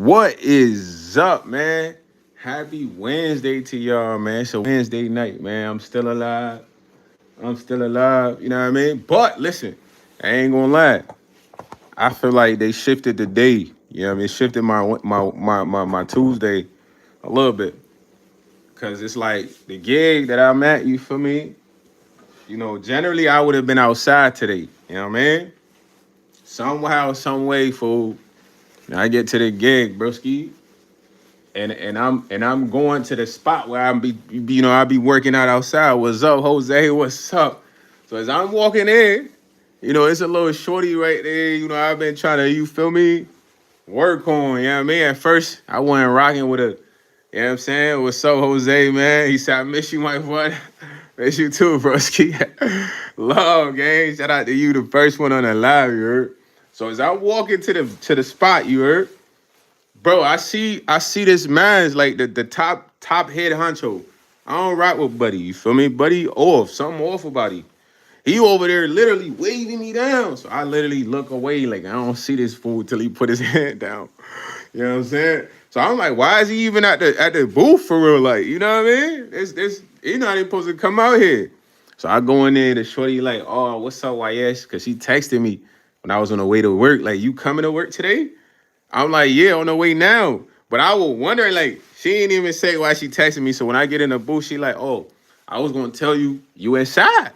What is up, man? Happy Wednesday to y'all, man. So Wednesday night, man. I'm still alive. I'm still alive. You know what I mean? But listen, I ain't gonna lie. I feel like they shifted the day. You know what I mean? Shifted my Tuesday a little bit. Cause it's like the gig that I'm at, you feel me? Generally I would have been outside today. You know what I mean? Somehow, some way, fool. I get to the gig, broski. And I'm going to the spot where I be working out outside. What's up, Jose? What's up? So as I'm walking in, it's a little shorty right there. I've been trying to, you feel me, work on. You know what I mean? At first, I wasn't rocking with a, you know what I'm saying? What's up, Jose, man? He said, I miss you, my boy. Miss you too, broski. Love, gang. Shout out to you, the first one on the live, you heard? So as I walk into the spot, you heard? Bro, I see this man's like the top head honcho. I don't rock with Buddy, you feel me? Buddy off, something off about him. He over there literally waving me down. So I literally look away like I don't see this fool till he put his hand down. You know what I'm saying? So I'm like, why is he even at the booth for real? Like, you know what I mean? This he not even supposed to come out here. So I go in there, the shorty like, oh, what's up, YS? Cause she texted me when I was on the way to work, like, you coming to work today? I'm like, yeah, on the way now. But I was wondering, like, she didn't even say why she texted me. So when I get in the booth, she like, oh, I was gonna tell you inside.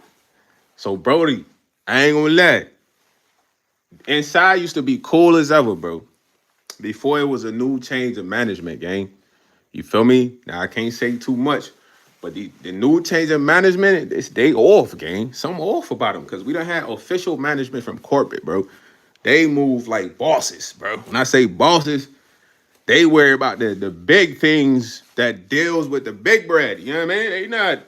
So Brody, I ain't gonna lie. Inside used to be cool as ever, bro. Before it was a new change of management, gang. You feel me? Now I can't say too much, but the new change of management, they off, gang. Something off about them because we don't have official management from corporate, bro. They move like bosses, bro. When I say bosses, they worry about the big things that deals with the big bread. You know what I mean? They not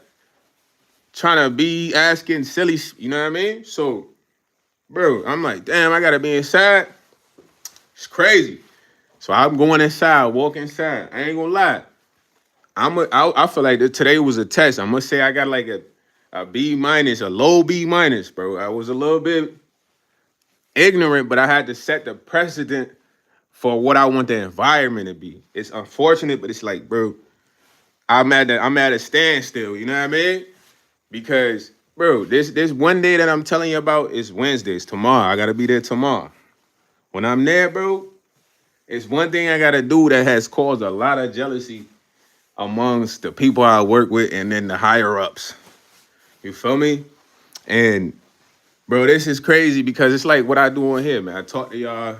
trying to be asking silly, you know what I mean? So, bro, I'm like, damn, I gotta be inside. It's crazy. So I'm going inside, walking inside. I ain't gonna lie. I feel like today was a test. I'm gonna say I got like a B minus, a low B minus, bro. I was a little bit ignorant, but I had to set the precedent for what I want the environment to be. It's unfortunate, but it's like, bro, I'm at a standstill. You know what I mean? Because, bro, this one day that I'm telling you about is Wednesdays. Tomorrow, I gotta be there tomorrow. When I'm there, bro, it's one thing I gotta do that has caused a lot of jealousy amongst the people I work with and then the higher ups. You feel me? And bro, this is crazy because it's like what I do on here, man. I talk to y'all.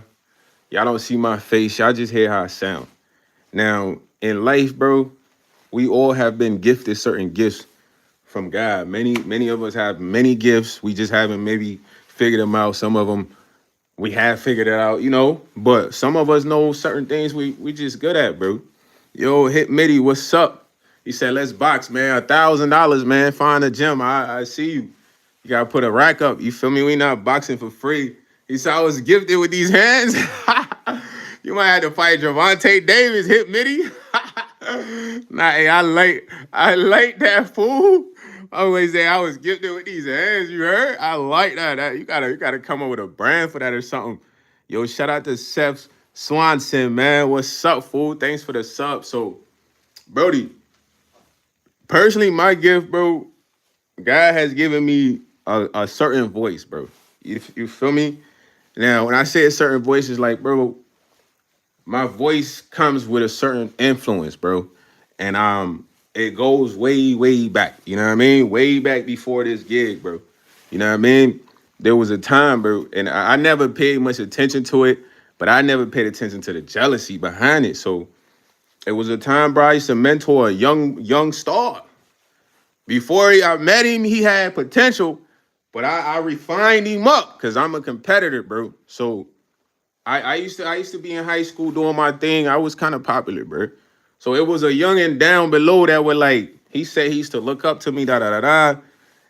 Y'all don't see my face. Y'all just hear how I sound. Now, in life, bro, we all have been gifted certain gifts from God. Many of us have many gifts. We just haven't maybe figured them out. Some of them we have figured it out, but some of us know certain things we just good at, bro. Yo, hit Mitty, what's up? He said, let's box, man. $1,000, man. Find a gym. I see you. You gotta put a rack up. You feel me? We not boxing for free. He said, I was gifted with these hands. You might have to fight Javante Davis, hit Mitty. Nah, hey, I like that fool. I always say I was gifted with these hands. You heard? I like that. You gotta come up with a brand for that or something. Yo, shout out to Seth Swanson, man. What's up, fool? Thanks for the sub. So, Brody, personally, my gift, bro, God has given me a certain voice, bro. You feel me? Now, when I say a certain voice, it's like, bro, my voice comes with a certain influence, bro. And it goes way, way back. You know what I mean? Way back before this gig, bro. You know what I mean? There was a time, bro, and I never paid much attention to it, but I never paid attention to the jealousy behind it. So it was a time, bro, I used to mentor a young star. Before I met him, he had potential, but I refined him up because I'm a competitor, bro. So I used to be in high school doing my thing. I was kind of popular, bro. So it was a youngin' down below that would like, he said he used to look up to me, da da da da.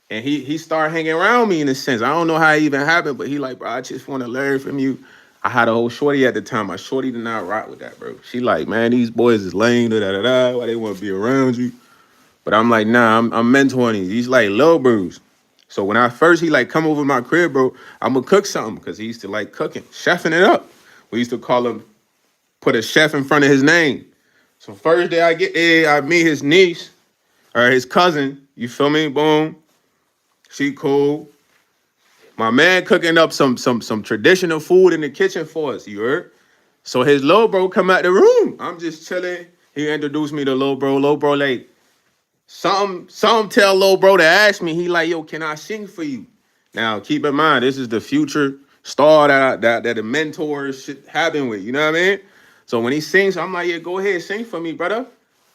And he started hanging around me in a sense. I don't know how it even happened, but he like, bro, I just want to learn from you. I had a whole shorty at the time. My shorty did not rock with that, bro. She like, man, these boys is lame, da da da da. Why they want to be around you? But I'm like, nah, I'm mentoring these. He's like little bros. So when I first he like come over my crib, bro, I'm gonna cook something because he used to like cooking, chefing it up. We used to call him put a chef in front of his name. So first day I get there, I meet his niece or his cousin. You feel me? Boom. She cool. My man cooking up some traditional food in the kitchen for us. You heard? So his little bro come out the room. I'm just chilling. He introduced me to little bro. Little bro like some tell little bro to ask me. He like, yo, can I sing for you? Now keep in mind, this is the future star that the mentors should happen with. You know what I mean? So when he sings, I'm like, yeah, go ahead, sing for me, brother.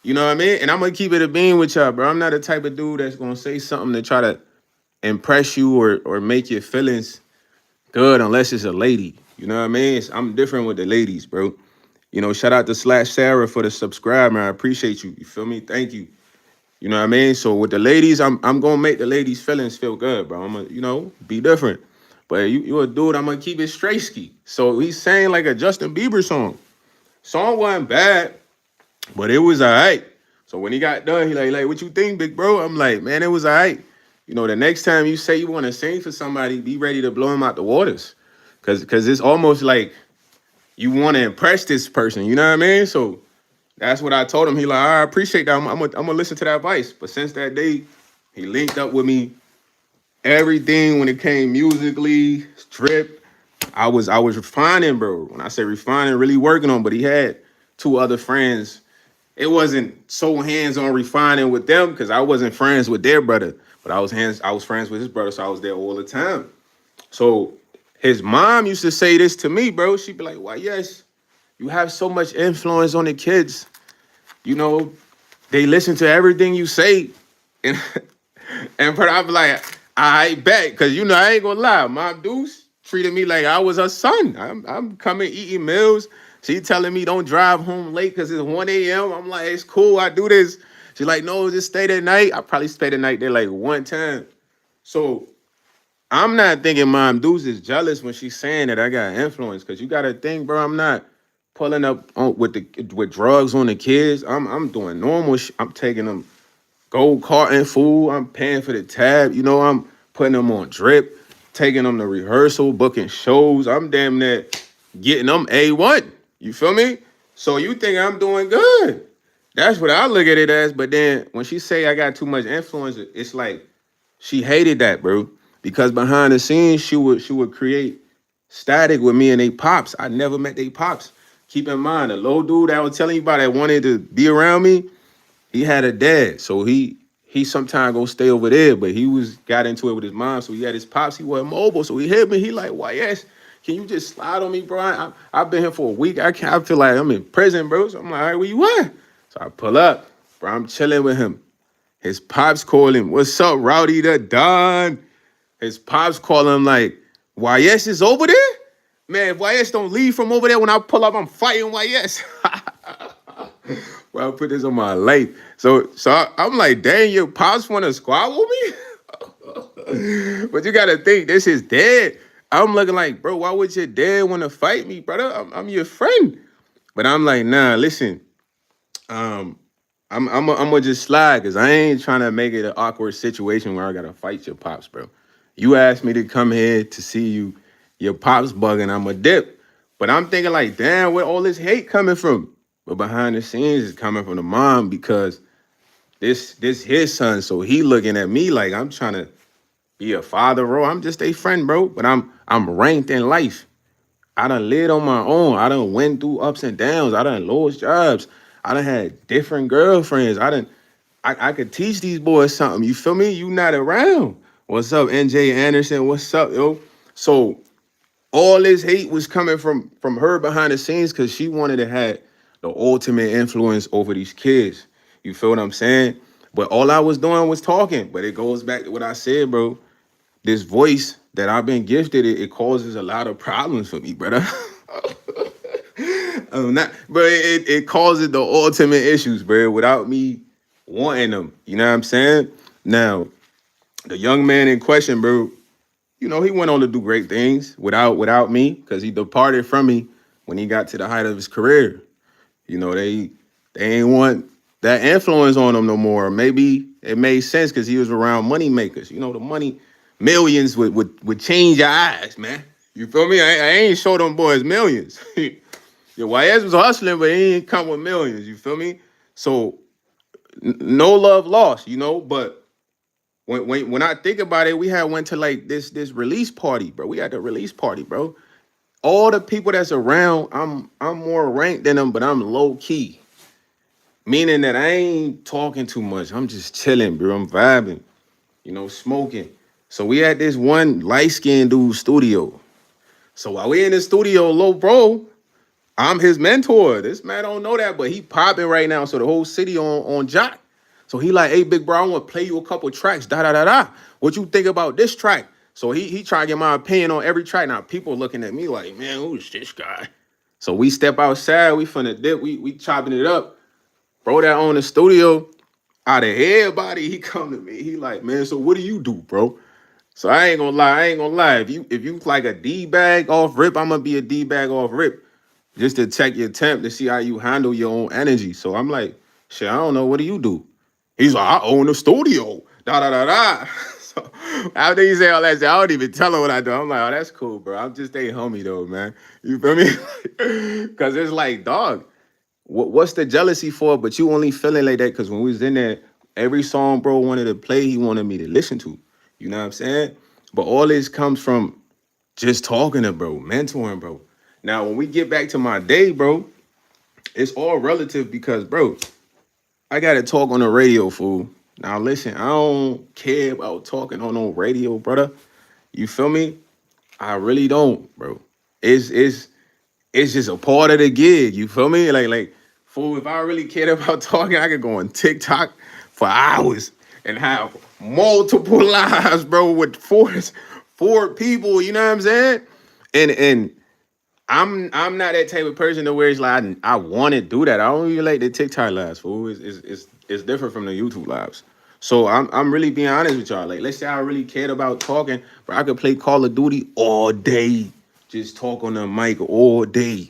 You know what I mean? And I'm gonna keep it a bean with y'all, bro. I'm not the type of dude that's gonna say something to try to impress you or make your feelings good unless it's a lady. You know what I mean? I'm different with the ladies, bro. You know, shout out to Slash Sarah for the subscribe, man. I appreciate you. You feel me? Thank you. You know what I mean? So with the ladies, I'm gonna make the ladies' feelings feel good, bro. I'm gonna, be different. But you a dude, I'm gonna keep it straight ski. So he's saying like a Justin Bieber song. Song wasn't bad, but it was all right. So when he got done, he like, what you think, big bro? I'm like, man, it was all right. You know, the next time you say you want to sing for somebody, be ready to blow him out the waters. Cause it's almost like you want to impress this person. You know what I mean? So that's what I told him. He like, I appreciate that. I'm gonna listen to that advice. But since that day, he linked up with me. Everything when it came musically, strip, I was refining, bro. When I say refining, really working on. But he had two other friends. It wasn't so hands-on refining with them because I wasn't friends with their brother, but I was friends with his brother, so I was there all the time. So his mom used to say this to me, bro. She'd be like, "Why, yes, you have so much influence on the kids. You know, they listen to everything you say." And but I'd be like, I bet, because I ain't gonna lie, Mom Deuce treated me like I was her son. I'm coming eating meals. She telling me don't drive home late because it's 1 a.m. I'm like, it's cool, I do this. She's like, no, just stay that night. I probably stayed the night there like one time. So I'm not thinking Mom Deuce is jealous when she's saying that I got influence, because you gotta think, bro, I'm not pulling up with drugs on the kids. I'm doing normal I'm taking them go karting food. I'm paying for the tab. I'm putting them on drip, taking them to rehearsal, booking shows. I'm damn near getting them A1. You feel me? So you think I'm doing good. That's what I look at it as. But then when she say I got too much influence, it's like she hated that, bro. Because behind the scenes, she would create static with me and they pops. I never met they pops. Keep in mind, the little dude that I was telling you about that wanted to be around me, he had a dad, so he sometimes go stay over there, but he got into it with his mom, so he had his pops. He wasn't mobile, so he hit me. He like, why, yes, can you just slide on me, bro? I've been here for a week. I feel like I'm in prison, bro. So I'm like, all right, where you at? So I pull up, bro. I'm chilling with him. His pops call him, what's up, Rowdy the Don? His pops call him like, YS is over there? Man, if YS don't leave from over there, when I pull up, I'm fighting YS. Well, I put this on my life. So I'm like, dang, your pops want to squabble me? But you got to think, this is dad. I'm looking like, bro, why would your dad want to fight me, brother? I'm your friend. But I'm like, nah, listen, I'm gonna just slide because I ain't trying to make it an awkward situation where I got to fight your pops, bro. You asked me to come here to see you. Your pops bugging, I'm a dip. But I'm thinking like, damn, where all this hate coming from? But behind the scenes is coming from the mom because this his son. So he looking at me like I'm trying to be a father, bro. I'm just a friend, bro. But I'm ranked in life. I done lived on my own. I done went through ups and downs. I done lost jobs. I done had different girlfriends. I could teach these boys something. You feel me? You not around. What's up, NJ Anderson? What's up, yo? So all this hate was coming from her behind the scenes because she wanted to have the ultimate influence over these kids. You feel what I'm saying? But all I was doing was talking. But it goes back to what I said, bro. This voice that I've been gifted, it causes a lot of problems for me, brother. But it causes the ultimate issues, bro, without me wanting them. You know what I'm saying? Now, the young man in question, bro, he went on to do great things without me because he departed from me when he got to the height of his career. They ain't want that influence on him no more. Maybe it made sense because he was around money makers. The money, millions would change your eyes, man. You feel me? I ain't show them boys millions. Yeah, YS was hustling, but he ain't come with millions. You feel me? So no love lost, you know. But when I think about it, we had went to like this release party, bro. We had the release party, bro. All the people that's around, I'm more ranked than them, but I'm low key, meaning that I ain't talking too much. I'm just chilling, bro. I'm vibing, you know, smoking. So we had this one light skinned dude studio. So while we in the studio, low bro, I'm his mentor. This man don't know that, but he popping right now. So the whole city on Jock. So he like, hey, big bro, I want to play you a couple tracks. Da da da da. What you think about this track? So he trying to get my opinion on every track. Now people looking at me like, man, who's this guy? So we step outside. We finna dip. We chopping it up. Bro, that on the studio. Out of everybody, he come to me. He like, man, so what do you do, bro? So I ain't gonna lie. I ain't gonna lie. If you like a D bag off rip, I'm gonna be a D bag off rip, just to check your temp to see how you handle your own energy. So I'm like, shit, I don't know. What do you do? He's like, I own a studio. Da da da da. So after he say all that shit, I don't even tell him what I do. I'm like, oh, that's cool, bro. I'm just a homie though, man. You feel me? Cause it's like, dog, what's the jealousy for? But you only feeling like that because when we was in there, every song bro wanted to play, he wanted me to listen to. You know what I'm saying? But all this comes from just talking to bro, mentoring bro. Now, when we get back to my day, bro, it's all relative because, bro, I got to talk on the radio, fool. Now, listen, I don't care about talking on no radio, brother. You feel me? I really don't, bro. It's it's just a part of the gig. You feel me? Like, fool, if I really cared about talking, I could go on TikTok for hours and have multiple lives, bro, with four people. You know what I'm saying? And I'm not that type of person to where it's like I want to do that. I don't even like the TikTok lives, fool. It's different from the YouTube lives. So I'm really being honest with y'all. Like, let's say I really cared about talking, but I could play Call of Duty all day, just talk on the mic all day.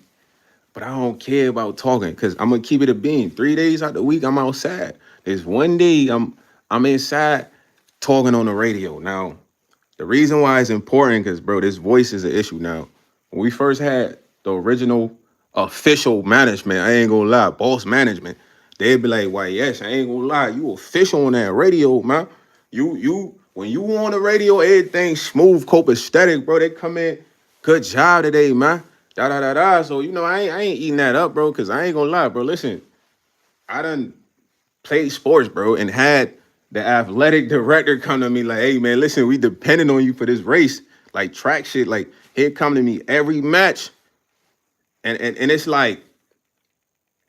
But I don't care about talking because I'm gonna keep it a bean. 3 days out the week, I'm outside. There's one day I'm inside talking on the radio. Now, the reason why it's important, because bro, this voice is an issue now. When we first had the original official management, I ain't gonna lie, boss management, they'd be like, why, yes, I ain't gonna lie, you official on that radio, man. You when you on the radio, everything smooth, copacetic, bro. They come in, good job today, man. Da da da da. So I ain't eating that up, bro, because I ain't gonna lie, bro. Listen, I done played sports, bro, and had the athletic director come to me like, hey man, listen, we depending on you for this race, like track shit. Like he'd come to me every match, and it's like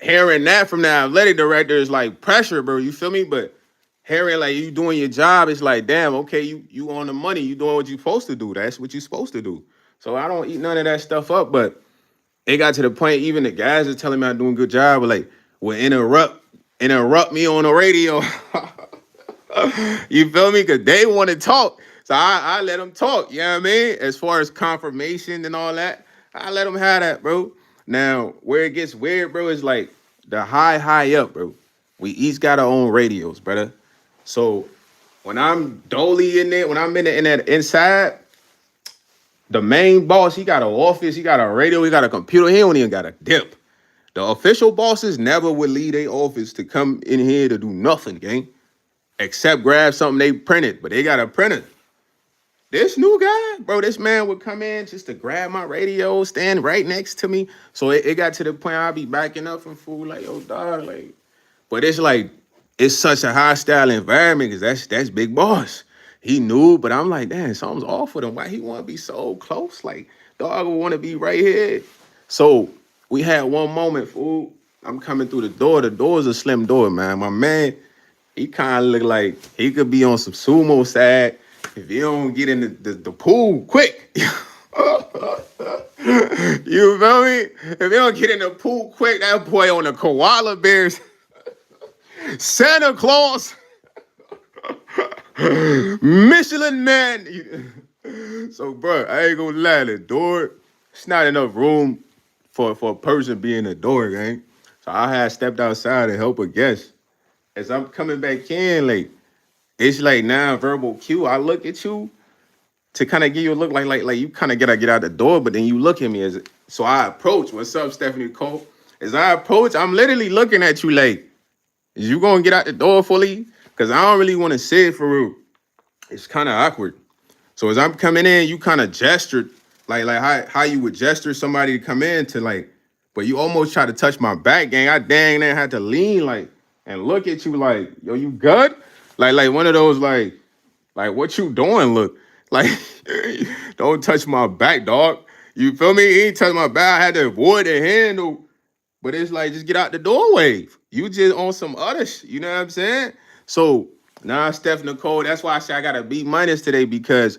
hearing that from the athletic director is like pressure, bro. You feel me? But hearing like you doing your job, it's like, damn, okay, you on the money, you doing what you supposed to do. That's what you supposed to do. So I don't eat none of that stuff up, but it got to the point even the guys are telling me I'm doing a good job, but like will interrupt me on the radio. You feel me? Because they want to talk. So I let them talk. You know what I mean? As far as confirmation and all that, I let them have that, bro. Now, where it gets weird, bro, is like the high up, bro. We each got our own radios, brother. So when I'm dolly in there, when I'm in that inside, the main boss, he got an office, he got a radio, he got a computer, he don't even got a dip. The official bosses never would leave their office to come in here to do nothing, gang, except grab something they printed, but they got a printer. This new guy, bro, this man would come in just to grab my radio, stand right next to me. So it got to the point I'd be backing up from food, like, yo, dog, like, but it's like, it's such a hostile environment because that's Big Boss. He knew, but I'm like, damn, something's off with him. Why he want to be so close? Like, dog would want to be right here. So we had one moment, fool. I'm coming through the door. The door is a slim door, man. My man, he kind of look like he could be on some sumo side if he don't get in the pool quick. You feel me? If he don't get in the pool quick, that boy on the koala bears. Santa Claus. Michelin man. So, bro, I ain't gonna lie. The door, it's not enough room for a person being a door, gang. So I had stepped outside to help a guest. As I'm coming back in, like, it's like non-verbal cue. I look at you, to kind of give you a look like you kind of gotta get out the door, but then you look at me as so I approach. What's up, Stephanie Cole? As I approach, I'm literally looking at you like, is you gonna get out the door fully? Cause I don't really want to say it for real. It's kind of awkward. So as I'm coming in, you kind of gestured like how you would gesture somebody to come in to like, but you almost try to touch my back, gang. I dang near had to lean like and look at you like, yo, you good? Like one of those like what you doing? Look, like don't touch my back, dog. You feel me? He ain't touch my back. I had to avoid the handle. But it's like, just get out the doorway. You just on some other shit. You know what I'm saying? So, nah, Steph Nicole, that's why I say I got a B minus today because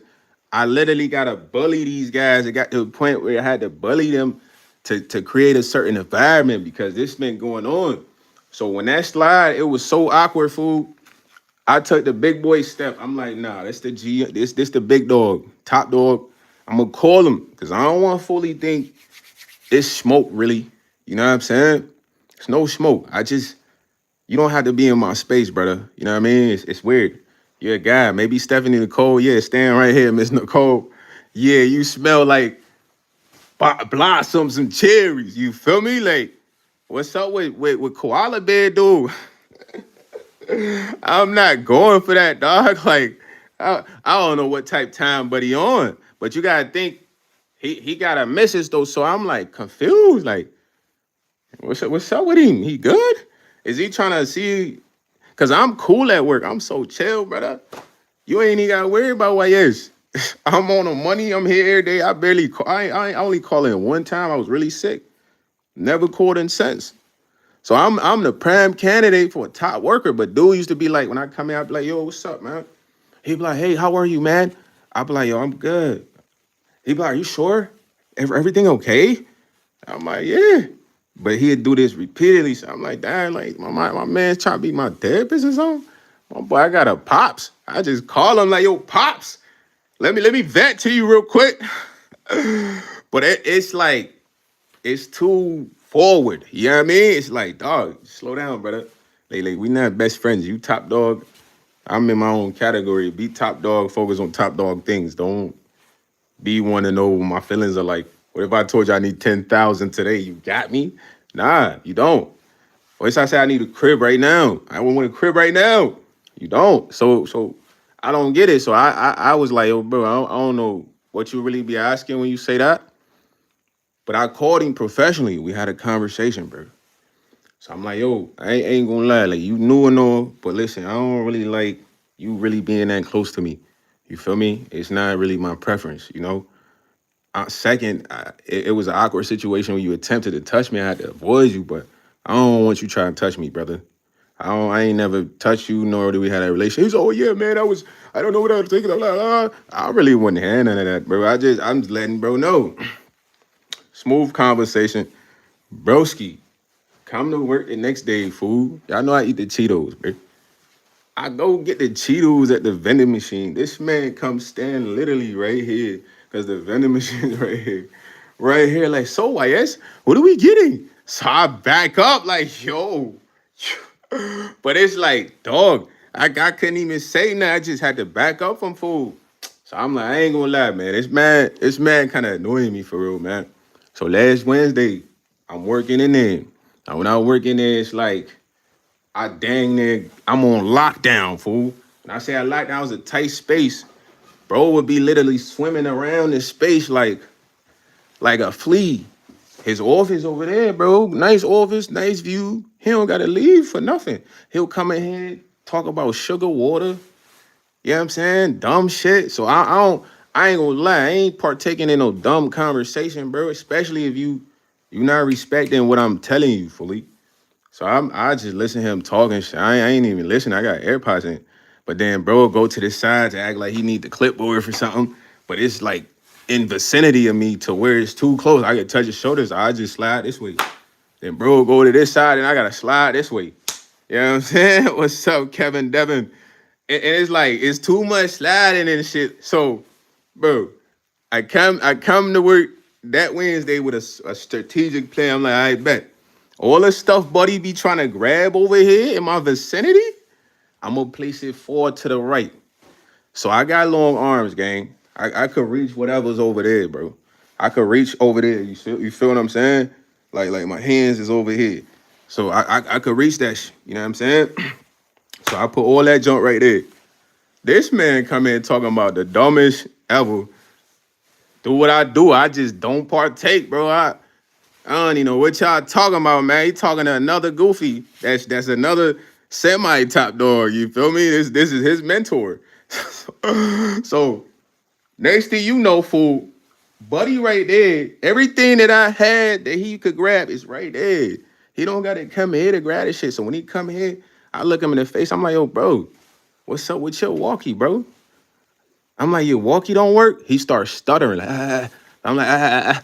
I literally got to bully these guys. It got to the point where I had to bully them to create a certain environment because this been going on. So when that slide, it was so awkward, fool. I took the big boy step. I'm like, nah, that's the G. This the big dog, top dog. I'm gonna call him because I don't want to fully think it's smoke, really. You know what I'm saying? It's no smoke. You don't have to be in my space, brother. You know what I mean? It's weird. You're a guy. Maybe Stephanie Nicole. Yeah, stand right here, Miss Nicole. Yeah, you smell like blossoms and cherries. You feel me? Like, what's up with koala bear, dude? I'm not going for that, dog. Like, I don't know what type time but he on. But you gotta think he got a message though. So I'm like confused. Like, what's up with him? He good? Is he trying to see? Cause I'm cool at work. I'm so chill, brother. You ain't even gotta worry about what is. I'm on the money. I'm here every day. I barely call. I only call in one time. I was really sick. Never called in since. So I'm the prime candidate for a top worker. But dude used to be like, when I come in, I'd be like, yo, what's up, man? He'd be like, hey, how are you, man? I'd be like, yo, I'm good. He'd be like, are you sure? Everything okay? I'm like, yeah. But he'd do this repeatedly. So I'm like, damn, like my man's trying to be my therapist or something. My boy, I got a pops. I just call him like, yo, pops. Let me vent to you real quick. But it's like, it's too forward. You know what I mean? It's like, dog, slow down, brother. Like we not best friends. You top dog. I'm in my own category. Be top dog, focus on top dog things. Don't be one to know what my feelings are like. What if I told you I need 10,000 today? You got me? Nah, you don't. Or if I say I need a crib right now, I want a crib right now. You don't. So I don't get it. So I was like, yo, bro, I don't know what you really be asking when you say that. But I called him professionally. We had a conversation, bro. So I'm like, yo, I ain't gonna lie. Like, you knew and all, but listen, I don't really like you really being that close to me. You feel me? It's not really my preference, you know? Second, it was an awkward situation when you attempted to touch me. I had to avoid you, but I don't want you trying to touch me, brother. I ain't never touched you, nor do we had a relationship. He's, oh yeah, man, I don't know what I was thinking. Blah, blah. I really wouldn't have none of that, bro. I'm just letting bro know. Smooth conversation. Broski, come to work the next day, fool. Y'all know I eat the Cheetos, bro. I go get the Cheetos at the vending machine. This man comes stand literally right here because the vending machine is right here. Right here, like, so YS, what are we getting? So I back up like, yo. But it's like, dog, I couldn't even say nothing. I just had to back up from food. So I'm like, I ain't gonna lie, man. This man kind of annoying me for real, man. So last Wednesday, I'm working in there. And when I work in there, it's like, I'm on lockdown, fool. When I say I lockdown, it's a tight space. Bro would be literally swimming around this space like a flea. His office over there, bro. Nice office, nice view. He don't gotta leave for nothing. He'll come in here, talk about sugar water. You know what I'm saying? Dumb shit. So I ain't gonna lie, I ain't partaking in no dumb conversation, bro. Especially if you not respecting what I'm telling you fully. So I just listen to him talking shit. I ain't even listening. I got AirPods in. But then bro go to the side to act like he need the clipboard for something. But it's like in vicinity of me to where it's too close. I can touch his shoulders. I just slide this way. Then bro go to this side and I gotta slide this way. You know what I'm saying? What's up, Kevin Devin? And it's like it's too much sliding and shit. So, bro, I come to work that Wednesday with a strategic plan. I'm like, I bet. All the stuff buddy be trying to grab over here in my vicinity, I'm gonna place it forward to the right. So I got long arms, gang. I could reach whatever's over there, bro. I could reach over there. You feel what I'm saying? Like my hands is over here. So I could reach that you know what I'm saying? So I put all that junk right there. This man come in talking about the dumbest ever. Do what I do. I just don't partake, bro. I don't even know what y'all talking about, man. He talking to another goofy. That's another semi-top dog. You feel me? This is his mentor. So next thing you know, fool, buddy right there. Everything that I had that he could grab is right there. He don't gotta come here to grab this shit. So when he come here, I look him in the face. I'm like, yo, bro, what's up with your walkie, bro? I'm like, your walkie don't work? He starts stuttering. Like, ah. I'm like, ah.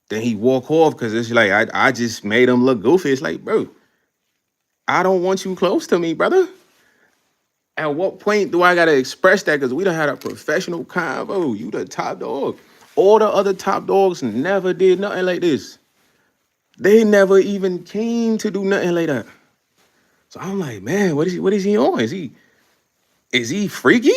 Then he walk off because it's like I just made him look goofy. It's like, bro, I don't want you close to me, brother. At what point do I gotta express that? Because we done had a professional convo. You the top dog. All the other top dogs never did nothing like this. They never even came to do nothing like that. So I'm like, man, what is he on? Is he freaky?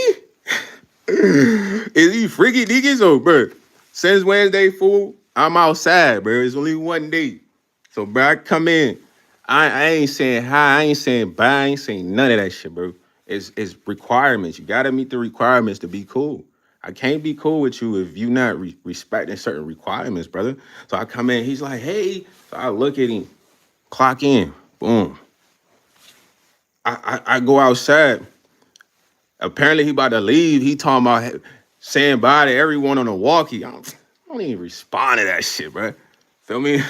Is he freaky deaky? So, bro, since Wednesday, fool, I'm outside, bro. It's only one day. So, bro, I come in. I ain't saying hi. I ain't saying bye. I ain't saying none of that shit, bro. It's requirements. You got to meet the requirements to be cool. I can't be cool with you if you not respecting certain requirements, brother. So I come in. He's like, hey. So I look at him. Clock in. Boom. I go outside. Apparently he about to leave. He talking about saying bye to everyone on the walkie. I don't even respond to that shit, bro. Feel me?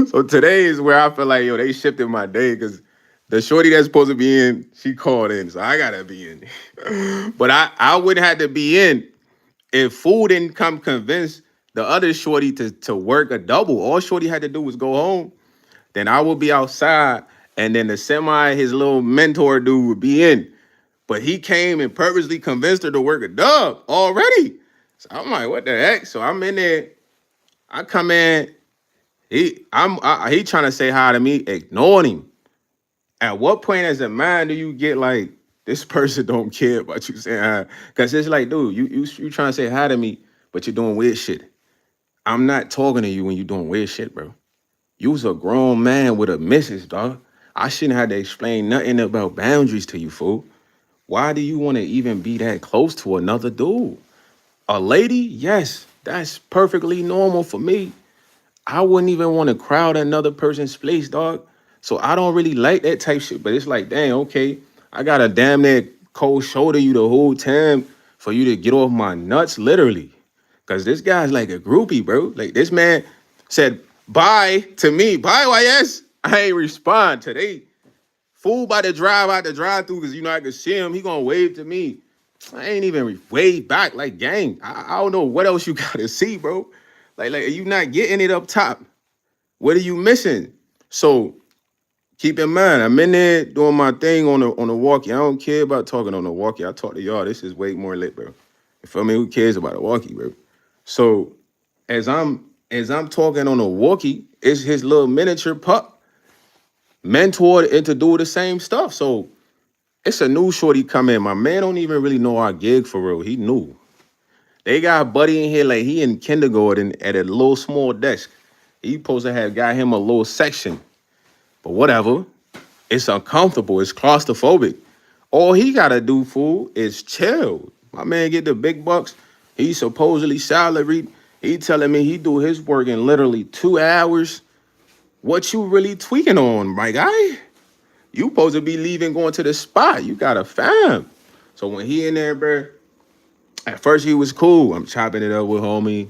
So today is where I feel like, yo, they shifted my day because the shorty that's supposed to be in, she called in. So I gotta be in. But I wouldn't have to be in if food didn't come convince the other shorty to work a double. All shorty had to do was go home. Then I would be outside. And then the his little mentor dude would be in. But he came and purposely convinced her to work a dub already. So I'm like, what the heck? So I'm in there. I come in. He trying to say hi to me, ignoring him. At what point as a man do you get like this person don't care about you saying hi? Because it's like, dude, you trying to say hi to me, but you're doing weird shit. I'm not talking to you when you're doing weird shit, bro. You was a grown man with a missus, dog. I shouldn't have to explain nothing about boundaries to you, fool. Why do you want to even be that close to another dude? A lady? Yes, that's perfectly normal for me. I wouldn't even want to crowd another person's place, dog. So I don't really like that type shit. But it's like, dang, okay, I got to damn near cold shoulder you the whole time for you to get off my nuts, literally. Because this guy's like a groupie, bro. Like this man said bye to me. Bye, YS. I ain't respond today. Fool about to drive out the drive-thru because, you know, I could see him. He gonna wave to me. I ain't even wave back like, gang. I don't know what else you gotta see, bro. Like you not getting it up top. What are you missing? So keep in mind, I'm in there doing my thing on the walkie. I don't care about talking on the walkie. I talk to y'all. This is way more lit, bro. You feel me? Who cares about a walkie, bro? So as I'm talking on the walkie, it's his little miniature pup mentored into do the same stuff. So it's a new shorty come in. My man don't even really know our gig for real. He knew. They got a buddy in here like he in kindergarten at a little small desk. He supposed to have got him a little section. But whatever. It's uncomfortable. It's claustrophobic. All he gotta do, fool, is chill. My man get the big bucks. He supposedly salaried. He telling me he do his work in literally 2 hours. What you really tweaking on, my guy? You supposed to be leaving, going to the spot. You got a fam. So when he in there, bro, at first he was cool. I'm chopping it up with homie.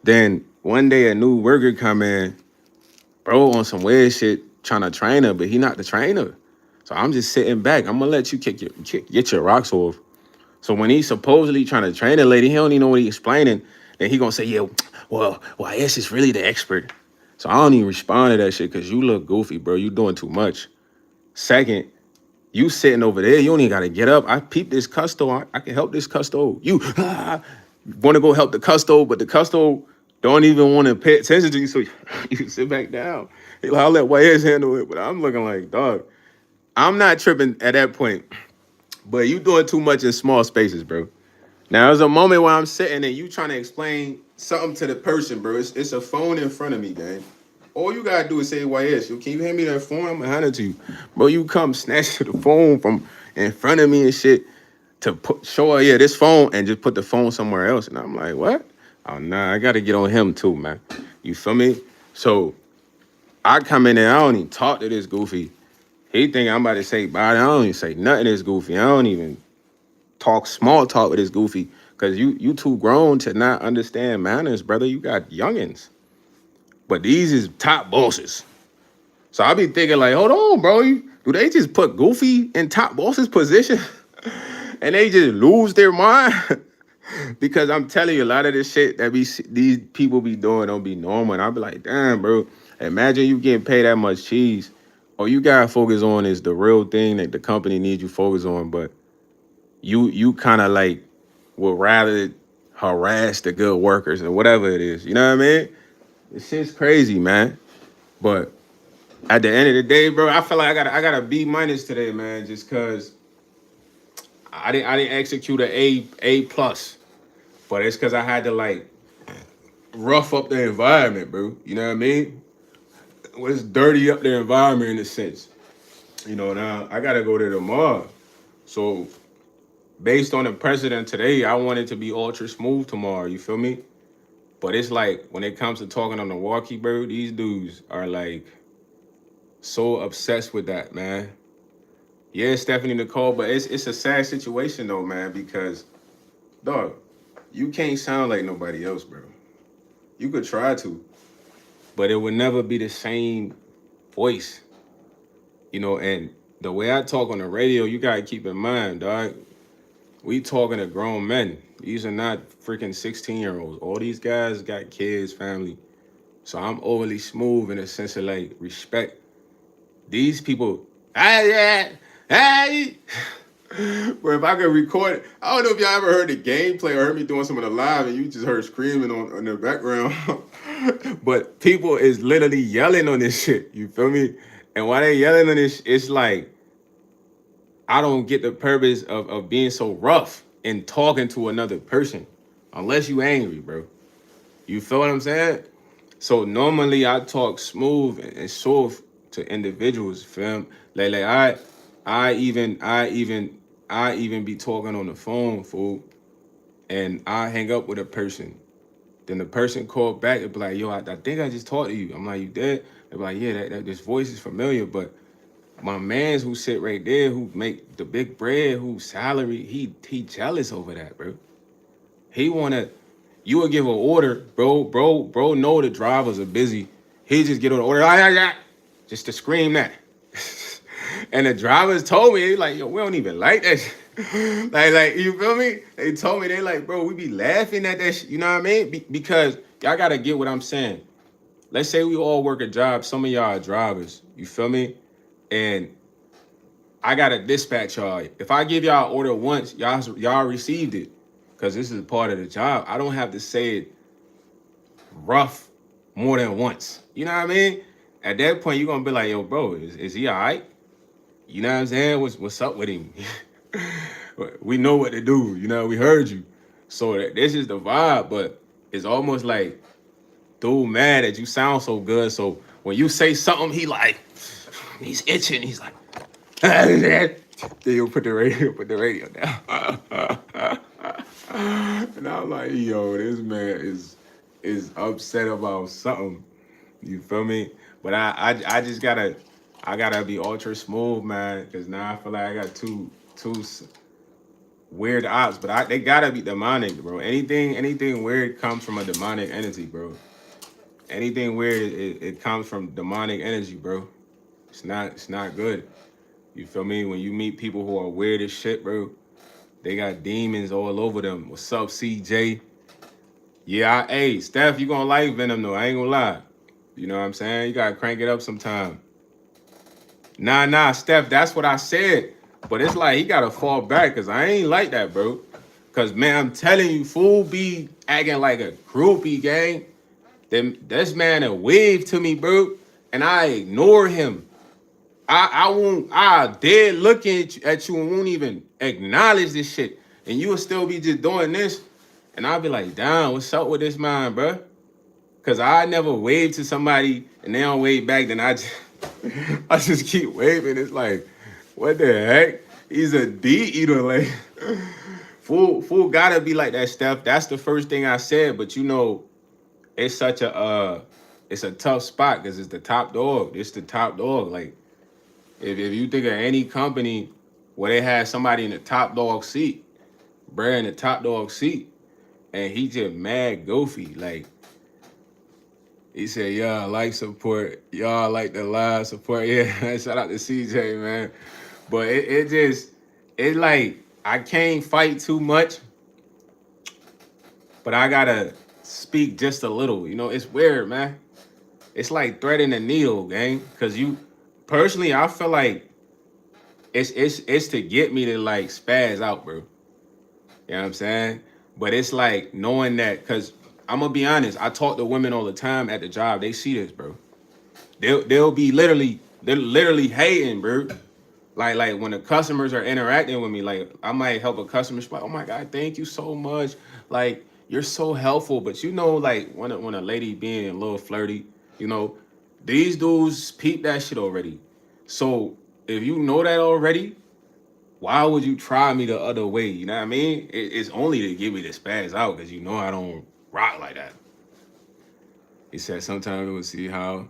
Then one day a new worker come in, bro, on some weird shit, trying to train her, but he not the trainer. So I'm just sitting back. I'm gonna let you get your rocks off. So when he's supposedly trying to train a lady, he don't even know what he's explaining. Then he gonna say, yeah, well, I guess it's really the expert. So I don't even respond to that shit because you look goofy, bro. You doing too much. Second, you sitting over there, you don't even gotta get up. I peeped this custo. I can help this custo. You want to go help the custo, but the custo don't even want to pay attention to you, so you sit back down. I'll let YS handle it, but I'm looking like, dog, I'm not tripping at that point, but you doing too much in small spaces, bro. Now there's a moment where I'm sitting and you trying to explain something to the person, bro. It's a phone in front of me, gang. All you gotta do is say YS. Can you hand me that phone? I'm gonna hand it to you. Bro, you come snatch the phone from in front of me and shit to show her, yeah, this phone, and just put the phone somewhere else. And I'm like, what? Oh nah, I gotta get on him too, man. You feel me? So I come in there, I don't even talk to this goofy. He think I'm about to say bye. I don't even say nothing to this goofy. I don't even talk small talk with this goofy. Cause you too grown to not understand manners, brother. You got youngins. But these is top bosses. So I be thinking like, hold on, bro. Do they just put Goofy in top boss's position and they just lose their mind? Because I'm telling you, a lot of this shit that these people be doing don't be normal. And I be like, damn, bro. Imagine you getting paid that much cheese. All you gotta focus on is the real thing that the company needs you focus on. But you kind of like would rather harass the good workers or whatever it is. You know what I mean? This shit's crazy, man. But at the end of the day, bro, I feel like I got a B minus today, man, just cause I didn't execute an A plus. But it's cause I had to like rough up the environment, bro. You know what I mean? Let's dirty up the environment in a sense. You know, now I gotta go to tomorrow. So based on the precedent today, I want it to be ultra smooth tomorrow. You feel me? But it's like when it comes to talking on the walkie, bro, these dudes are like so obsessed with that, man. Yeah, Stephanie Nicole, but it's a sad situation though, man, because dog, you can't sound like nobody else, bro. You could try to, but it would never be the same voice, you know. And the way I talk on the radio, you gotta keep in mind, dog. We talking to grown men. These are not freaking 16-year-olds. All these guys got kids, family. So I'm overly smooth in a sense of like respect. These people, hey. But if I could record it, I don't know if y'all ever heard the gameplay or heard me doing some of the live and you just heard screaming on the background. But people is literally yelling on this shit. You feel me? And why they yelling on this, it's like, I don't get the purpose of being so rough and talking to another person unless you angry, bro. You feel what I'm saying? So normally I talk smooth and soft to individuals, fam. Like I even be talking on the phone, fool, and I hang up with a person. Then the person called back and be like, yo, I think I just talked to you. I'm like, you did? They're like, yeah, that this voice is familiar, but my mans who sit right there, who make the big bread, whose salary, he jealous over that, bro. He wanna, you would give an order, bro. Know the drivers are busy. He just get an order, just to scream that. And the drivers told me, they like, yo, we don't even like that shit. like, you feel me? They told me, they like, bro, we be laughing at that shit. You know what I mean? Because y'all gotta get what I'm saying. Let's say we all work a job. Some of y'all are drivers. You feel me? And I gotta dispatch y'all. If I give y'all an order once, y'all received it. Cause this is part of the job. I don't have to say it rough more than once. You know what I mean? At that point, you're gonna be like, yo, bro, is he all right? You know what I'm saying? What's up with him? We know what to do. You know, we heard you. So this is the vibe, but it's almost like, dude, mad that you sound so good. So when you say something, he's itching. He's like, then you put the radio down. And I'm like, yo, this man is upset about something. You feel me? But I just gotta be ultra smooth, man, because now I feel like I got two weird ops, but they gotta be demonic, bro. Anything weird comes from a demonic energy, bro. Anything weird, it comes from demonic energy, bro. It's not good. You feel me? When you meet people who are weird as shit, bro, they got demons all over them. What's up, CJ? Yeah, hey, Steph, you gonna like Venom though. I ain't gonna lie. You know what I'm saying? You gotta crank it up sometime. Nah, Steph, that's what I said. But it's like he gotta fall back because I ain't like that, bro. Cause man, I'm telling you, fool be acting like a groupie, gang. Then this man a wave to me, bro, and I ignore him. I won't. I dare look at you and won't even acknowledge this shit. and you will still be just doing this, and I'll be like, damn, what's up with this man, bro? Cause I never wave to somebody and they don't wave back, then I just keep waving. It's like, what the heck? He's a D eater, like fool gotta be like that, Steph. That's the first thing I said, but it's such a it's a tough spot because it's the top dog. It's the top dog. Like if you think of any company where they had somebody in the top dog seat, bruh, in the top dog seat, and he just mad goofy, like. He said, y'all like support. Y'all like the live support. Yeah, shout out to CJ, man. But it like, I can't fight too much, but I gotta speak just a little. You know, it's weird, man. It's like threading a needle, gang. Cause personally, I feel like it's to get me to like spaz out, bro. You know what I'm saying? But it's like knowing that, cause I'm gonna be honest, I talk to women all the time at the job. They see this, bro. They'll be they're literally hating, bro. Like when the customers are interacting with me, like I might help a customer, she's like, oh my God, thank you so much. Like you're so helpful. But like when a lady being a little flirty, these dudes peep that shit already. So if you know that already, why would you try me the other way? You know what I mean? It's only to get me to spaz out because I don't rock like that. He said sometimes we'll see how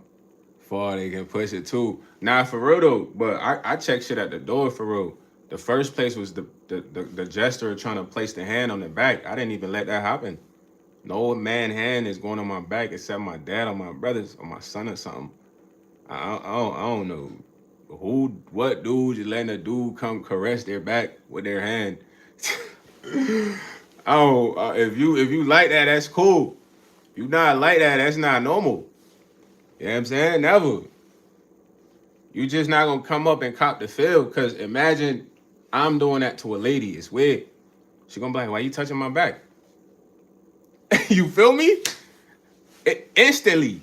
far they can push it too. Nah, for real though, but I check shit at the door for real. The first place was the gesture trying to place the hand on the back. I didn't even let that happen. No man hand is going on my back except my dad or my brothers or my son or something. I don't know what dude just letting a dude come caress their back with their hand. I don't. If you like that, that's cool. If you not like that, that's not normal. You know what I'm saying? Never. You just not gonna come up and cop the feel, because imagine I'm doing that to a lady. It's weird. She gonna be like, why you touching my back? You feel me? Instantly.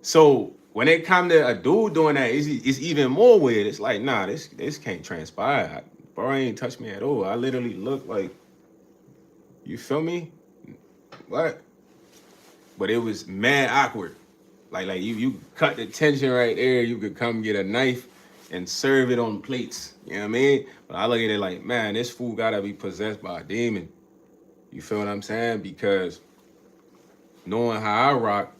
So when it come to a dude doing that, it's even more weird. It's like, nah, this can't transpire. Bro ain't touched me at all. I literally look like, you feel me? What? But it was mad awkward. Like you cut the tension right there. You could come get a knife and serve it on plates. You know what I mean? But I look at it like, man, this fool gotta be possessed by a demon. You feel what I'm saying? Because knowing how I rock,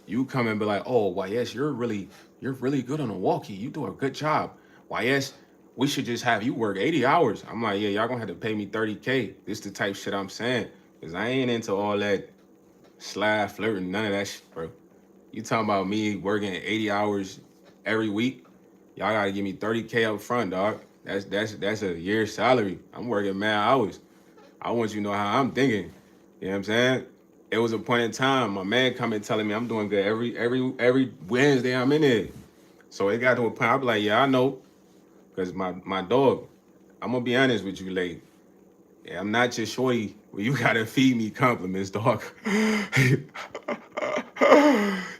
you come and be like, oh, why yes, you're really good on a walkie. You do a good job. Why yes, we should just have you work 80 hours. I'm like, yeah, y'all gonna have to pay me 30K. This the type shit I'm saying. Because I ain't into all that slide flirting, none of that shit, bro. You talking about me working 80 hours every week? Y'all gotta give me 30K up front, dog. That's a year's salary. I'm working mad hours. I want you to know how I'm thinking. You know what I'm saying? It was a point in time, my man coming telling me I'm doing good every Wednesday I'm in there. So it got to a point, I be like, yeah, I know. Because my dog, I'm gonna be honest with you, like, yeah, I'm not just shorty where you gotta feed me compliments, dog.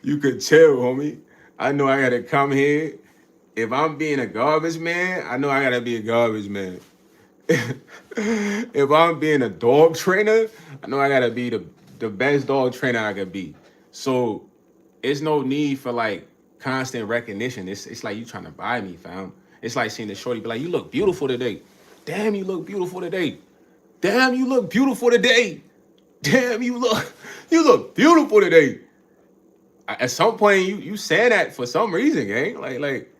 You could chill, homie. I know I gotta come here. If I'm being a garbage man, I know I gotta be a garbage man. If I'm being a dog trainer, I know I gotta be the best dog trainer I could be. So it's no need for like constant recognition. It's like you trying to buy me, fam. It's like seeing the shorty be like, you look beautiful today. Damn, you look beautiful today. Damn, you look beautiful today. Damn, you look beautiful today. At some point, you said that for some reason, gang. Like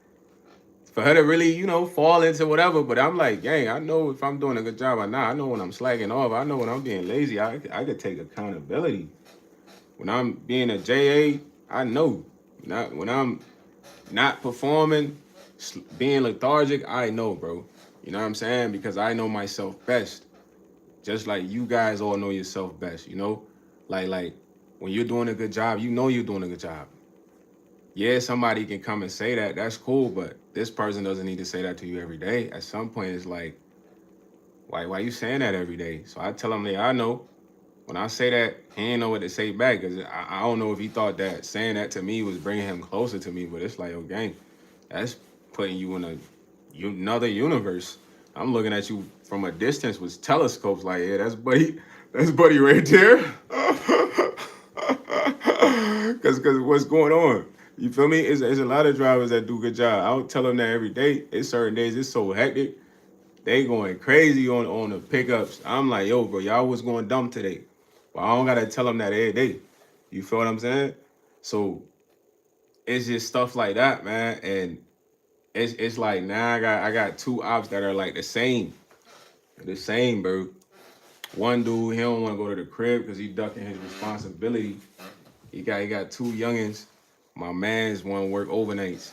for her to really, fall into whatever. But I'm like, gang, I know if I'm doing a good job or not. I know when I'm slacking off. I know when I'm being lazy. I could take accountability. When I'm being a JA, I know. Not when I'm not performing, being lethargic, I know, bro. You know what I'm saying? Because I know myself best. Just like you guys all know yourself best, Like when you're doing a good job, you know you're doing a good job. Yeah, somebody can come and say that. That's cool, but this person doesn't need to say that to you every day. At some point, it's like, why you saying that every day? So I tell him, yeah, I know. When I say that, he ain't know what to say back, because I don't know if he thought that saying that to me was bringing him closer to me, but it's like, gang, that's putting you in another universe. I'm looking at you from a distance with telescopes. Like, yeah, that's buddy right there. Cause what's going on? You feel me? It's a lot of drivers that do a good job. I don't tell them that every day. It's certain days it's so hectic. They going crazy on the pickups. I'm like, yo, bro, y'all was going dumb today. But I don't gotta tell them that every day. You feel what I'm saying? So it's just stuff like that, man. And it's like now I got two ops that are like the same. The same, bro. One dude, he don't want to go to the crib because he ducking his responsibility. He got two youngins. My man's want to work overnights.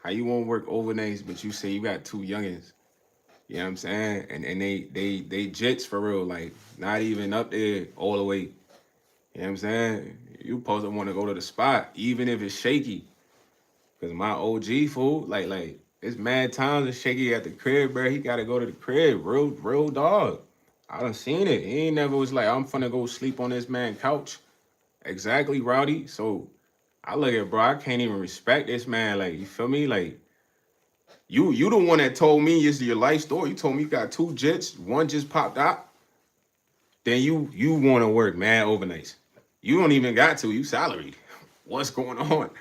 How you want to work overnights, but you say you got two youngins? You know what I'm saying? And they jits for real, like not even up there all the way. You know what I'm saying? You supposed to want to go to the spot, even if it's shaky. Cause my OG fool, like it's mad times it's shaky at the crib, bro. He gotta go to the crib, real dog. I done seen it. He ain't never was like, I'm finna go sleep on this man couch. Exactly, Rowdy. So I look at bro, I can't even respect this man. Like, you feel me? Like, you the one that told me your life story. You told me you got two jets, one just popped out. Then you want to work mad overnights. You don't even got to. You salaried. What's going on?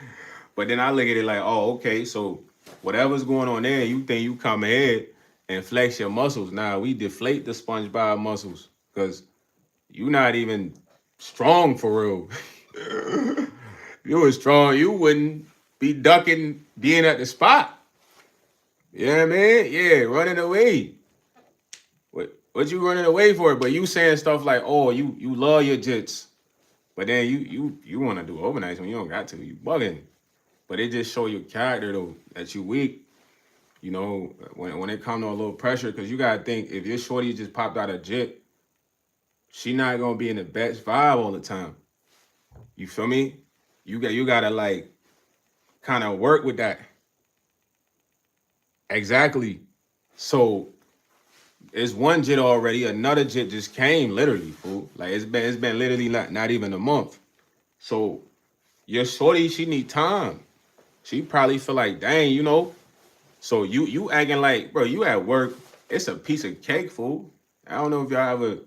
But then I look at it like, oh, okay, so whatever's going on there, you think you come ahead and flex your muscles. Nah, we deflate the SpongeBob muscles because you not even strong for real. You was strong, you wouldn't be ducking being at the spot. You know what I mean? Yeah, running away. What you running away for? But you saying stuff like, oh, you love your jits. But then you want to do overnights when you don't got to. You bugging. But it just show your character though that you weak. You know, when it come to a little pressure, because you gotta think if your shorty just popped out a jit, she not gonna be in the best vibe all the time. You feel me? You gotta like kind of work with that. Exactly. So it's one jit already, another jit just came literally, fool. Like it's been literally not even a month. So your shorty, she need time. She probably feel like, dang, you know. So you acting like, bro, you at work. It's a piece of cake, fool. I don't know if y'all ever.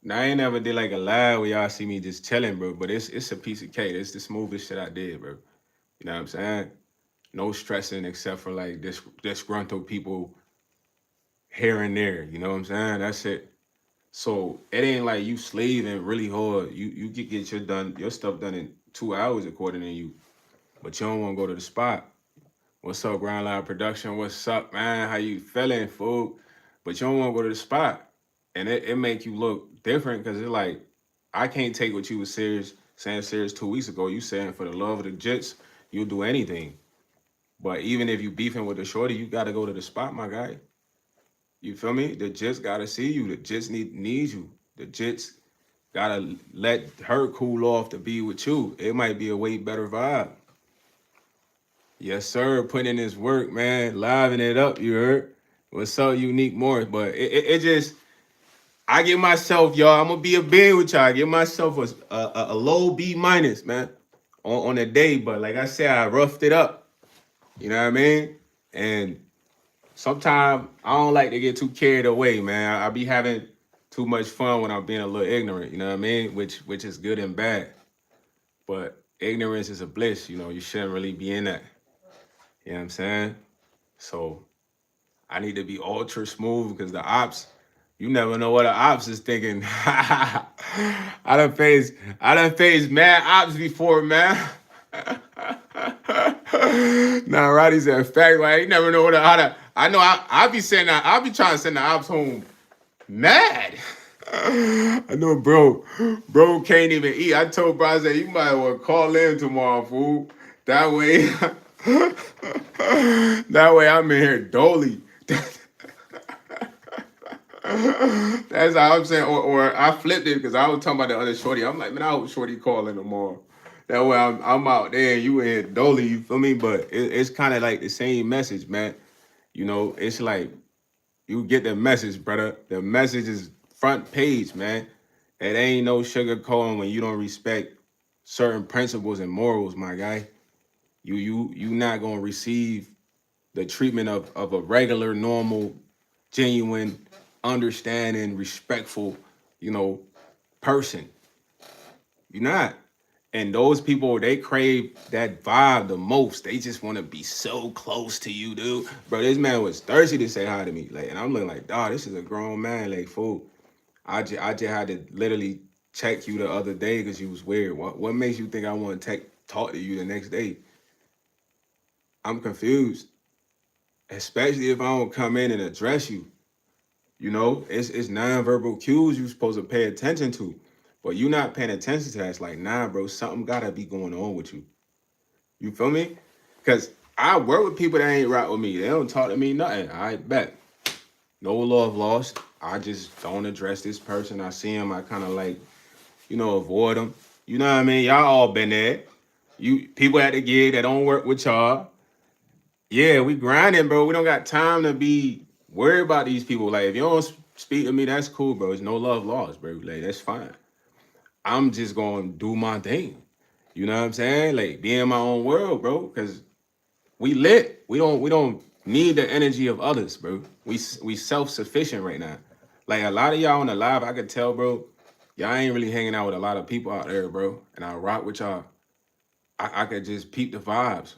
Now I ain't never did like a live where y'all see me just chilling, bro. But it's a piece of cake. It's the smoothest shit I did, bro. You know what I'm saying? No stressing except for like disgruntled people here and there. You know what I'm saying? That's it. So it ain't like you slaving really hard. You can get your stuff done in 2 hours according to you, but you don't want to go to the spot. What's up, Ground Line Production? What's up, man? How you feeling, fool? But you don't want to go to the spot. And it make you look different because it's like, I can't take what you was saying serious 2 weeks ago. You saying for the love of the jits, you'll do anything. But even if you beefing with the shorty, you got to go to the spot, my guy. You feel me? The jits got to see you. The jits need you. The jits got to let her cool off to be with you. It might be a way better vibe. Yes, sir. Putting in this work, man. Living it up, you heard? What's up, Unique Morris? But it just, I give myself, y'all, I'm going to be a being with y'all. I give myself a low B minus, man, on the day. But like I said, I roughed it up. You know what I mean? And sometimes I don't like to get too carried away, man. I be having too much fun when I'm being a little ignorant, you know what I mean? Which is good and bad. But ignorance is a bliss, you know. You shouldn't really be in that. You know what I'm saying? So I need to be ultra smooth because the ops, you never know what the ops is thinking. I done faced mad ops before, man. Nah, Roddy's a fact, right? You never know I know I be saying that I be trying to send the ops home mad. I know, bro can't even eat. I told bro, I said, you might want to call in tomorrow, fool. That way, that way I'm in here dolly. That's how I'm saying. Or I flipped it because I was talking about the other shorty. I'm like, man, I hope shorty calling tomorrow. That way I'm out there and you in here dolly, you feel me? But it's kind of like the same message, man. You know, it's like you get the message, brother. The message is front page, man. It ain't no sugarcoating when you don't respect certain principles and morals, my guy. You not gonna receive the treatment of a regular, normal, genuine understanding, respectful, you know, person. You're not. And those people, they crave that vibe the most. They just want to be so close to you, dude. Bro, this man was thirsty to say hi to me. Like, and I'm looking like, dog, this is a grown man. Like, fool. I just had to literally check you the other day because you was weird. What makes you think I want to talk to you the next day? I'm confused. Especially if I don't come in and address you. You know, it's nonverbal cues you're supposed to pay attention to. But you not paying attention to that. It's like, nah, bro, something gotta be going on with you. You feel me? Cause I work with people that ain't right with me. They don't talk to me, nothing. I bet. No love lost. I just don't address this person. I see him, I kind of like, avoid them. You know what I mean? Y'all all been there. You people at the gig that don't work with y'all. Yeah, we grinding, bro. We don't got time to be worried about these people. Like, if you don't speak to me, that's cool, bro. It's no love lost, bro. Like, that's fine. I'm just gonna do my thing. You know what I'm saying? Like, be in my own world, bro. Cause we lit. We don't need the energy of others, bro. We self-sufficient right now. Like, a lot of y'all on the live, I could tell, bro, y'all ain't really hanging out with a lot of people out there, bro. And I rock with y'all. I could just peep the vibes.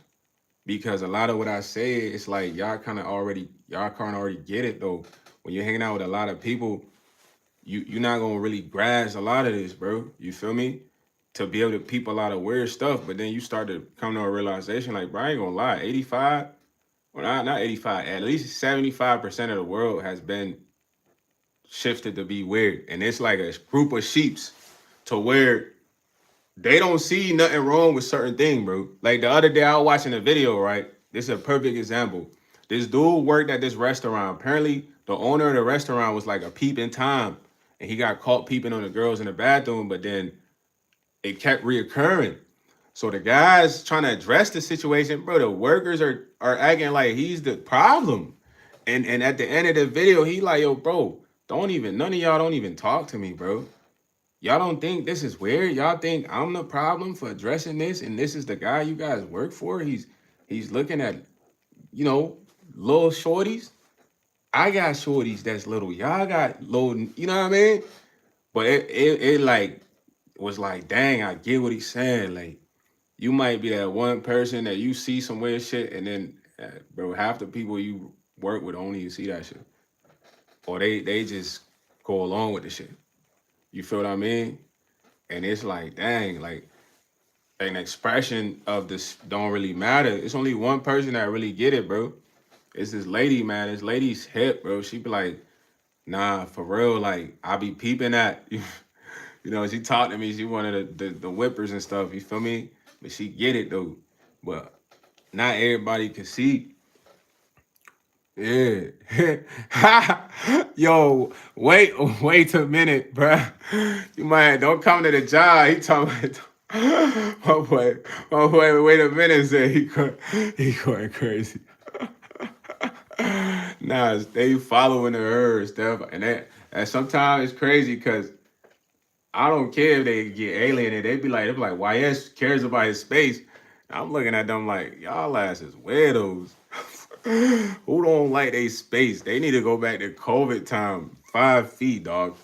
Because a lot of what I say, it's like y'all kind of already get it though. When you're hanging out with a lot of people, you're not gonna really grasp a lot of this, bro. You feel me? To be able to peep a lot of weird stuff, but then you start to come to a realization, like, bro, I ain't gonna lie, 85, well, not 85, at least 75% of the world has been shifted to be weird, and it's like a group of sheeps to where they don't see nothing wrong with certain things, bro. Like the other day, I was watching a video, right? This is a perfect example. This dude worked at this restaurant. Apparently, the owner of the restaurant was like a peeping Tom, and he got caught peeping on the girls in the bathroom, but then it kept reoccurring. So the guys trying to address the situation, bro, the workers are acting like he's the problem. And at the end of the video, he like, yo, bro, none of y'all don't even talk to me, bro. Y'all don't think this is weird? Y'all think I'm the problem for addressing this, and this is the guy you guys work for? He's looking at, you know, little shorties. I got shorties that's little. Y'all got little, you know what I mean? But it like was like, dang, I get what he's saying. Like, you might be that one person that you see some weird shit, and then, bro, half the people you work with only you see that shit, or they just go along with the shit. You feel what I mean? And it's like, dang, like an expression of this don't really matter. It's only one person that really get it, bro. It's this lady, man. This lady's hip, bro. She be like, nah, for real. Like, I be peeping at you. You know, she talked to me. She wanted the whippers and stuff. You feel me? But she get it though. But not everybody can see. Yeah. Yo, wait a minute, bruh. You might don't come to the job. He talking about my boy, wait a minute, say he going crazy. Nah, they following the herd stuff. And sometimes it's crazy because I don't care if they get alienated. They be like, YS cares about his space. I'm looking at them like, y'all asses weirdos. Who don't like their space? They need to go back to COVID time. 5 feet, dog.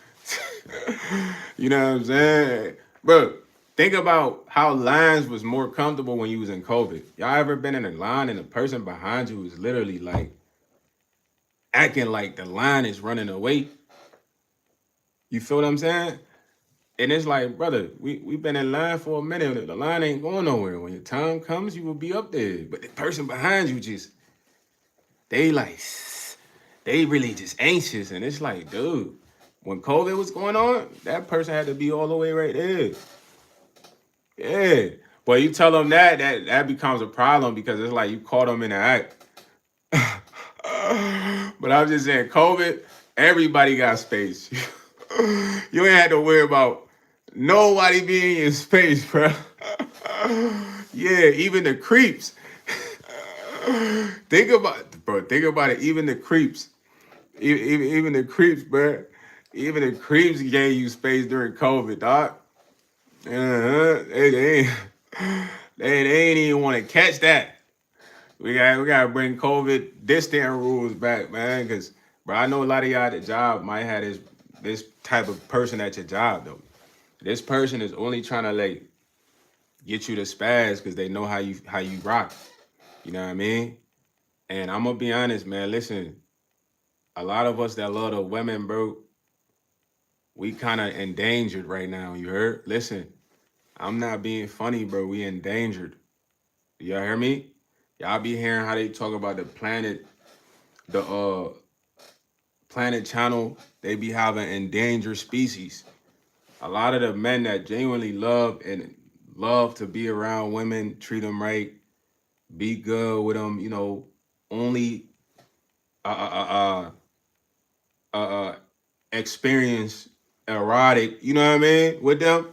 You know what I'm saying? Bro, think about how lines was more comfortable when you was in COVID. Y'all ever been in a line and the person behind you is literally like acting like the line is running away? You feel what I'm saying? And it's like, brother, we been in line for a minute. The line ain't going nowhere. When your time comes, you will be up there. But the person behind you just, they like, they really just anxious. And it's like, dude, when COVID was going on, that person had to be all the way right there. Yeah. But you tell them that becomes a problem because it's like you caught them in the act. But I'm just saying, COVID, everybody got space. You ain't had to worry about nobody being in space, bro. Yeah, even the creeps. Think about it. Even the creeps, even the creeps, bro. Even the creeps gave you space during COVID, dog. They ain't even want to catch that. We gotta bring COVID distant rules back, man, because But I know a lot of y'all at the job might have this type of person at your job though. This person is only trying to like get you to spaz because they know how you rock. You know what I mean? And I'm gonna be honest, man. Listen, a lot of us that love the women, bro, we kind of endangered right now. You heard? Listen, I'm not being funny, bro. We endangered. Y'all hear me? Y'all be hearing how they talk about the planet channel. They be having endangered species. A lot of the men that genuinely love to be around women, treat them right, be good with them, only uh uh uh uh, uh experience erotic, you know what I mean, with them.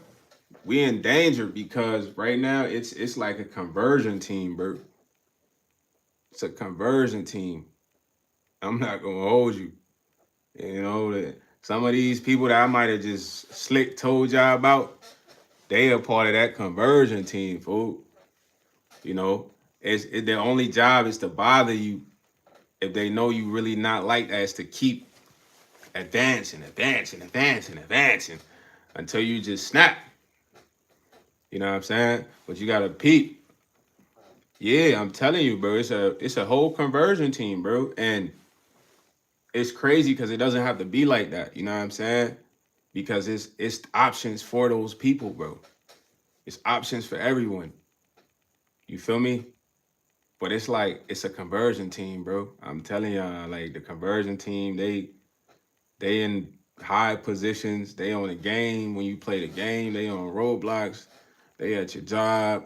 We in danger because right now it's like a conversion team, bro. It's a conversion team. I'm not gonna hold you. That some of these people that I might have just slick told y'all about, they are part of that conversion team, fool. You know, their only job is to bother you if they know you really not like that, is to keep advancing until you just snap. You know what I'm saying? But you gotta peep. Yeah, I'm telling you, bro. It's a whole conversion team, bro. And it's crazy because it doesn't have to be like that. You know what I'm saying? Because it's options for those people, bro. It's options for everyone. You feel me? But it's like it's a conversion team, bro. I'm telling y'all, like the conversion team, they in high positions. They on the game when you play the game. They on roadblocks. They at your job,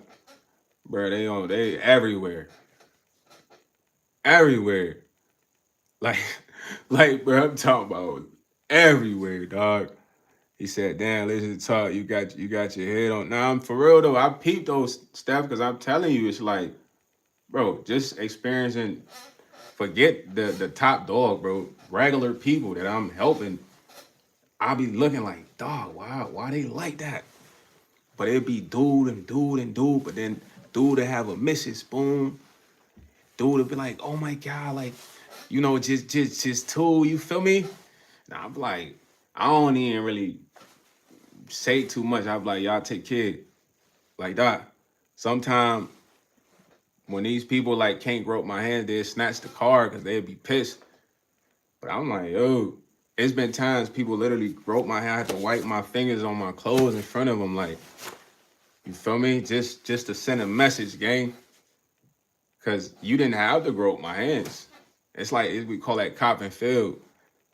bro. They everywhere, everywhere. Like, like, bro. I'm talking about everywhere, dog. He said, "Damn, listen to talk. You got your head on." Now I'm for real though. I peeped those stuff because I'm telling you, it's like, bro, just experiencing. Forget the top dog, bro. Regular people that I'm helping, I'll be looking like, dog, why they like that? But it'd be dude and dude and dude, but then dude to have a missus, boom. Dude would be like, oh my God, like, just two, you feel me? Now I'm like, I don't even really say too much. I'm like, y'all take care. Like that. Sometimes when these people like can't grope my hand, they snatch the car because they'd be pissed. But I'm like, yo, it's been times people literally grope my hand. I had to wipe my fingers on my clothes in front of them. Like, you feel me? Just to send a message, gang. Because you didn't have to grope my hands. It's like, we call that cop and field.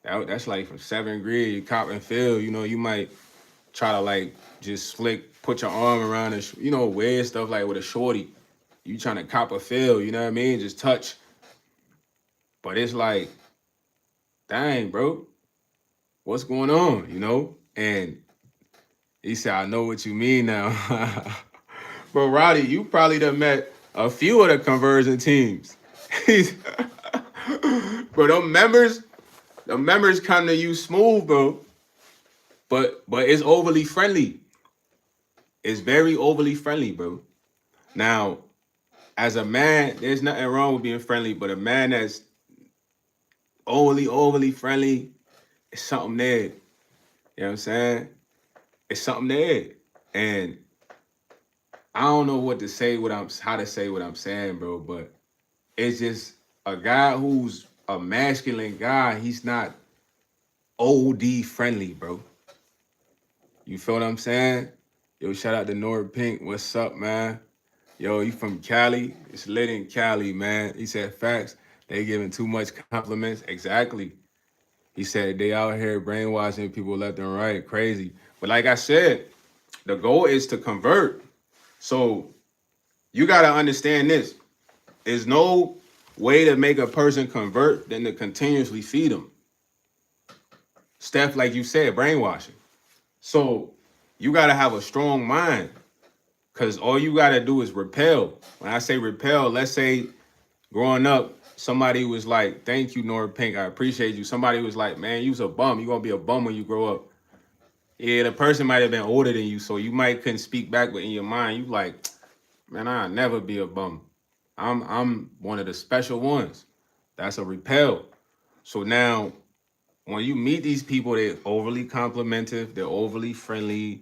That's like from 7th grade, cop and field. You might try to like just put your arm around and, weird stuff like with a shorty. You trying to cop a feel, you know what I mean? Just touch. But it's like, dang, bro, what's going on, And he said, I know what you mean now. But Roddy, you probably done met a few of the conversion teams. Bro, the members come to you smooth, bro. But it's overly friendly. It's very overly friendly, bro. Now, as a man, there's nothing wrong with being friendly, but a man that's overly friendly, it's something there. You know what I'm saying? It's something there. And I don't know how to say what I'm saying, bro, but it's just a guy who's a masculine guy, he's not OD friendly, bro. You feel what I'm saying? Yo, shout out to Nord Pink. What's up, man? Yo, you from Cali? It's lit in Cali, man. He said, facts. They giving too much compliments. Exactly. He said they out here brainwashing people left and right. Crazy. But like I said, the goal is to convert. So you got to understand this. There's no way to make a person convert than to continuously feed them. Steph, like you said, brainwashing. So you got to have a strong mind because all you got to do is repel. When I say repel, let's say growing up, somebody was like, thank you, Nora Pink. I appreciate you. Somebody was like, man, you's a bum. You're going to be a bum when you grow up. Yeah, the person might have been older than you, so you might couldn't speak back, but in your mind, you like, man, I'll never be a bum. I'm one of the special ones. That's a repel. So now when you meet these people, they're overly complimentive, they're overly friendly,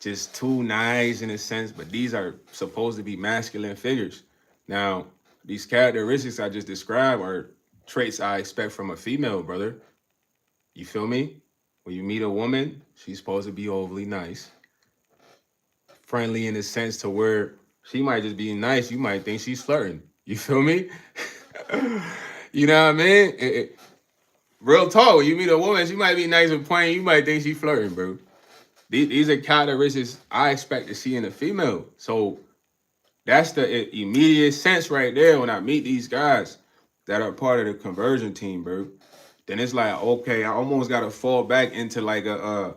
just too nice in a sense, but these are supposed to be masculine figures. Now, these characteristics I just described are traits I expect from a female, brother. You feel me? When you meet a woman, she's supposed to be overly nice, friendly in the sense to where she might just be nice. You might think she's flirting. You feel me? You know what I mean? Real talk. When you meet a woman, she might be nice and plain. You might think she's flirting, bro. These are characteristics I expect to see in a female. So that's the immediate sense right there when I meet these guys that are part of the conversion team, bro. Then it's like, okay, I almost got to fall back into like a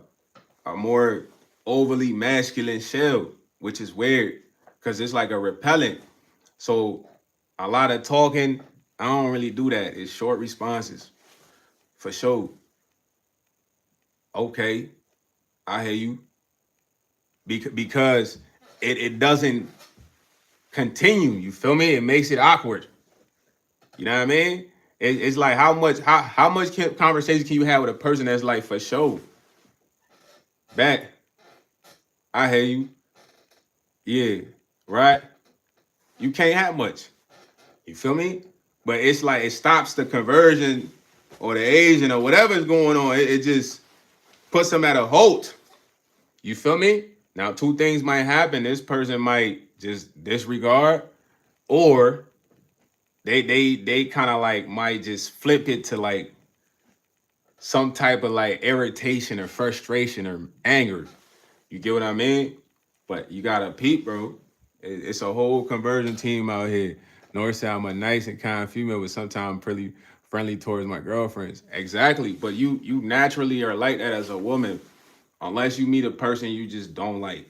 more overly masculine shell, which is weird because it's like a repellent. So a lot of talking, I don't really do that. It's short responses for sure. Okay, I hear you. Because it doesn't continue. You feel me? It makes it awkward. You know what I mean? It's like how much conversation can you have with a person that's like for sure? Back, I hear you. Yeah, right. You can't have much. You feel me? But it's like it stops the conversion or the Asian or whatever's going on. It just puts them at a halt. You feel me? Now, two things might happen. This person might just disregard, or they kind of like might just flip it to like some type of like irritation or frustration or anger. You get what I mean? But you gotta peep, bro. It's a whole conversion team out here. North Side, I'm a nice and kind female, but sometimes I'm pretty friendly towards my girlfriends. Exactly. But you naturally are like that as a woman, unless you meet a person you just don't like.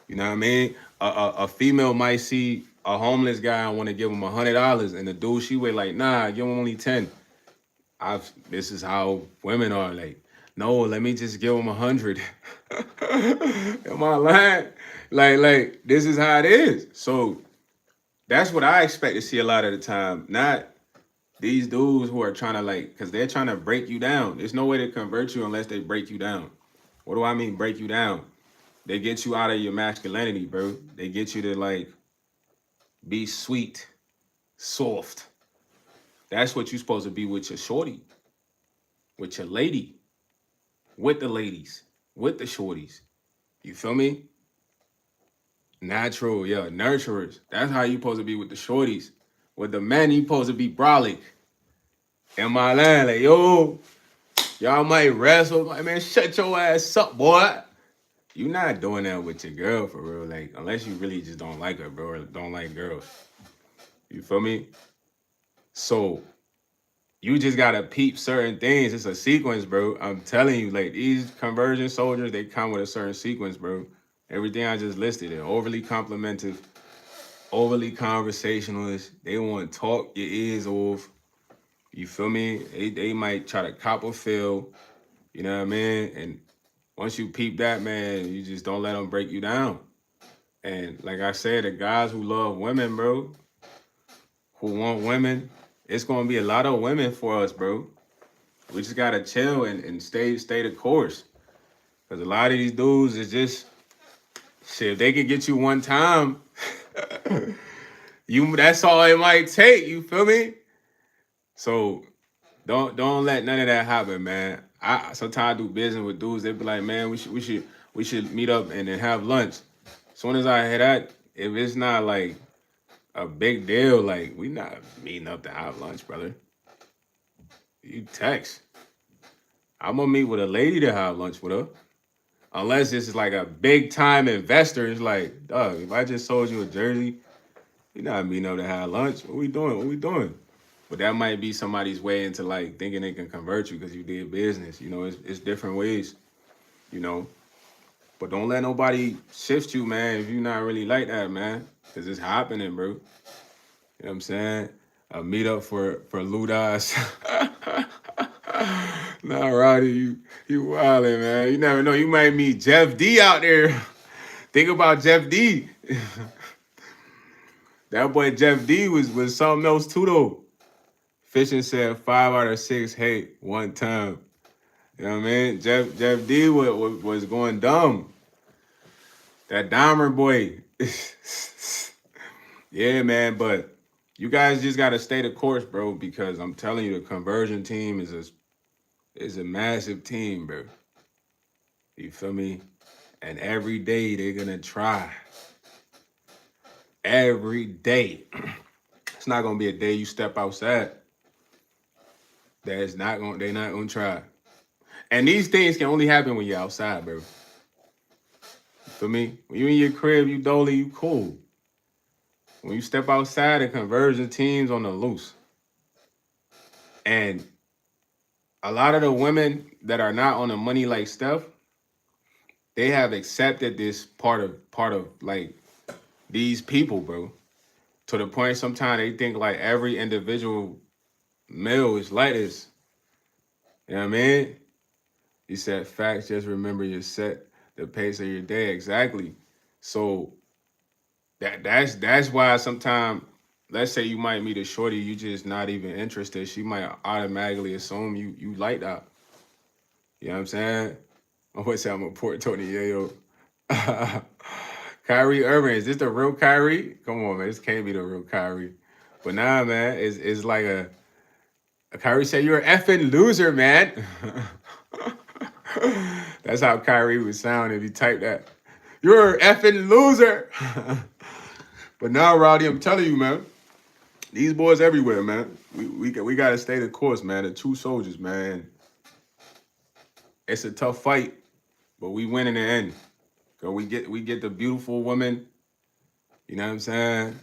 You know what I mean? A female might see a homeless guy and want to give him $100, and the dude she with like, nah, give him only 10. This is how women are. Like, no, let me just give him 100. Am I lying? Like this is how it is. So that's what I expect to see a lot of the time. Not these dudes who are trying to like, because they're trying to break you down. There's no way to convert you unless they break you down. What do I mean break you down? They get you out of your masculinity, bro. They get you to like be sweet, soft. That's what you're supposed to be with your shorty, with your lady, with the ladies, with the shorties. You feel me? Natural, yeah, nurturers. That's how you supposed to be with the shorties. With the men, you supposed to be brolic. In my land, like, yo, y'all might wrestle. Like, man, shut your ass up, boy. You not doing that with your girl for real. Like, unless you really just don't like her, bro, or don't like girls. You feel me? So you just gotta peep certain things. It's a sequence, bro. I'm telling you, like these conversion soldiers, they come with a certain sequence, bro. Everything I just listed, they're overly complimentive, overly conversationalist. They want to talk your ears off. You feel me? They might try to cop a feel. You know what I mean? And once you peep that, man, you just don't let them break you down. And like I said, the guys who love women, bro, who want women, it's gonna be a lot of women for us, bro. We just gotta chill and stay the course. Cause a lot of these dudes is just shit. If they can get you one time, that's all it might take. You feel me? So don't let none of that happen, man. I sometimes do business with dudes. They be like, man, we should meet up and then have lunch. As soon as I hear that, if it's not like a big deal, like we not meeting up to have lunch, brother. You text. I'm gonna meet with a lady to have lunch with her. Unless this is like a big time investor. It's like, dog, if I just sold you a jersey, you're not meeting up to have lunch. What we doing? What we doing? But that might be somebody's way into like thinking they can convert you because you did business. You know, it's different ways, you know. But don't let nobody shift you, man, if you're not really like that, man. Because it's happening, bro. You know what I'm saying? A meetup for Ludas. Nah, Roddy, you wildin', man. You never know. You might meet Jeff D out there. Think about Jeff D. That boy Jeff D was something else too, though. Fishing said 5 out of 6 hate one time. You know what I mean? Jeff D was going dumb. That Dahmer boy. Yeah, man, but you guys just gotta stay the course, bro, because I'm telling you, the conversion team is a massive team, bro. You feel me? And every day they're gonna try. Every day. It's not gonna be a day you step outside. They're not gonna try. And these things can only happen when you're outside, bro. You feel me? When you in your crib, you dolly, you cool. When you step outside, the conversion team's on the loose. And a lot of the women that are not on the money like Steph, they have accepted this part of like these people, bro. To the point sometimes they think like every individual male is like this. You know what I mean? He said, facts, just remember your set, the pace of your day. Exactly. So that's why sometimes, let's say you might meet a shorty, you just not even interested. She might automatically assume you like that. You know what I'm saying? I always say I'm a Port Tony Yayo. Kyrie Irving, is this the real Kyrie? Come on, man. This can't be the real Kyrie. But nah, man, it's like a Kyrie said, you're an effing loser, man. That's how Kyrie would sound if you type that. You're an effing loser. But now, Rowdy, I'm telling you, man, these boys everywhere, man. We gotta stay the course, man. The true soldiers, man. It's a tough fight, but we win in the end. Cause we get the beautiful woman. You know what I'm saying?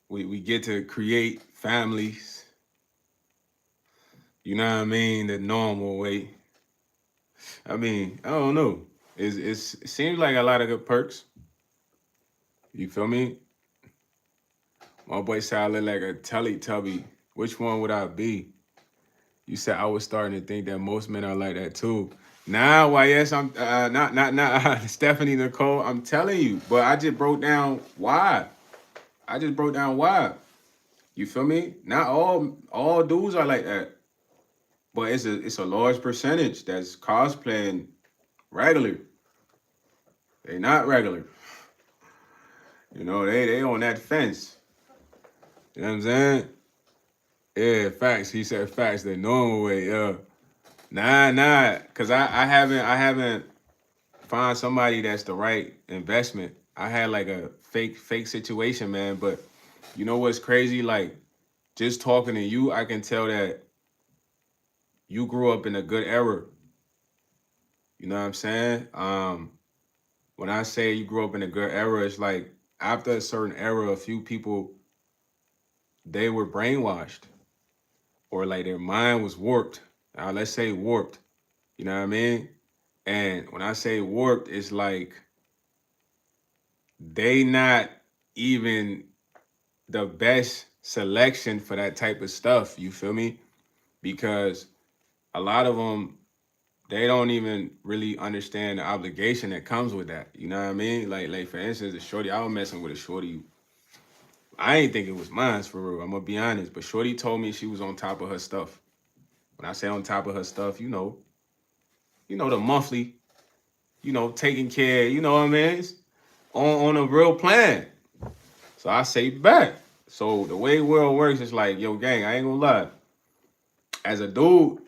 We get to create families. You know what I mean? The normal way. I mean, I don't know. It seems like a lot of good perks. You feel me? My boy said I look like a Teletubby. Which one would I be? You said I was starting to think that most men are like that too. Nah, why yes, I'm not Stephanie Nicole. I'm telling you, but I just broke down why. I just broke down why. You feel me? Not all dudes are like that, but it's a large percentage that's cosplaying regular. They not regular. You know, they on that fence. You know what I'm saying? Yeah, facts. He said facts the normal way. Yeah. Nah. Cause I haven't found somebody that's the right investment. I had like a fake situation, man. But you know what's crazy? Like just talking to you, I can tell that you grew up in a good era. You know what I'm saying? When I say you grew up in a good era, it's like after a certain era, a few people they were brainwashed or like their mind was warped. Let's say warped. You know what I mean? And when I say warped, it's like they not even the best selection for that type of stuff. You feel me? Because a lot of them they don't even really understand the obligation that comes with that. You know what I mean? Like for instance, a shorty, I was messing with a shorty. I ain't think it was mine for real. I'm gonna be honest, but shorty told me she was on top of her stuff. When I say on top of her stuff, the monthly, taking care. You know what I mean? It's on a real plan. So I say back. So the way world works is like, yo, gang, I ain't gonna lie. As a dude,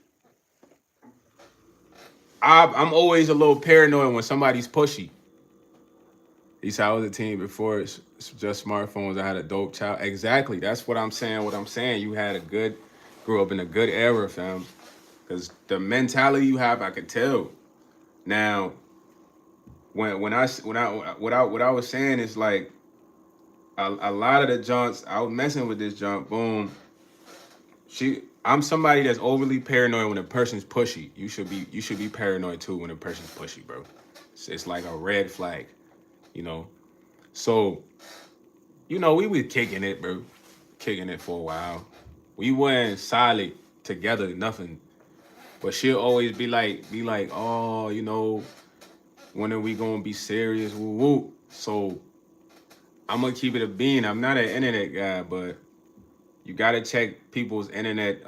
I'm always a little paranoid when somebody's pushy. He said I was a teen before it's just smartphones. I had a dope child. Exactly. That's what I'm saying. What I'm saying, grew up in a good era, fam. Because the mentality you have, I could tell. Now, what I was saying is like a lot of the junks. I was messing with this junk. Boom. I'm somebody that's overly paranoid when a person's pushy. You should be paranoid too when a person's pushy, bro. It's like a red flag, you know. So, we was kicking it, bro. Kicking it for a while. We weren't solid together, nothing. But she'll always be like, oh, when are we gonna be serious? Woo woo. So I'm gonna keep it a bean. I'm not an internet guy, but You gotta check people's internet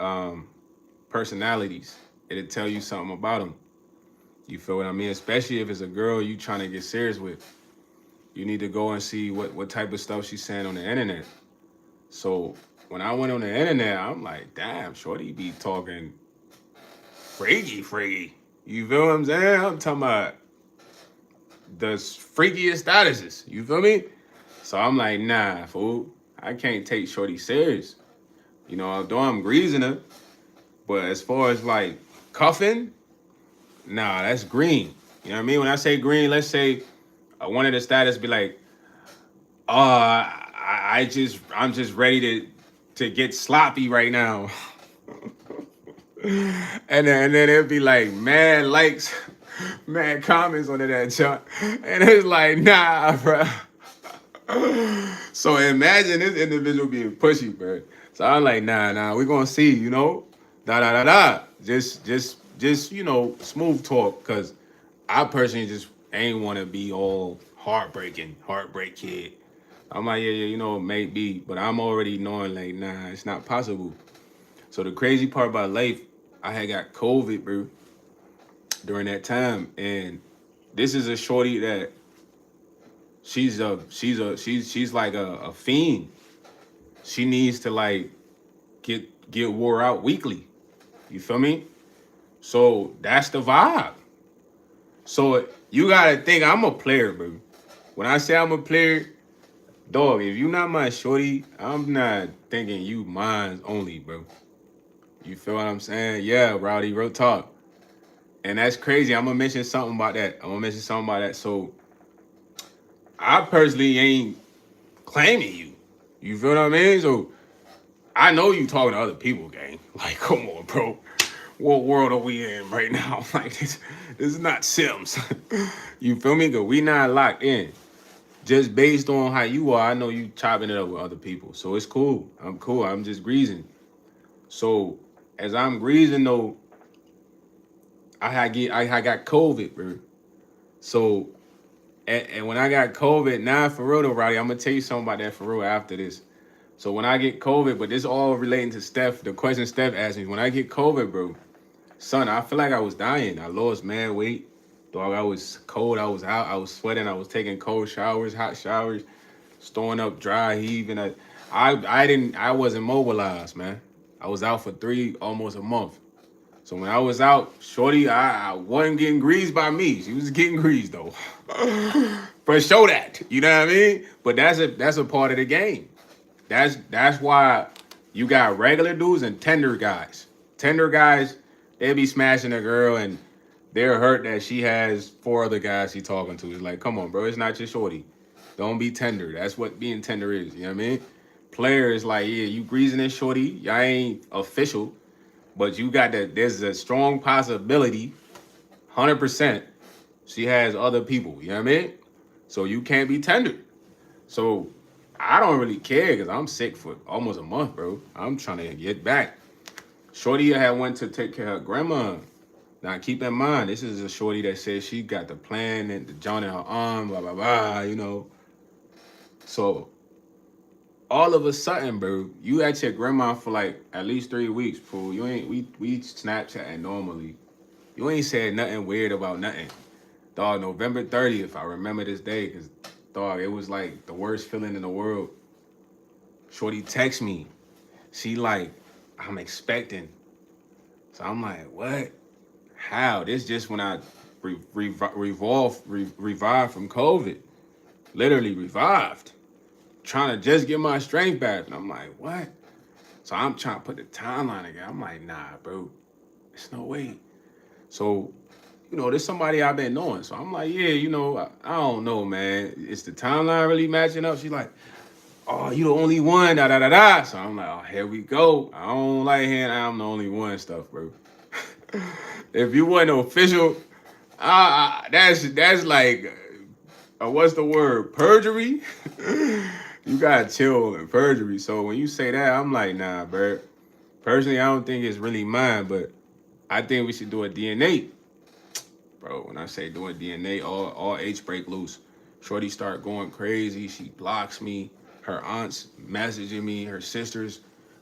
personalities. It'll tell you something about them. You feel what I mean? Especially if it's a girl you trying to get serious with. You need to go and see what type of stuff she's saying on the internet. So when I went on the internet, I'm like, damn, shorty be talking freaky. You feel what I'm saying? I'm talking about the freakiest statuses. You feel me? So I'm like, nah, fool. I can't take shorty serious. You know, although I'm greasing her, but as far as like cuffing, nah, that's green. You know what I mean? When I say green, let's say one of the status be like, I'm just ready to get sloppy right now. And then it'd be like mad likes, mad comments under that junk. And it's like, nah, bro. So imagine this individual being pushy, bro. So I'm like, nah, we're gonna see, you know, da. Just smooth talk, cause I personally just ain't wanna be all heartbreak kid. I'm like, yeah, maybe, but I'm already knowing like, nah, it's not possible. So the crazy part about life, I had got COVID, bro, during that time, and this is a shorty that she's like a fiend. She needs to like get wore out weekly. You feel me? So that's the vibe. So you gotta think I'm a player, bro. When I say I'm a player, dog, if you not my shorty, I'm not thinking you mine only, bro. You feel what I'm saying? Yeah, Rowdy, real talk. And that's crazy. I'm gonna mention something about that. So I personally ain't claiming you. You feel what I mean? So I know you talking to other people, gang. Like, come on, bro. What world are we in right now? Like, this is not Sims. You feel me? Cause we not locked in. Just based on how you are, I know you chopping it up with other people. So it's cool. I'm cool. I'm just greasing. So as I'm greasing though, I got COVID, bro. So and when I got COVID, now for real though, Roddy, I'm gonna tell you something about that for real after this. So when I get COVID, but this all relating to Steph, the question Steph asked me, when I get COVID, bro, son, I feel like I was dying. I lost mad weight. Dog, I was cold. I was out. I was sweating. I was taking cold showers, hot showers, storing up dry heaving. I wasn't mobilized, man. I was out for almost a month. So when I was out, shorty, I wasn't getting greased by me. She was getting greased though. For sure that. You know what I mean? But that's a part of the game. That's why you got regular dudes and tender guys. Tender guys, they be smashing a girl and they're hurt that she has 4 other guys she talking to. It's like, come on, bro, it's not your shorty. Don't be tender. That's what being tender is. You know what I mean? Player is like, yeah, you greasing this shorty. Y'all ain't official, but you got that. There's a strong possibility, 100%. She has other people. You know what I mean? So you can't be tender. So I don't really care because I'm sick for almost a month, bro. I'm trying to get back. Shorty had went to take care of her grandma. Now keep in mind, this is a shorty that says she got the plan and the joint in her arm, blah blah blah. So all of a sudden, bro, you at your grandma for like at least 3 weeks, fool. You ain't we Snapchatting normally. You ain't said nothing weird about nothing. Dog, November 30th, I remember this day because, dog, it was like the worst feeling in the world. Shorty text me. She like, I'm expecting. So I'm like, what? How? This just when I revived from COVID. Literally revived. Trying to just get my strength back. And I'm like, what? So I'm trying to put the timeline again. I'm like, nah, bro. There's no way. So there's somebody I've been knowing. So I'm like, yeah, I don't know, man. Is the timeline really matching up? She's like, oh, you the only one, da da da da. So I'm like, oh, here we go. I don't like hearing I'm the only one stuff, bro. If you wasn't official, that's like, what's the word? Perjury? You gotta chill and perjury. So when you say that, I'm like, nah, bro. Personally, I don't think it's really mine, but I think we should do a DNA. Bro, when I say doing DNA, all H break loose. Shorty start going crazy. She blocks me. Her aunts messaging me. Her sisters,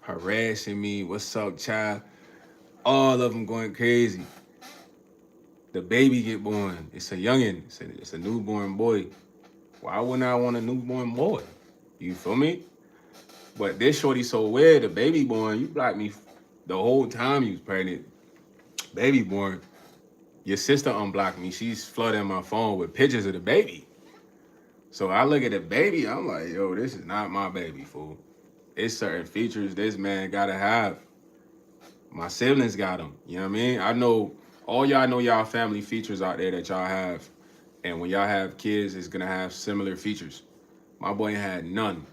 harassing me. What's up, child? All of them going crazy. The baby get born. It's a youngin. It's a newborn boy. Why wouldn't I want a newborn boy? You feel me? But this shorty so weird. The baby born. You blocked me the whole time you was pregnant. Baby born. Your sister unblocked me. She's flooding my phone with pictures of the baby. So I look at the baby. I'm like, yo, this is not my baby, fool. It's certain features this man gotta have. My siblings got them. You know what I mean? I know all y'all know y'all family features out there that y'all have. And when y'all have kids, it's gonna have similar features. My boy had none.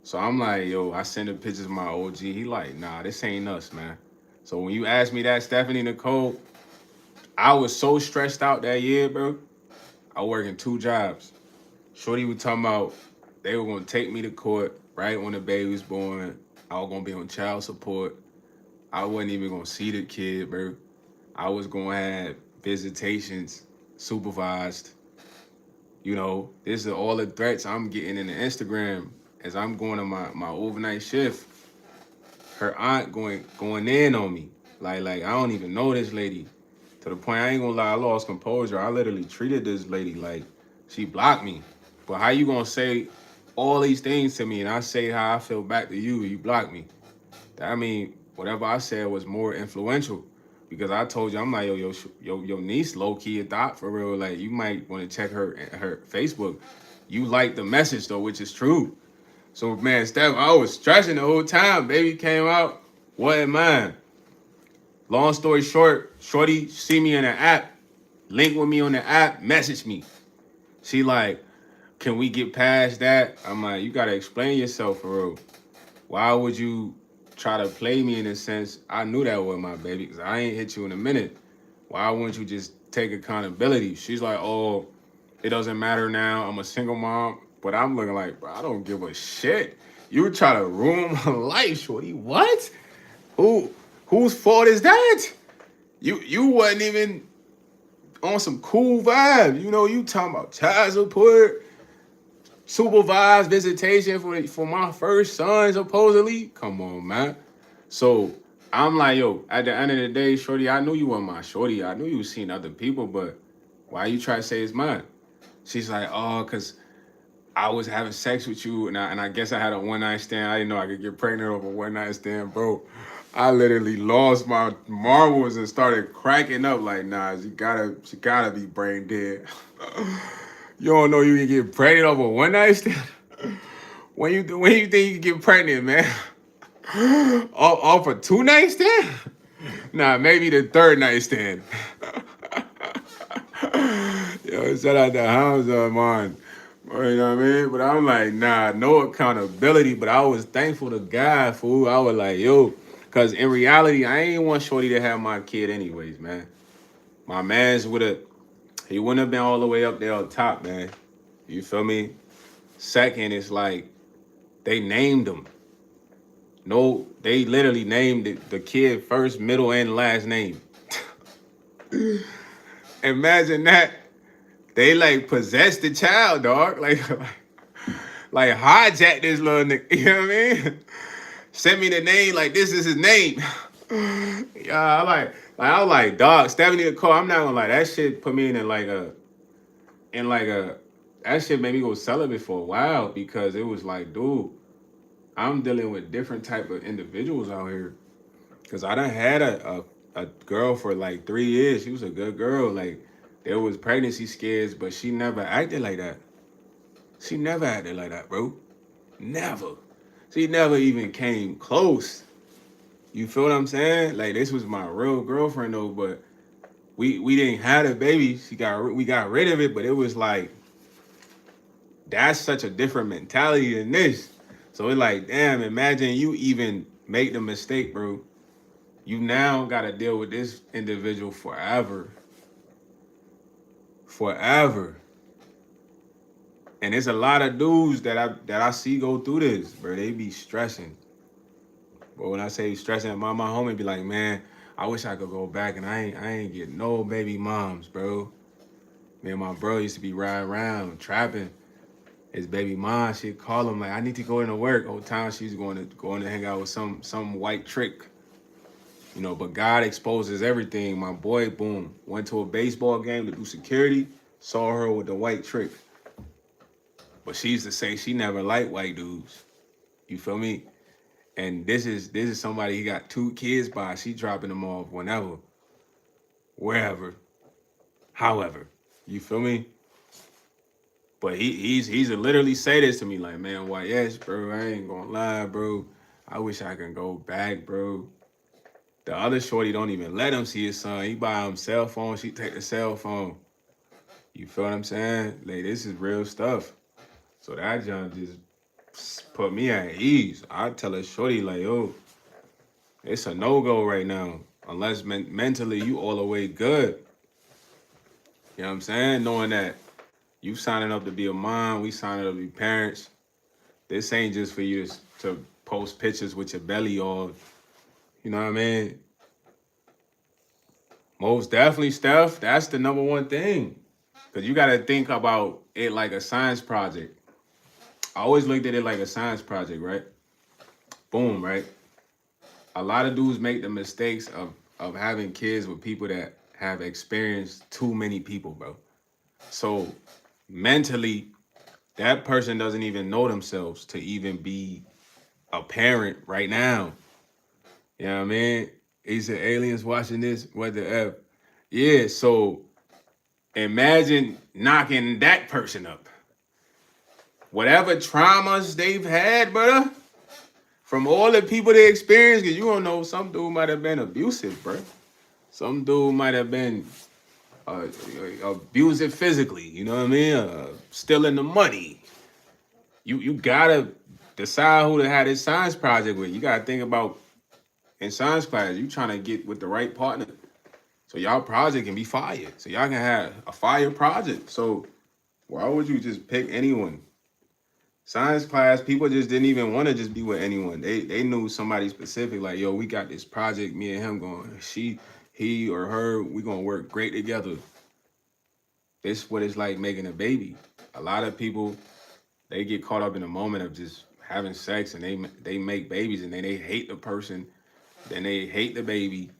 So I'm like, yo, I send him pictures of my OG. He like, nah, this ain't us, man. So when you asked me that, Stephanie Nicole, I was so stressed out that year, bro. I work in 2 jobs. Shorty was talking about they were gonna take me to court right when the baby was born. I was gonna be on child support. I wasn't even gonna see the kid, bro. I was gonna have visitations supervised. You know, this is all the threats I'm getting in the Instagram as I'm going to my overnight shift. Her aunt going in on me. Like I don't even know this lady. To the point I ain't gonna lie, I lost composure. I literally treated this lady like she blocked me. But how you gonna say all these things to me and I say how I feel back to you, you block me? I mean, whatever I said was more influential because I told you, I'm like, your niece low key a thought for real. Like you might want to check her Facebook. You like the message though, which is true. So man, Steph, I was stressing the whole time. Baby came out, wasn't mine. Long story short, shorty see me in the app, link with me on the app, message me. She like, can we get past that? I'm like, you gotta explain yourself for real. Why would you try to play me in a sense? I knew that was my baby because I ain't hit you in a minute. Why wouldn't you just take accountability? She's like, oh, it doesn't matter now. I'm a single mom. But I'm looking like, bro, I don't give a shit. You try to ruin my life, shorty. What? Whose fault is that? You wasn't even on some cool vibe. You know, you talking about child support, supervised visitation for my first son, supposedly. Come on, man. So I'm like, yo, at the end of the day, shorty, I knew you were my shorty. I knew you was seeing other people, but why you try to say it's mine? She's like, oh, because I was having sex with you, and I guess I had a one-night stand. I didn't know I could get pregnant over a one-night stand, bro. I literally lost my marbles and started cracking up like, nah, she gotta be brain dead. You don't know you can get pregnant over a one-night stand? When you think you can get pregnant, man? Off a 2-night stand? Nah, maybe the 3rd night stand. Yo, shout out to Hamza, man. You know what I mean? But I'm like, nah, no accountability. But I was thankful to God, fool. I was like, yo, because in reality, I ain't want shorty to have my kid anyways, man. My man's he wouldn't have been all the way up there on top, man. You feel me? Second, it's like, they named him. No, they literally named the kid first, middle, and last name. Imagine that. They like possessed the child, dog. Like hijack this little nigga. You know what I mean? Send me the name like this is his name. Yeah, I was like, dog, Stephanie Nicole, I'm not gonna lie. That shit put me that shit made me go celibate for a while because it was like, dude, I'm dealing with different type of individuals out here. Cause I done had a girl for like 3 years. She was a good girl. Like there was pregnancy scares, but she never acted like that. She never acted like that, bro. Never. She never even came close. You feel what I'm saying? Like this was my real girlfriend though, but we didn't have a baby. We got rid of it, but it was like that's such a different mentality than this. So it's like, damn, imagine you even make the mistake, bro. You now got to deal with this individual forever. Forever. And there's a lot of dudes that I see go through this, bro. They be stressing. But when I say stressing, my homie be like, man, I wish I could go back and I ain't get no baby moms, bro. Me and my bro used to be riding around trapping. his baby mom, she'd call him like, I need to go into work. Whole time she's going to hang out with some white trick. You know, but God exposes everything. My boy, boom, went to a baseball game to do security, saw her with the white trick. But she used to say she never liked white dudes. You feel me? And this is somebody he got 2 kids by. She dropping them off whenever, wherever, however. You feel me? But he's literally say this to me like, man, YS, bro, I ain't gonna lie, bro. I wish I can go back, bro. The other shorty don't even let him see his son. He buy him cell phone. She take the cell phone. You feel what I'm saying? Like, this is real stuff. So that jump just put me at ease. I tell a shorty like, yo, it's a no-go right now. Unless mentally you all the way good. You know what I'm saying? Knowing that you signing up to be a mom, we signing up to be parents. This ain't just for you to post pictures with your belly on. You know what I mean? Most definitely, Steph. That's the number one thing. Because you got to think about it like a science project. I always looked at it like a science project, right? Boom, right? A lot of dudes make the mistakes of having kids with people that have experienced too many people, bro. So mentally, that person doesn't even know themselves to even be a parent right now. You know what I mean? He said, aliens watching this, what the F? Yeah, so imagine knocking that person up. Whatever traumas they've had, brother, from all the people they experienced, because you don't know, some dude might have been abusive, bro. Some dude might have been abusive physically, you know what I mean? Stealing the money. You gotta decide who to have this science project with. You gotta think about in science class, you trying to get with the right partner. So y'all project can be fired. So y'all can have a fire project. So why would you just pick anyone? Science class, people just didn't even want to just be with anyone. They knew somebody specific, like, yo, we got this project, me and him going, he or her, we gonna work great together. This what it's like making a baby. A lot of people, they get caught up in the moment of just having sex and they make babies and then they hate the person, then they hate the baby,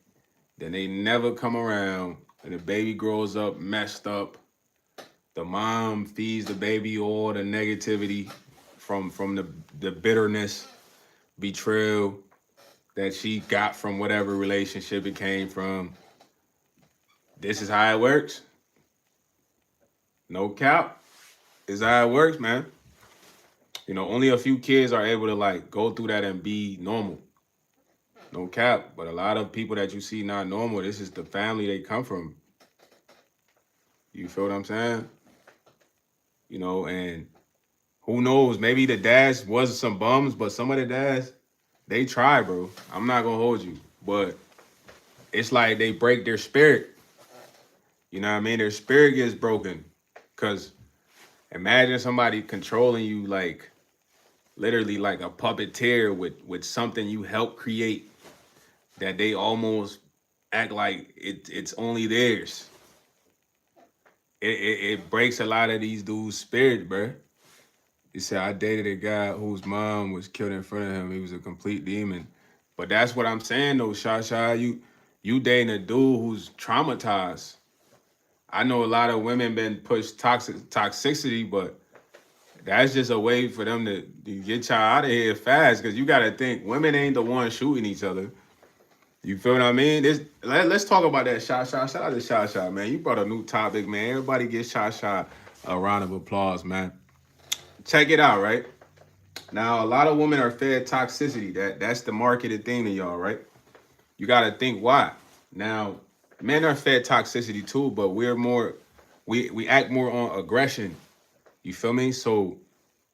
then they never come around, and the baby grows up messed up. The mom feeds the baby all the negativity from the bitterness, betrayal that she got from whatever relationship it came from. This is how it works. No cap. This is how it works, man. You know, only a few kids are able to like go through that and be normal. No cap. But a lot of people that you see not normal, this is the family they come from. You feel what I'm saying? You know, and who knows? Maybe the dads was some bums, but some of the dads, they try, bro. I'm not gonna hold you. But it's like they break their spirit. You know what I mean? Their spirit gets broken. Cause imagine somebody controlling you like literally like a puppeteer with something you helped create that they almost act like it's only theirs. It breaks a lot of these dudes' spirit, bro. He said, I dated a guy whose mom was killed in front of him. He was a complete demon. But that's what I'm saying though, Shasha. You dating a dude who's traumatized. I know a lot of women been pushed toxicity, but that's just a way for them to get y'all out of here fast. Cause you gotta think women ain't the ones shooting each other. You feel what I mean? Let's talk about that shot. Shout out to Shot, man. You brought a new topic, man. Everybody give Shot a round of applause, man. Check it out, right? Now, a lot of women are fed toxicity. That's the marketed thing to y'all, right? You got to think why. Now, men are fed toxicity too, but we act more on aggression. You feel me? So,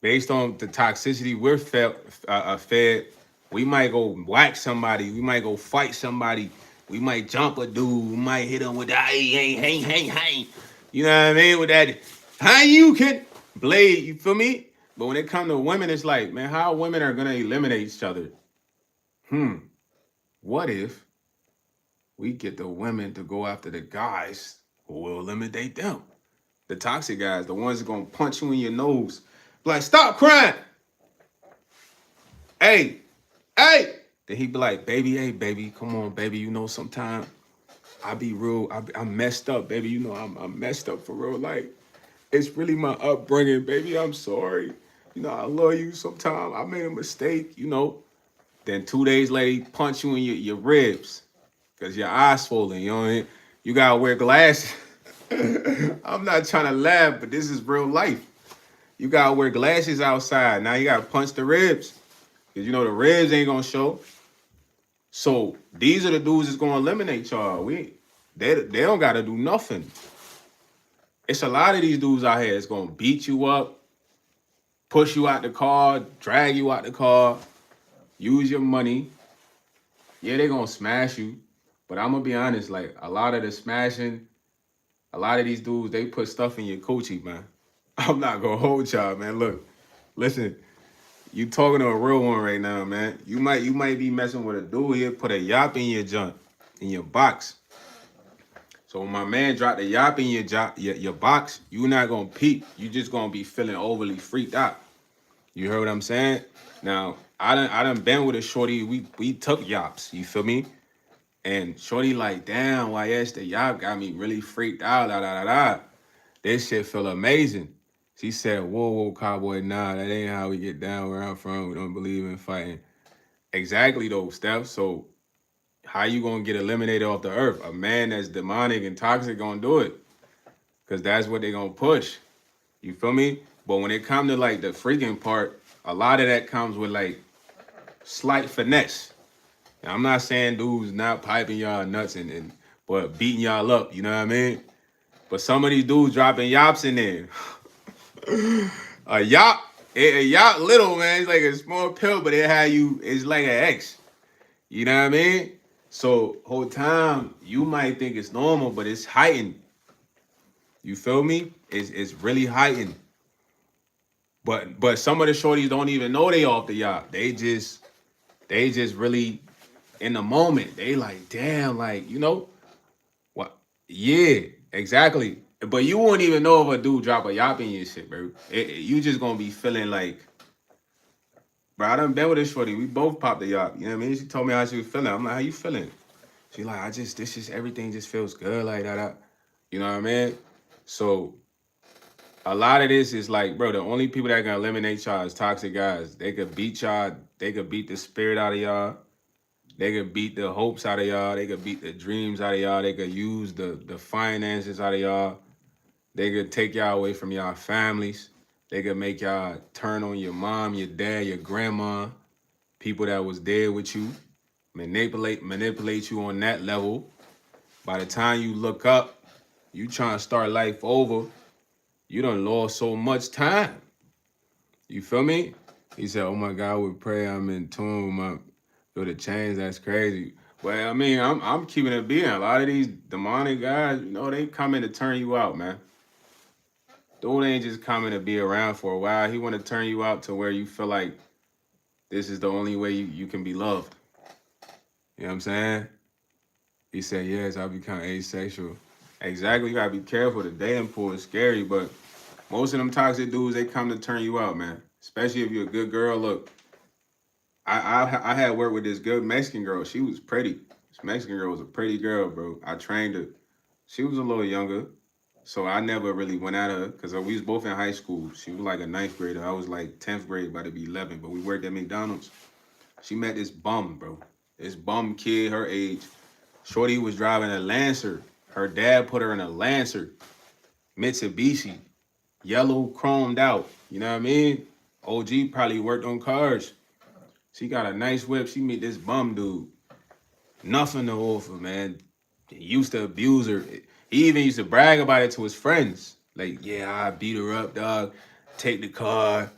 based on the toxicity we're fed, we might go whack somebody. We might go fight somebody. We might jump a dude. We might hit him with that hey. You know what I mean? With that, how you can blade. You feel me? But when it comes to women, it's like, man, how women are gonna eliminate each other? What if we get the women to go after the guys who will eliminate them? The toxic guys, the ones that gonna punch you in your nose, Like, stop crying. Hey, hey. Then he be like, baby, hey, baby, come on, baby. You know, sometimes I be real. I'm messed up, baby. You know, I'm messed up for real. Like, it's really my upbringing, baby. I'm sorry. You know, I love you. Sometimes I made a mistake, you know. Then 2 days later, he punch you in your ribs because your eyes swollen. You know what I mean? You gotta wear glasses. I'm not trying to laugh, but this is real life. You gotta wear glasses outside. Now you gotta punch the ribs. Because you know the ribs ain't gonna show. So these are the dudes that's gonna eliminate y'all. They don't gotta do nothing. It's a lot of these dudes out here that's gonna beat you up, push you out the car, drag you out the car, use your money. Yeah, they gonna smash you. But I'm gonna be honest, like a lot of the smashing, a lot of these dudes, they put stuff in your coochie, man. I'm not gonna hold y'all, man. Look, listen, you talking to a real one right now, man. You might be messing with a dude here, put a yop in your junk, in your box. So when my man dropped the yop in your box, you not gonna peep. You just gonna be feeling overly freaked out. You heard what I'm saying? Now, I done been with a shorty. We took yops. You feel me? And shorty like, damn, YS, the yop got me really freaked out. Da da da da. This shit feel amazing. She said, whoa, cowboy, nah, that ain't how we get down where I'm from. We don't believe in fighting. Exactly though, Steph. So how you gonna get eliminated off the earth? A man that's demonic and toxic gonna do it. Cause that's what they gonna push. You feel me? But when it comes to like the freaking part, a lot of that comes with like slight finesse. Now, I'm not saying dudes not piping y'all nuts and but beating y'all up, you know what I mean? But some of these dudes dropping yops in there. A yop little, man. It's like a small pill, but it's like an X. You know what I mean? So whole time you might think it's normal, but it's heightened. You feel me? It's really heightened. But some of the shorties don't even know they off the yacht. They just really in the moment. They like, damn, like, you know, what? Yeah, exactly. But you won't even know if a dude drop a yop in your shit, bro. You just gonna be feeling like, bro, I done been with this shorty. We both popped the yop. You know what I mean? She told me how she was feeling. I'm like, how you feeling? She like, this just everything just feels good, like that. You know what I mean? So a lot of this is like, bro, the only people that can eliminate y'all is toxic guys. They could beat y'all. They could beat the spirit out of y'all. They could beat the hopes out of y'all. They could beat the dreams out of y'all. They could use the finances out of y'all. They could take y'all away from y'all families. They could make y'all turn on your mom, your dad, your grandma, people that was there with you, manipulate you on that level. By the time you look up, you trying to start life over. You done lost so much time. You feel me? He said, oh my God, we pray I'm in tune with my with the change. That's crazy. Well, I mean, I'm keeping it being. A lot of these demonic guys, you know, they coming to turn you out, man. Dude ain't just coming to be around for a while. He want to turn you out to where you feel like this is the only way you can be loved. You know what I'm saying? He said, yes, I'll become asexual. Exactly. You gotta be careful. The dating pool is scary, but most of them toxic dudes, they come to turn you out, man. Especially if you're a good girl. Look, I had worked with this good Mexican girl. She was pretty. This Mexican girl was a pretty girl, bro. I trained her. She was a little younger, so I never really went at her because we was both in high school. She was like a ninth grader. I was like 10th grade, about to be 11. But we worked at McDonald's. She met this bum, bro. This bum kid, her age. Shorty was driving a Lancer. Her dad put her in a Lancer, Mitsubishi, yellow chromed out. You know what I mean? OG probably worked on cars. She got a nice whip. She meet this bum dude. Nothing to offer, man. He used to abuse her. He even used to brag about it to his friends. Like, yeah, I beat her up, dog. Take the car.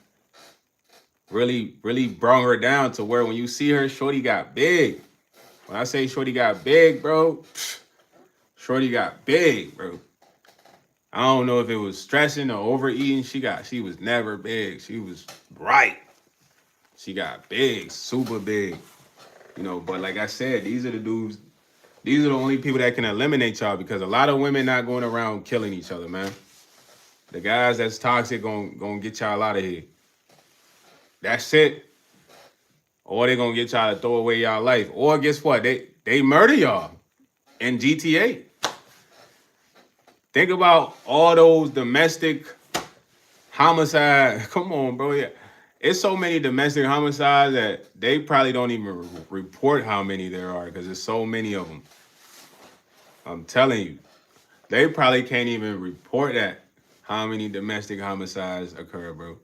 Really, really brought her down to where when you see her, Shorty got big. When I say Shorty got big, bro, Shorty got big, bro. I don't know if it was stressing or overeating. She was never big. She was right. She got big, super big. You know, but like I said, these are the dudes, these are the only people that can eliminate y'all because a lot of women not going around killing each other, man. The guys that's toxic gonna get y'all out of here. That's it. Or they gonna get y'all to throw away y'all life. Or guess what? They murder y'all in GTA. Think about all those domestic homicide. Come on, bro. Yeah. It's so many domestic homicides that they probably don't even report how many there are because there's so many of them. I'm telling you, they probably can't even report that how many domestic homicides occur, bro.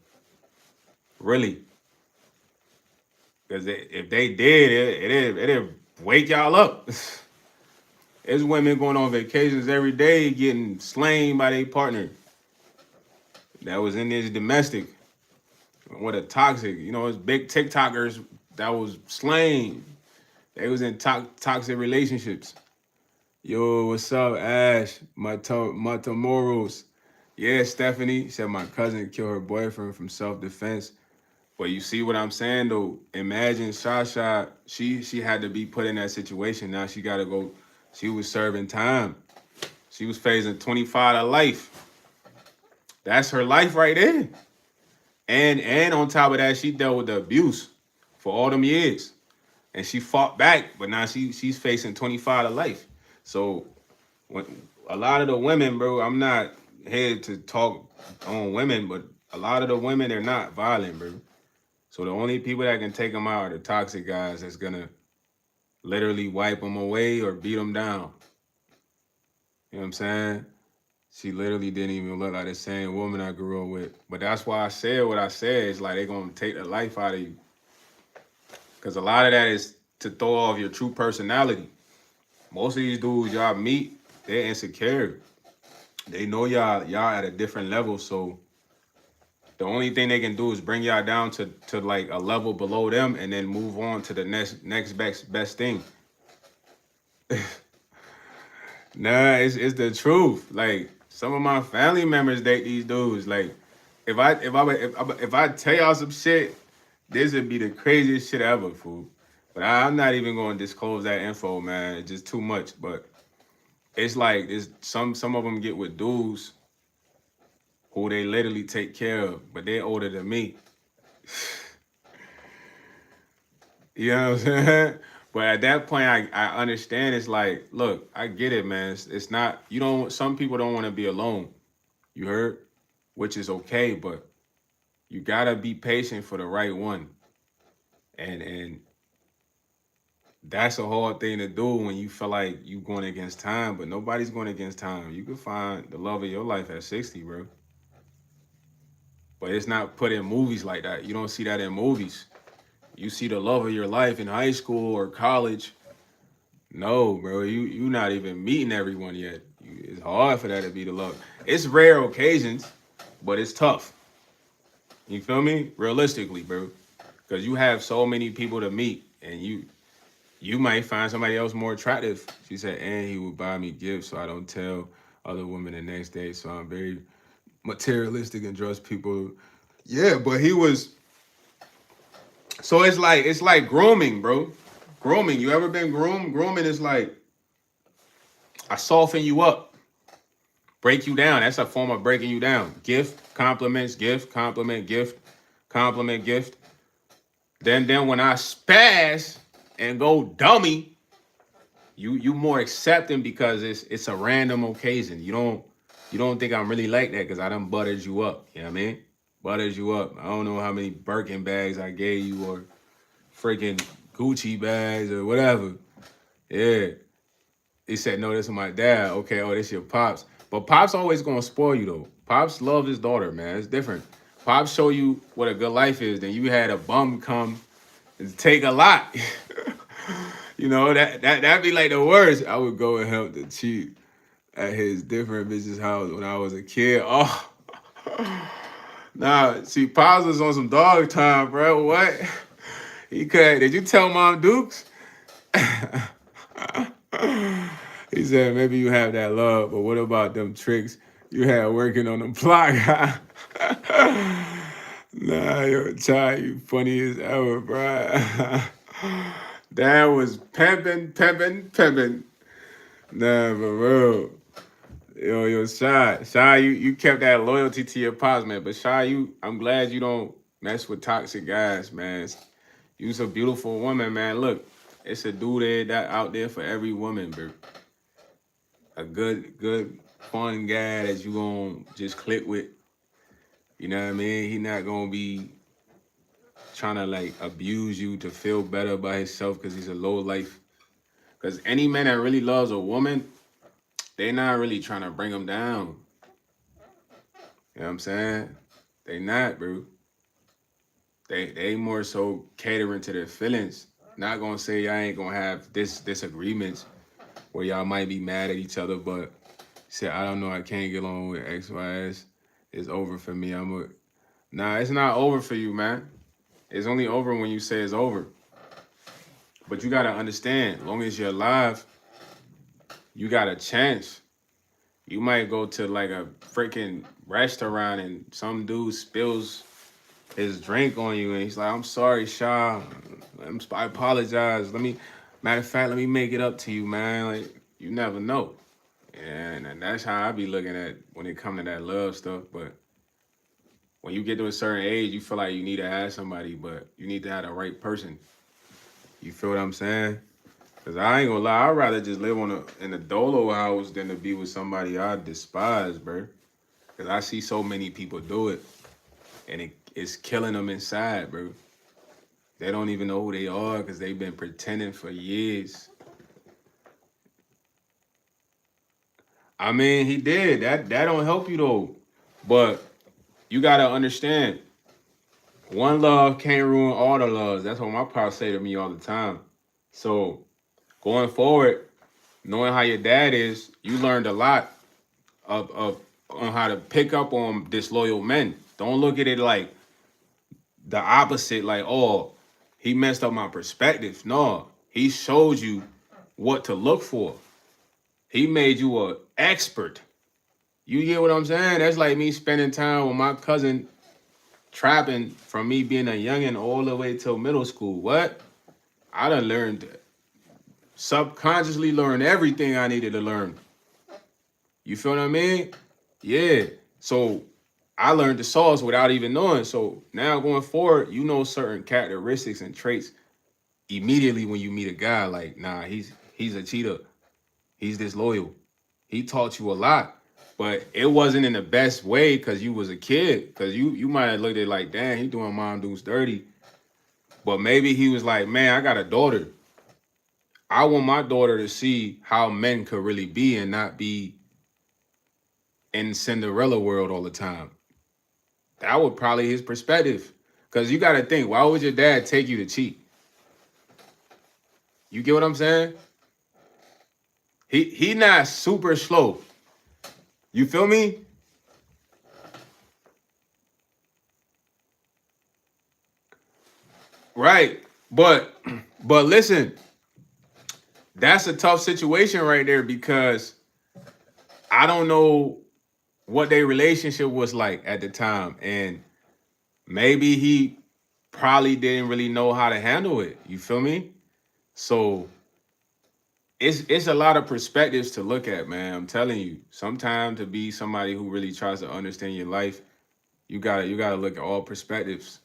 Really, because if they did, it'd wake y'all up. There's women going on vacations every day getting slain by their partner that was in this domestic. What a toxic, it's big TikTokers that was slain. They was in toxic relationships. Yo, what's up, Ash? Matamoros. Yeah, Stephanie said my cousin killed her boyfriend from self-defense. But you see what I'm saying, though? Imagine Shasha, she had to be put in that situation. Now she got to go. She was serving time. She was facing 25 to life. That's her life right there. And on top of that, she dealt with the abuse for all them years. And she fought back, but now she's facing 25 to life. So when a lot of the women, bro, I'm not here to talk on women, but a lot of the women, they're not violent, bro. So the only people that can take them out are the toxic guys that's gonna literally wipe them away or beat them down. You know what I'm saying? She literally didn't even look like the same woman I grew up with. But that's why I said what I said. It's like they're gonna take the life out of you. Because a lot of that is to throw off your true personality. Most of these dudes y'all meet, they're insecure. They know y'all at a different level, so the only thing they can do is bring y'all down to like a level below them and then move on to the next best thing. Nah, it's the truth. Like some of my family members date these dudes. Like if I tell y'all some shit, this would be the craziest shit ever, fool. But I'm not even going to disclose that info, man. It's just too much. But it's like it's some of them get with dudes who they literally take care of, but they're older than me. You know what I'm saying? But at that point, I understand. It's like, look, I get it, man. It's not, some people don't want to be alone. You heard? Which is okay, but you got to be patient for the right one. And that's a hard thing to do when you feel like you going against time, but nobody's going against time. You can find the love of your life at 60, bro. But it's not put in movies like that. You don't see that in movies. You see the love of your life in high school or college. No, bro, you not even meeting everyone yet. It's hard for that to be the love. It's rare occasions, but it's tough. You feel me? Realistically, bro. Because you have so many people to meet, and you might find somebody else more attractive. She said, and he would buy me gifts so I don't tell other women the next day. So I'm very materialistic and trust people. Yeah, but he was. So it's like grooming, bro. Grooming. You ever been groomed? Grooming is like I soften you up, break you down. That's a form of breaking you down. Gift, compliments, gift, compliment, gift, compliment, gift. Then when I spaz and go dummy, you more accepting because it's a random occasion. You don't think I'm really like that because I done buttered you up. You know what I mean? Buttered you up. I don't know how many Birkin bags I gave you or freaking Gucci bags or whatever. Yeah. He said, no, this is my dad. Okay, oh, this your pops. But pops always gonna spoil you though. Pops love his daughter, man. It's different. Pops show you what a good life is. Then you had a bum come and take a lot. That'd be like the worst. I would go and help to cheat at his different bitch's house when I was a kid. Oh, nah. See, Pops was on some dog time, bro. What? He could. Did you tell Mom Dukes? He said, maybe you have that love, but what about them tricks you had working on the block? Nah, yo, child, you funny as ever, bro. That was pimping. Nah, for real. Yo, Shy, you kept that loyalty to your pops, man. But Shy, I'm glad you don't mess with toxic guys, man. You's a beautiful woman, man. Look, it's a dude that out there for every woman, bro. A good, fun guy that you gonna just click with. You know what I mean? He not gonna be trying to like abuse you to feel better about himself because he's a low life. Because any man that really loves a woman, they not really trying to bring them down. You know what I'm saying? They not, bro. They more so catering to their feelings. Not gonna say y'all ain't gonna have disagreements where y'all might be mad at each other, but say I don't know, I can't get along with X, Y, S. It's over for me. Nah, it's not over for you, man. It's only over when you say it's over. But you gotta understand, long as you're alive, you got a chance. You might go to like a freaking restaurant and some dude spills his drink on you and he's like, I'm sorry, Shaw. I apologize. Matter of fact, let me make it up to you, man. Like, you never know. And that's how I be looking at when it come to that love stuff. But when you get to a certain age, you feel like you need to have somebody, but you need to have the right person. You feel what I'm saying? Cause I ain't gonna lie, I'd rather just live in a dolo house than to be with somebody I despise, bro. Cause I see so many people do it, and it's killing them inside, bro. They don't even know who they are because they've been pretending for years. I mean, he did. That don't help you though. But you gotta understand, one love can't ruin all the loves. That's what my pops say to me all the time. So going forward, knowing how your dad is, you learned a lot of on how to pick up on disloyal men. Don't look at it like the opposite, like, oh, he messed up my perspective. No, he showed you what to look for. He made you an expert. You get what I'm saying? That's like me spending time with my cousin trapping from me being a youngin' all the way till middle school. What? I done learned, subconsciously learned everything I needed to learn. You feel what I mean? Yeah. So I learned the sauce without even knowing. So now going forward, you know certain characteristics and traits immediately when you meet a guy. Like, nah, he's a cheater. He's disloyal. He taught you a lot. But it wasn't in the best way because you was a kid. Because you might have looked at it like, damn, he doing mom dudes dirty. But maybe he was like, man, I got a daughter. I want my daughter to see how men could really be and not be in Cinderella world all the time. That would probably his perspective. Because you got to think, why would your dad take you to cheat? You get what I'm saying? He not super slow. You feel me? Right. But listen, that's a tough situation right there because I don't know what their relationship was like at the time. And maybe he probably didn't really know how to handle it. You feel me? So it's a lot of perspectives to look at, man. I'm telling you. Sometimes to be somebody who really tries to understand your life, you gotta look at all perspectives.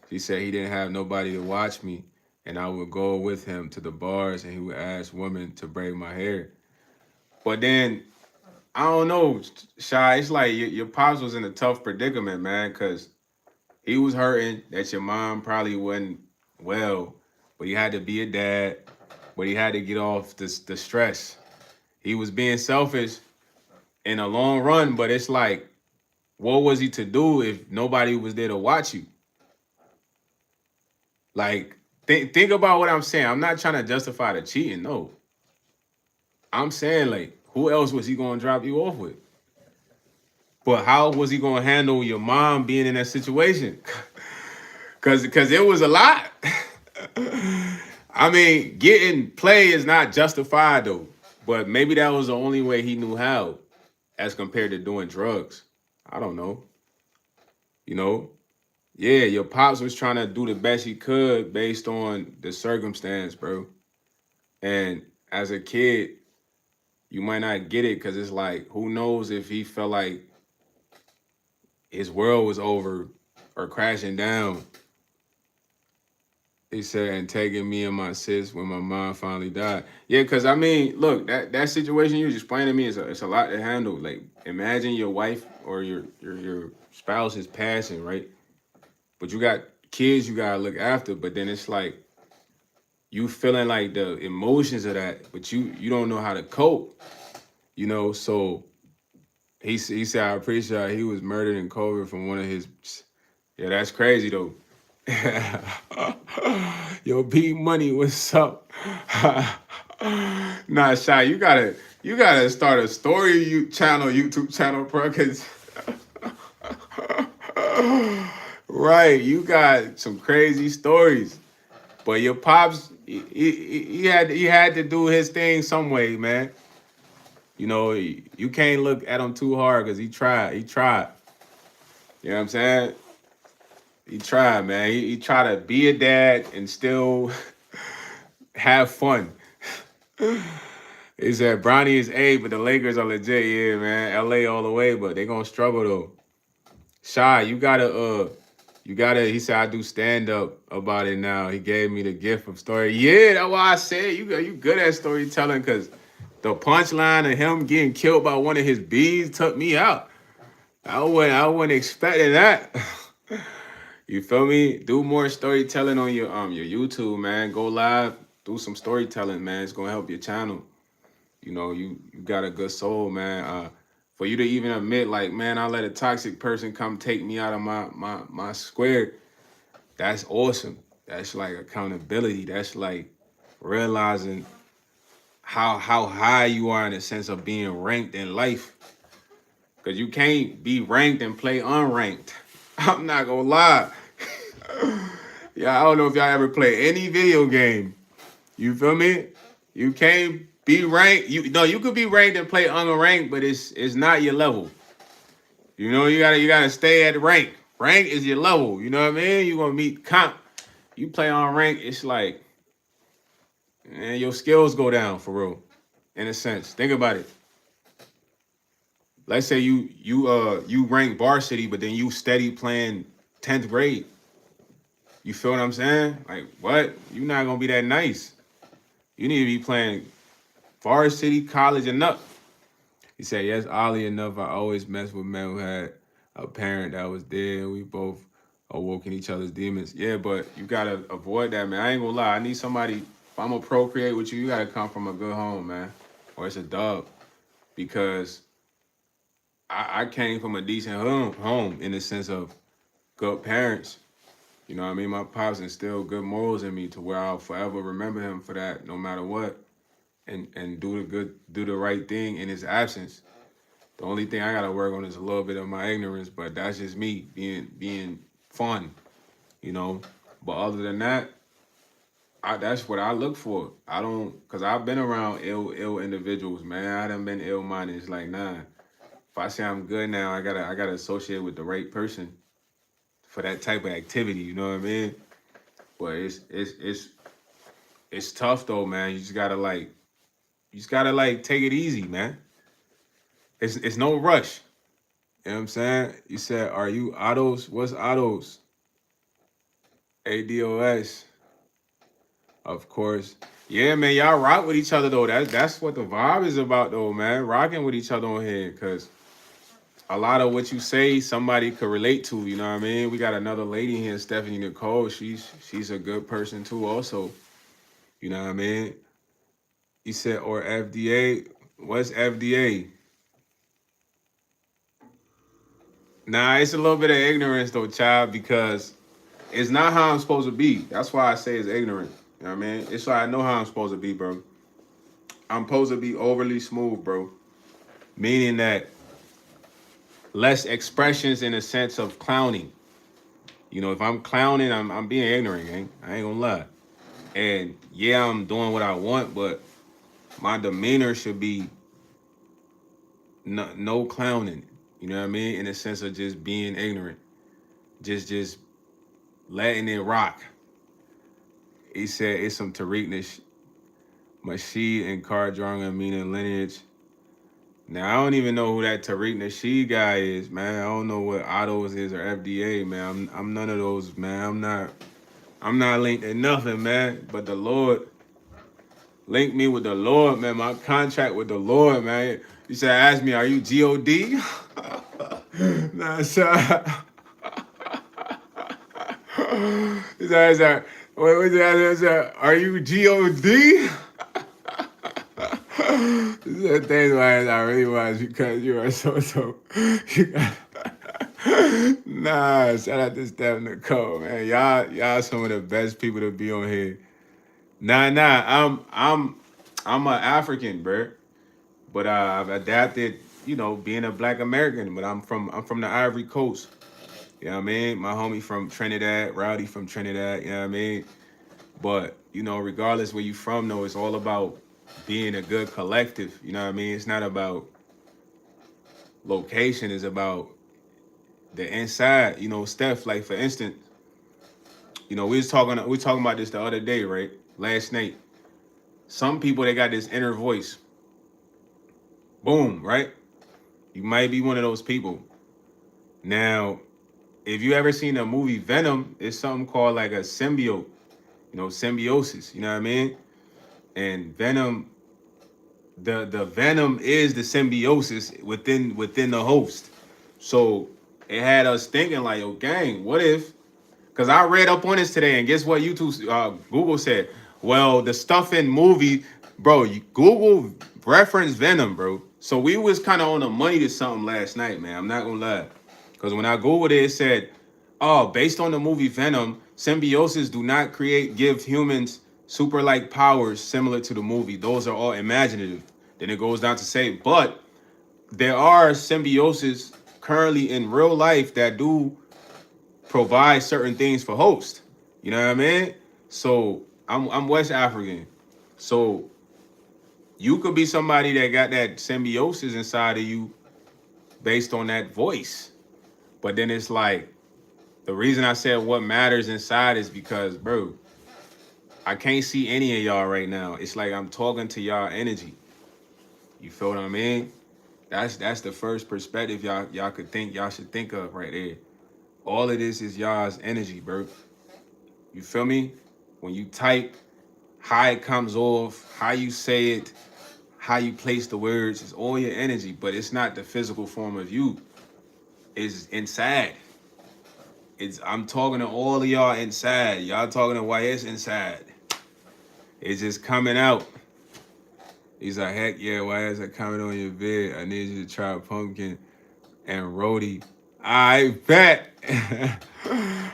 He said he didn't have nobody to watch me, and I would go with him to the bars, and he would ask women to braid my hair. But then I don't know, Shy. It's like your pops was in a tough predicament, man, because he was hurting that your mom probably wasn't well, but he had to be a dad, but he had to get off the stress. He was being selfish in a long run, but it's like, what was he to do if nobody was there to watch you? Like, think about what I'm saying. I'm not trying to justify the cheating. No, I'm saying like, who else was he gonna drop you off with? But how was he gonna handle your mom being in that situation? Cause it was a lot. I mean, getting play is not justified though. But maybe that was the only way he knew how, as compared to doing drugs. I don't know. You know, yeah, your pops was trying to do the best he could based on the circumstance, bro. And as a kid, you might not get it because it's like, who knows if he felt like his world was over or crashing down. He said, and taking me and my sis when my mom finally died. Yeah, because I mean, look, that situation you just explained to me is it's a lot to handle. Like, imagine your wife or your spouse is passing, right? But you got kids you gotta look after. But then it's like you feeling like the emotions of that, but you don't know how to cope, you know. So he said, I'm pretty sure he was murdered in COVID from one of his. Yeah, that's crazy though. Yo, B Money, what's up? Nah, Shy, you gotta start a YouTube channel, bro. Cause right, you got some crazy stories. But your pops, he had to do his thing some way, man. You know, you can't look at him too hard because he tried. He tried. You know what I'm saying? He tried, man. He tried to be a dad and still have fun. He said Bronny is A, but the Lakers are legit. Yeah, man. LA all the way, but they gonna struggle though. Shy, you gotta. He said I do stand up about it now. He gave me the gift of story. Yeah, that's why I said you good at storytelling because the punchline of him getting killed by one of his bees took me out. I wasn't expecting that. You feel me? Do more storytelling on your YouTube, man. Go live, do some storytelling, man. It's gonna help your channel. You know, you got a good soul, man. For you to even admit, like, man, I let a toxic person come take me out of my square. That's awesome. That's like accountability. That's like realizing how high you are in the sense of being ranked in life. Cause you can't be ranked and play unranked. I'm not gonna lie. Yeah, I don't know if y'all ever play any video game. You feel me? You can't be ranked. You could be ranked and play unranked, but it's not your level. You know, you gotta stay at rank. Rank is your level. You know what I mean? You gonna meet comp. You play on rank, it's like, man, your skills go down for real. In a sense. Think about it. Let's say you rank varsity, but then you steady playing 10th grade. You feel what I'm saying? Like what? You're not gonna be that nice. You need to be playing varsity, college, and up. He said, yes, oddly enough, I always mess with men who had a parent that was dead. We both awoke in each other's demons. Yeah, but you gotta avoid that, man. I ain't gonna lie. I need somebody, if I'm gonna procreate with you, you gotta come from a good home, man. Or it's a dub. Because I came from a decent home in the sense of good parents. You know what I mean? My pops instilled good morals in me to where I'll forever remember him for that, no matter what. And do the right thing in his absence. The only thing I gotta work on is a little bit of my ignorance, but that's just me being fun, you know. But other than that, that's what I look for. I don't, cause I've been around ill individuals, man. I done been ill minded. It's like, nah. If I say I'm good now, I gotta associate with the right person for that type of activity. You know what I mean? But it's tough though, man. You just gotta take it easy, man. It's no rush. You know what I'm saying? You said, are you autos? What's autos? ADOS, of course. Yeah, man, y'all rock with each other though. That's what the vibe is about though, man. Rocking with each other on here, cause a lot of what you say somebody could relate to. You know what I mean? We got another lady here, Stephanie Nicole. She's a good person too, also. You know what I mean? You said or FDA. What's FDA? Nah, it's a little bit of ignorance though, child, because it's not how I'm supposed to be. That's why I say it's ignorant. You know what I mean? It's why I know how I'm supposed to be, bro. I'm supposed to be overly smooth, bro. Meaning that less expressions in a sense of clowning. You know, if I'm clowning, I'm being ignorant, gang. I ain't gonna lie. And yeah, I'm doing what I want, but my demeanor should be no clowning. You know what I mean? In the sense of just being ignorant. Just letting it rock. He said it's some Tariqness, Mashid and Card drawing meaning lineage. Now I don't even know who that Tariq Nasheed guy is, man. I don't know what Autos is or FDA, man. I'm none of those, man. I'm not linked to nothing, man. But the Lord linked me with the Lord, man. My contract with the Lord, man. You said, ask me, are you God? Nah, sir. He said, wait, what's that? Are you God? The things why I really was because you are so. You got, nah, shout out to Steph Nicole, man. Y'all some of the best people to be on here. Nah. I'm a African, bro. But I've adapted, being a Black American. But I'm from the Ivory Coast. You know what I mean? My homie from Trinidad, Rowdy from Trinidad. You know what I mean? But regardless where you from, though, it's all about being a good collective. You know what I mean? It's not about location. It's about the inside. Steph. Like for instance, we talking about this the other day, right? Last night. Some people they got this inner voice. Boom, right? You might be one of those people. Now, if you ever seen the movie Venom, it's something called like a symbiote. Symbiosis. You know what I mean? And Venom the venom is the symbiosis within the host. So it had us thinking like, yo, gang, what if? Because I read up on this today, and guess what? Google said, well, the stuff in movie, bro. Google reference Venom, bro. So we was kind of on the money to something last night, man. I'm not gonna lie, because when I googled it, it said, oh, based on the movie Venom, symbiosis do not give humans super like powers similar to the movie. Those are all imaginative. Then it goes down to say, but there are symbiosis currently in real life that do provide certain things for hosts. You know what I mean? So I'm West African. So you could be somebody that got that symbiosis inside of you based on that voice. But then it's like, the reason I said what matters inside is because, bro, I can't see any of y'all right now. It's like I'm talking to y'all energy. You feel what I mean? That's the first perspective y'all should think of right there. All of this is y'all's energy, bro. You feel me? When you type, how it comes off, how you say it, how you place the words, it's all your energy, but it's not the physical form of you. It's inside. I'm talking to all of y'all inside. Y'all talking to YS inside. It's just coming out. He's like, heck yeah, YS are coming on your vid. I need you to try pumpkin and roadie. I bet.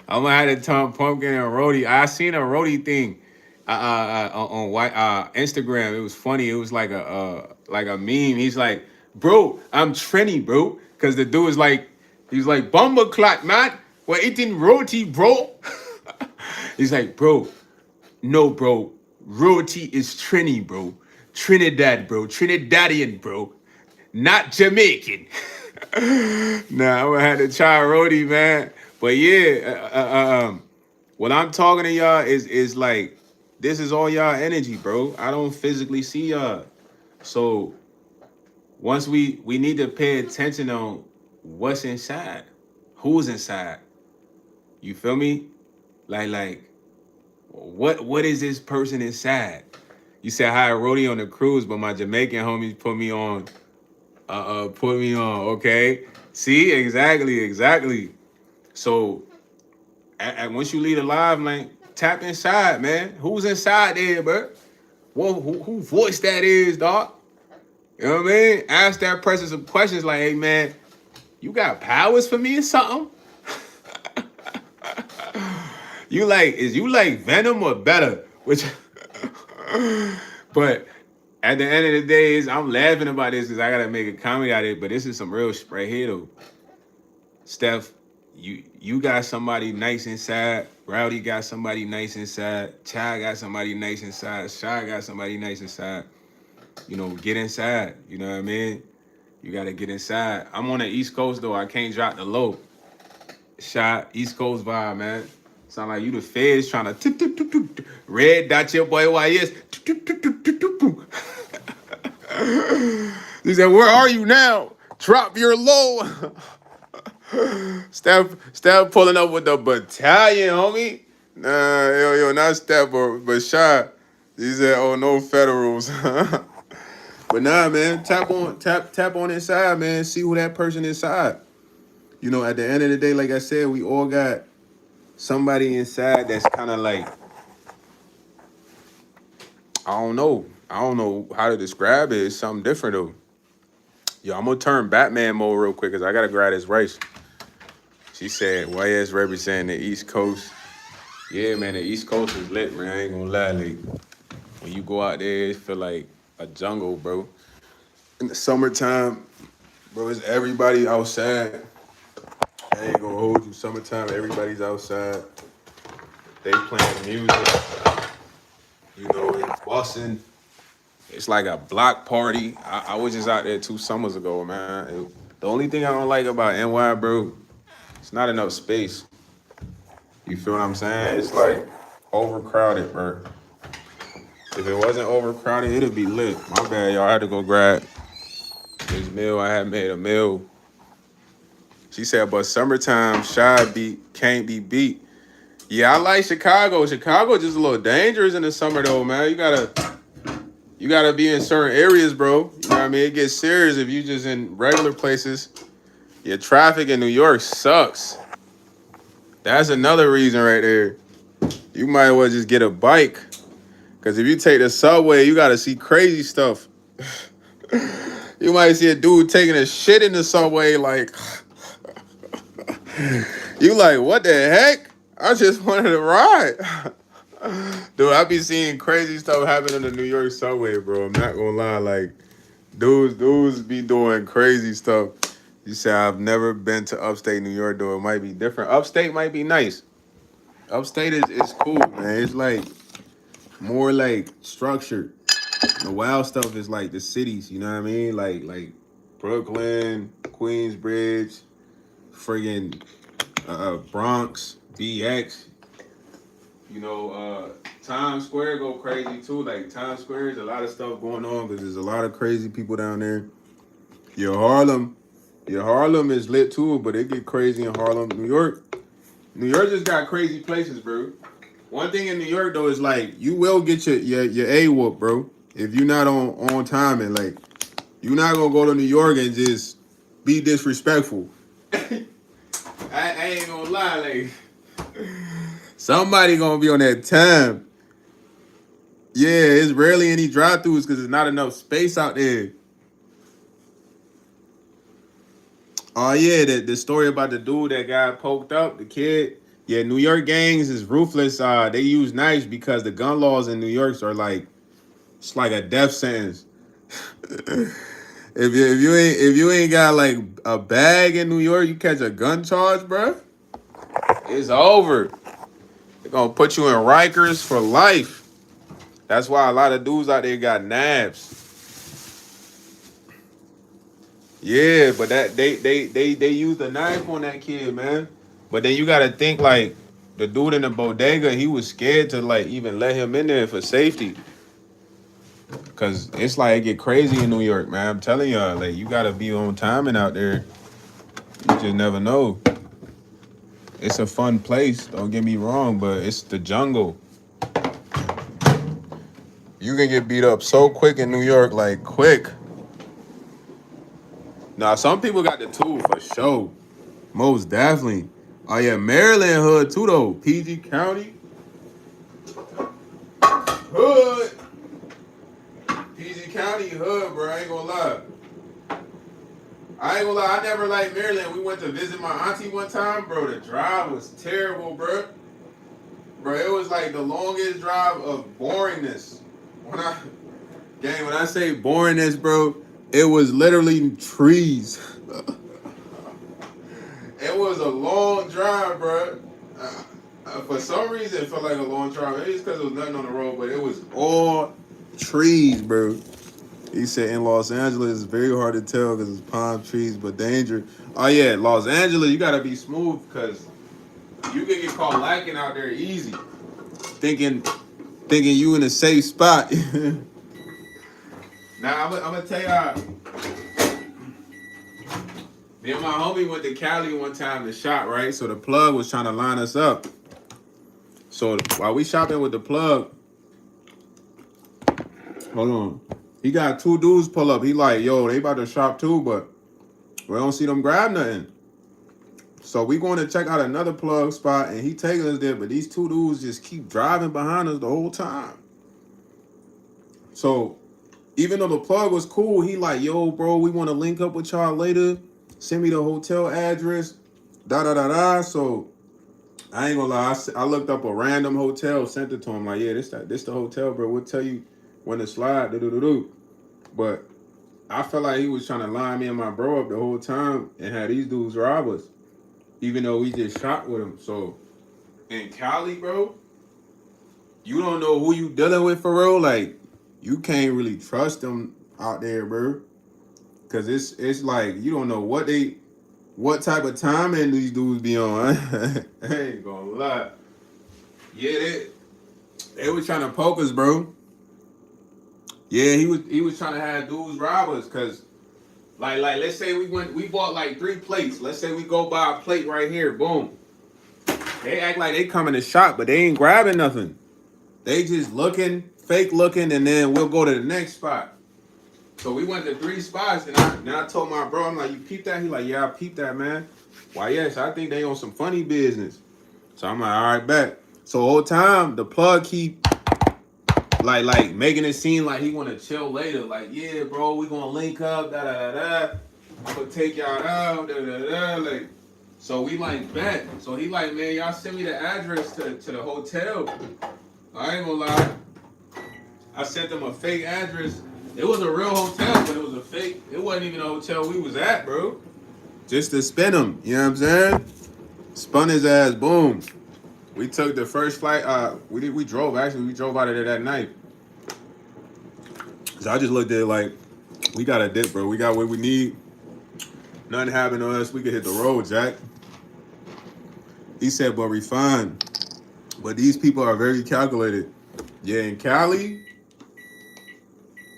I'm gonna have to turn pumpkin and roadie. I seen a roadie thing on Instagram. It was funny. It was like a meme. He's like, bro, I'm Trini, bro, because the dude is like, he's like, Bumble clock, man. We're eating roti, bro. He's like, bro, no, bro. Roti is Trini, bro. Trinidad, bro. Trinidadian, bro. Not Jamaican. Nah, I'm gonna have to try roti, man. But yeah, what I'm talking to y'all is like, this is all y'all energy, bro. I don't physically see y'all. So once we need to pay attention on what's inside, who's inside. You feel me? Like what is this person inside? You said hi roti on the cruise, but my Jamaican homies put me on. Okay. See, exactly. So, once you leave the live, man, tap inside, man. Who's inside there, bro? Well, who voice that is, dog? You know what I mean? Ask that person some questions like, hey, man, you got powers for me or something? Is you like Venom or better? Which, but at the end of the day, I'm laughing about this because I gotta make a comedy out of it. But this is some real shit right here, though. Steph, you got somebody nice inside. Rowdy got somebody nice inside. Chai got somebody nice inside. Shy got somebody nice inside. Get inside. You know what I mean? You gotta get inside. I'm on the East Coast though. I can't drop the low. Shy, East Coast vibe, man. Sound like you the feds trying to red dot your boy YS. He said, "Where are you now? Drop your low." Steph pulling up with the battalion, homie. Nah, yo, not Steph, but Shy. He said, "Oh, no federals." But nah, man, tap on inside, man. See who that person inside. You know, at the end of the day, like I said, we all got somebody inside that's kind of like, I don't know. I don't know how to describe it. It's something different though. Yo, I'm gonna turn Batman mode real quick because I gotta grab this rice. She said, YS representing the East Coast. Yeah, man, the East Coast is lit, man. I ain't gonna lie. Like, when you go out there, it feel like a jungle, bro. In the summertime, bro, it's everybody outside. I ain't gonna hold you. Summertime, everybody's outside. They playing music. You know, it's busting. It's like a block party. I was just out there 2 summers ago, man. The only thing I don't like about NY, bro, it's not enough space. You feel what I'm saying? It's like overcrowded, bro. If it wasn't overcrowded, it'd be lit. My bad, y'all. I had to go grab this meal. I had made a meal. She said, but summertime can't be beat. Yeah, I like Chicago. Chicago just a little dangerous in the summer though, man. You gotta be in certain areas, bro. You know what I mean? It gets serious if you just in regular places. Your traffic in New York sucks. That's another reason right there. You might as well just get a bike. Cause if you take the subway, you gotta see crazy stuff. You might see a dude taking a shit in the subway, like you like, what the heck? I just wanted to ride. Dude, I be seeing crazy stuff happen in the New York subway, bro. I'm not gonna lie, like dudes be doing crazy stuff. You say I've never been to upstate New York, though. It might be different. Upstate might be nice. Upstate is cool, man. It's like more like structured. The wild stuff is like the cities, you know what I mean? Like Brooklyn, Queensbridge, friggin' Bronx, BX. You know, Times Square go crazy too. Like Times Square, there's a lot of stuff going on because there's a lot of crazy people down there. Your Harlem is lit too, but it get crazy in Harlem. New York just got crazy places, bro. One thing in New York though is like you will get your A whoop, bro. If you're not on time and like you're not gonna go to New York and just be disrespectful. I ain't gonna lie, like somebody gonna be on that time. Yeah, it's rarely any drive-throughs because there's not enough space out there. Oh yeah, the story about the dude that got poked up, the kid. Yeah, New York gangs is ruthless. They use knives because the gun laws in New York are like it's like a death sentence. If you ain't got like a bag in New York, you catch a gun charge, bro. It's over. They're gonna put you in Rikers for life. That's why a lot of dudes out there got nabs. Yeah, but that they used a knife on that kid, man. But then you gotta think like the dude in the bodega, he was scared to like even let him in there for safety. Cause it's like it get crazy in New York, man. I'm telling y'all, like you gotta be on timing out there. You just never know. It's a fun place, don't get me wrong, but it's the jungle. You can get beat up so quick in New York, like quick. Now some people got the tool for sure. Most definitely. Oh yeah, Maryland hood too though. PG County hood. PG County hood, bro. I ain't gonna lie. I never liked Maryland. We went to visit my auntie one time, bro. The drive was terrible, bro. Bro, it was like the longest drive of boringness. When I say boringness, bro, it was literally trees. It was a long drive, bro. For some reason, it felt like a long drive. Maybe it's because there was nothing on the road, but it was all trees, bro. He said in Los Angeles, it's very hard to tell because it's palm trees, but danger. Oh yeah, Los Angeles, you gotta be smooth because you can get caught lacking out there easy. Thinking you in a safe spot. Now I'm gonna tell y'all Me and my homie went to Cali one time to shop, right? So the plug was trying to line us up. So while we shopping with the plug, hold on. He got two dudes pull up. He like, yo, they about to shop too, but we don't see them grab nothing. So we going to check out another plug spot, and he taking us there, but these two dudes just keep driving behind us the whole time. So even though the plug was cool, he like, yo, bro, we want to link up with y'all later. Send me the hotel address. Da da da da. So I ain't gonna lie, I looked up a random hotel, sent it to him. Like, yeah, this the hotel, bro. We'll tell you when to slide. Do. But I felt like he was trying to line me and my bro up the whole time and had these dudes rob us, even though we just shot with him. So in Cali, bro, you don't know who you dealing with for real. Like, you can't really trust them out there, bro. Cause it's like you don't know what type of timing these dudes be on. I ain't gonna lie. Yeah, they was trying to poke us, bro. Yeah, he was trying to have dudes rob us, cause like let's say we bought like 3 plates. Let's say we go buy a plate right here, boom. They act like they coming to shop, but they ain't grabbing nothing. They just looking, fake looking, and then we'll go to the next spot. So we went to 3 spots, and I told my bro, I'm like, you peep that? He like, yeah, I peep that, man. Why, yes, I think they on some funny business. So I'm like, all right, bet. So the whole time, the plug keep like making it seem like he want to chill later. Like, yeah, bro, we gonna link up, da da da da. I'm gonna take y'all out, da da da. Like, so we like bet. So he like, man, y'all send me the address to the hotel. I ain't gonna lie. I sent them a fake address. It was a real hotel, but it was a fake. It wasn't even a hotel we was at, bro. Just to spin him, you know what I'm saying? Spun his ass, boom. We took the first flight. We drove out of there that night. So I just looked at it like, we got a dip, bro. We got what we need. Nothing happened to us. We could hit the road, Jack. He said, but we fine. But these people are very calculated. Yeah, in Cali,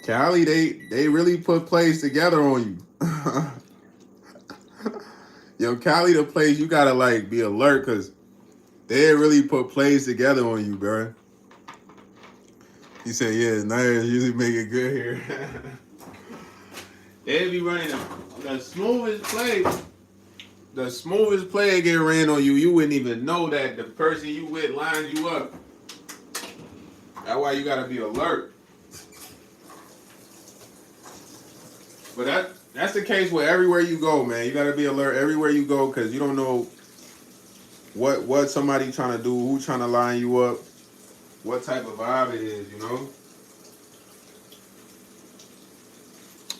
they really put plays together on you. Yo, Cali, the place you gotta like be alert, cause they really put plays together on you, bro. He said, yeah, Niners usually make it good here. They be running the smoothest play. The smoothest play get ran on you. You wouldn't even know that the person you with lines you up. That's why you gotta be alert. But that's the case with everywhere you go, man. You gotta be alert everywhere you go, because you don't know what somebody trying to do, who trying to line you up, what type of vibe it is, you know?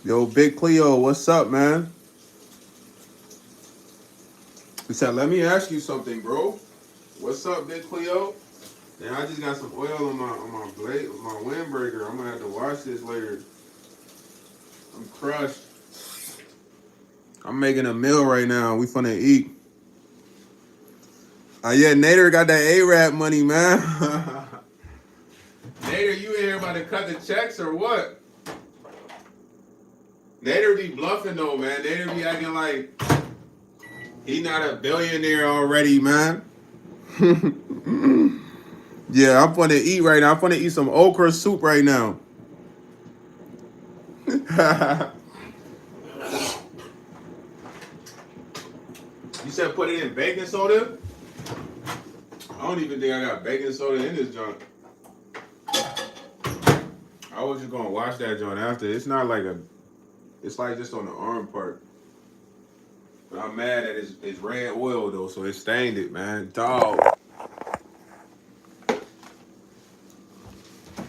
Yo, Big Cleo, what's up, man? He said, let me ask you something, bro. What's up, Big Cleo? And I just got some oil on my blade, my windbreaker. I'm gonna have to wash this later. I'm crushed. I'm making a meal right now. We finna eat. Yeah, Nader got that A-Rap money, man. Nader, you in here about to cut the checks or what? Nader be bluffing though, man. Nader be acting like he not a billionaire already, man. Yeah, I'm finna eat right now. I'm finna eat some okra soup right now. You said put it in baking soda? I don't even think I got baking soda in this joint. I was just gonna wash that joint after. It's not like it's like just on the arm part. But I'm mad that it's red oil though, so it stained it, man. Dog.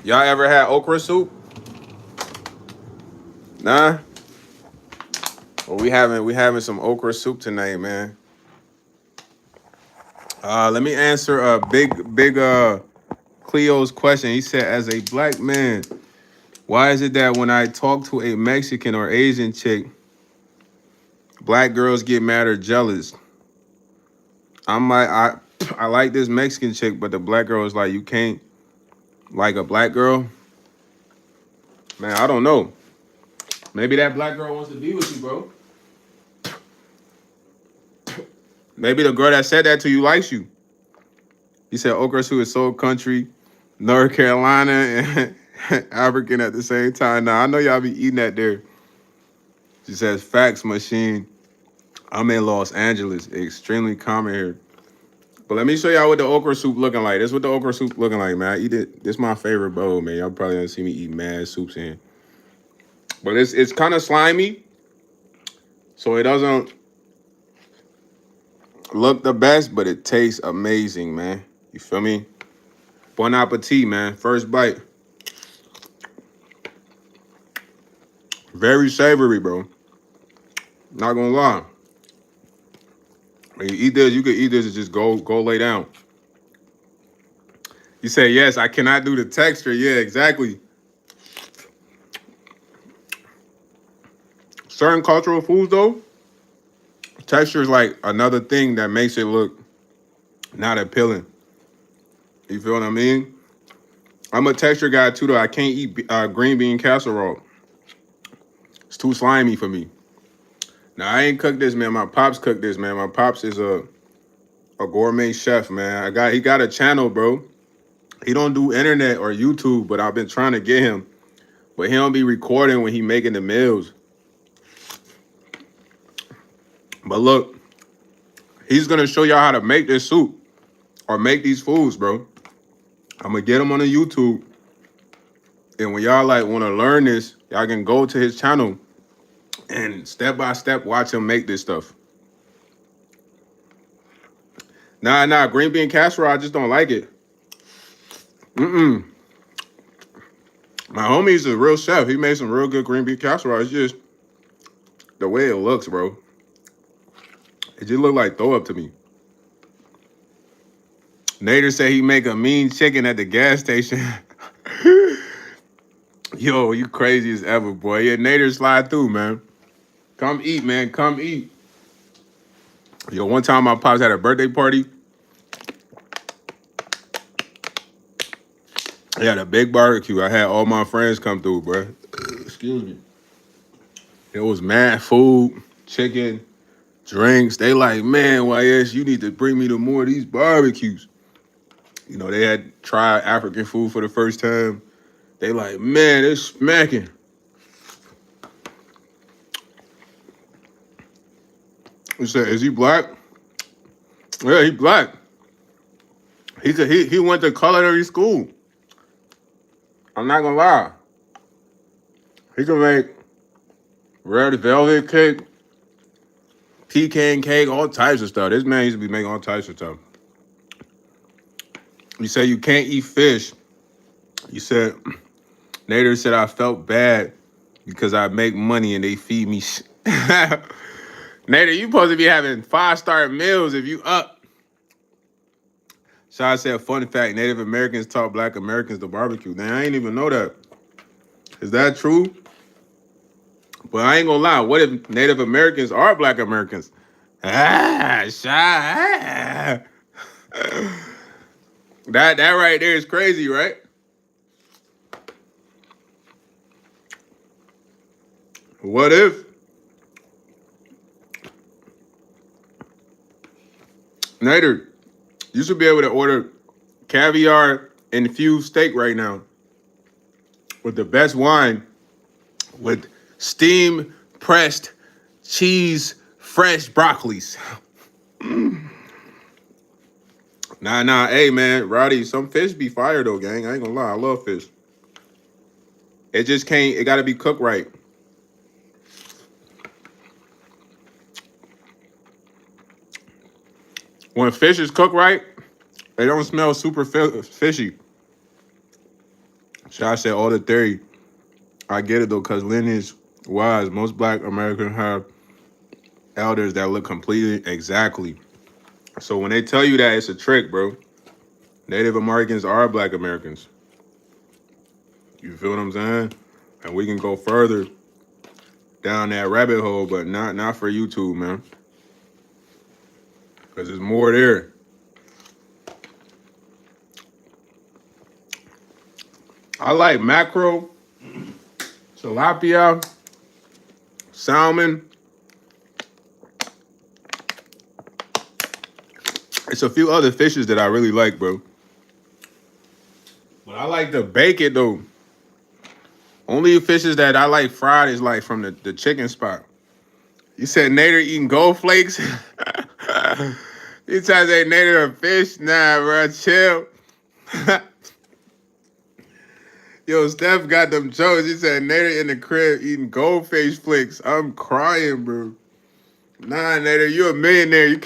Y'all ever had okra soup? Nah? Well, we having some okra soup tonight, man. Let me answer big Cleo's question. He said, as a black man, why is it that when I talk to a Mexican or Asian chick, black girls get mad or jealous? I'm like, I like this Mexican chick, but the black girl is like, you can't like a black girl? Man, I don't know. Maybe that black girl wants to be with you, bro. Maybe the girl that said that to you likes you. He said okra soup is so country, North Carolina and African at the same time. Now I know y'all be eating that there. She says fax machine. I'm in Los Angeles. Extremely common here. But let me show y'all what the okra soup looking like. This is what the okra soup looking like, man. I eat it. This is my favorite bowl, man. Y'all probably gonna see me eat mad soups in. But it's kind of slimy, so it doesn't look the best, but it tastes amazing, man. You feel me? Bon appetit, man. First bite. Very savory, bro. Not gonna lie. When you eat this, you could eat this and just go lay down. You say, yes, I cannot do the texture. Yeah, exactly. Certain cultural foods, though, texture is like another thing that makes it look not appealing. You feel what I mean? I'm a texture guy, too, though. I can't eat green bean casserole. It's too slimy for me. Now, I ain't cooked this, man. My pops cooked this, man. My pops is a gourmet chef, man. He got a channel, bro. He don't do internet or YouTube, but I've been trying to get him. But he don't be recording when he making the meals. But look, he's gonna show y'all how to make this soup or make these foods, bro. I'm gonna get him on the YouTube. And when y'all like want to learn this, y'all can go to his channel and step by step watch him make this stuff. Nah, green bean casserole, I just don't like it. My homie's a real chef. He made some real good green bean casserole. It's just the way it looks, bro. It just look like throw up to me. Nader said he make a mean chicken at the gas station. Yo, you crazy as ever, boy. Yeah, Nader slide through, man. Come eat, man. Come eat. Yo, one time my pops had a birthday party. He had a big barbecue. I had all my friends come through, bro. Excuse me. It was mad food, chicken, drinks. They like, man, YS, you need to bring me to more of these barbecues. You know, they had tried African food for the first time. They like, man, it's smacking. He said, is he black? Yeah, he black. He went to culinary school. I'm not gonna lie. He can make red velvet cake, pecan cake, all types of stuff. This man used to be making all types of stuff. You say you can't eat fish. You said, Nader said I felt bad because I make money and they feed me. Nader, you supposed to be having 5-star meals if you up. Shah said, fun fact, Native Americans taught Black Americans to barbecue. Now, I ain't even know that. Is that true? But I ain't gonna lie. What if Native Americans are Black Americans? Shah. That right there is crazy, right? What if Nader, you should be able to order caviar infused steak right now with the best wine, with steam pressed cheese, fresh broccolis. Nah, hey man, Roddy, some fish be fire though, gang. I ain't gonna lie, I love fish. It just can't, it gotta be cooked right. When fish is cooked right, they don't smell super fishy. Shah said all the theory. I get it though, because lineage wise, most Black Americans have elders that look completely exactly. So when they tell you that, it's a trick, bro. Native Americans are Black Americans. You feel what I'm saying? And we can go further down that rabbit hole, but not for YouTube, man. Because there's more there. I like mackerel, tilapia, salmon, It's a few other fishes that I really like, bro. But I like the bacon though. Only fishes that I like fried is like from the chicken spot. You said Nader eating gold flakes? You trying to say Nader a fish? Nah, bro, chill. Yo, Steph got them jokes. He said Nader in the crib eating goldfish flakes. I'm crying, bro. Nah, Nader, you a millionaire.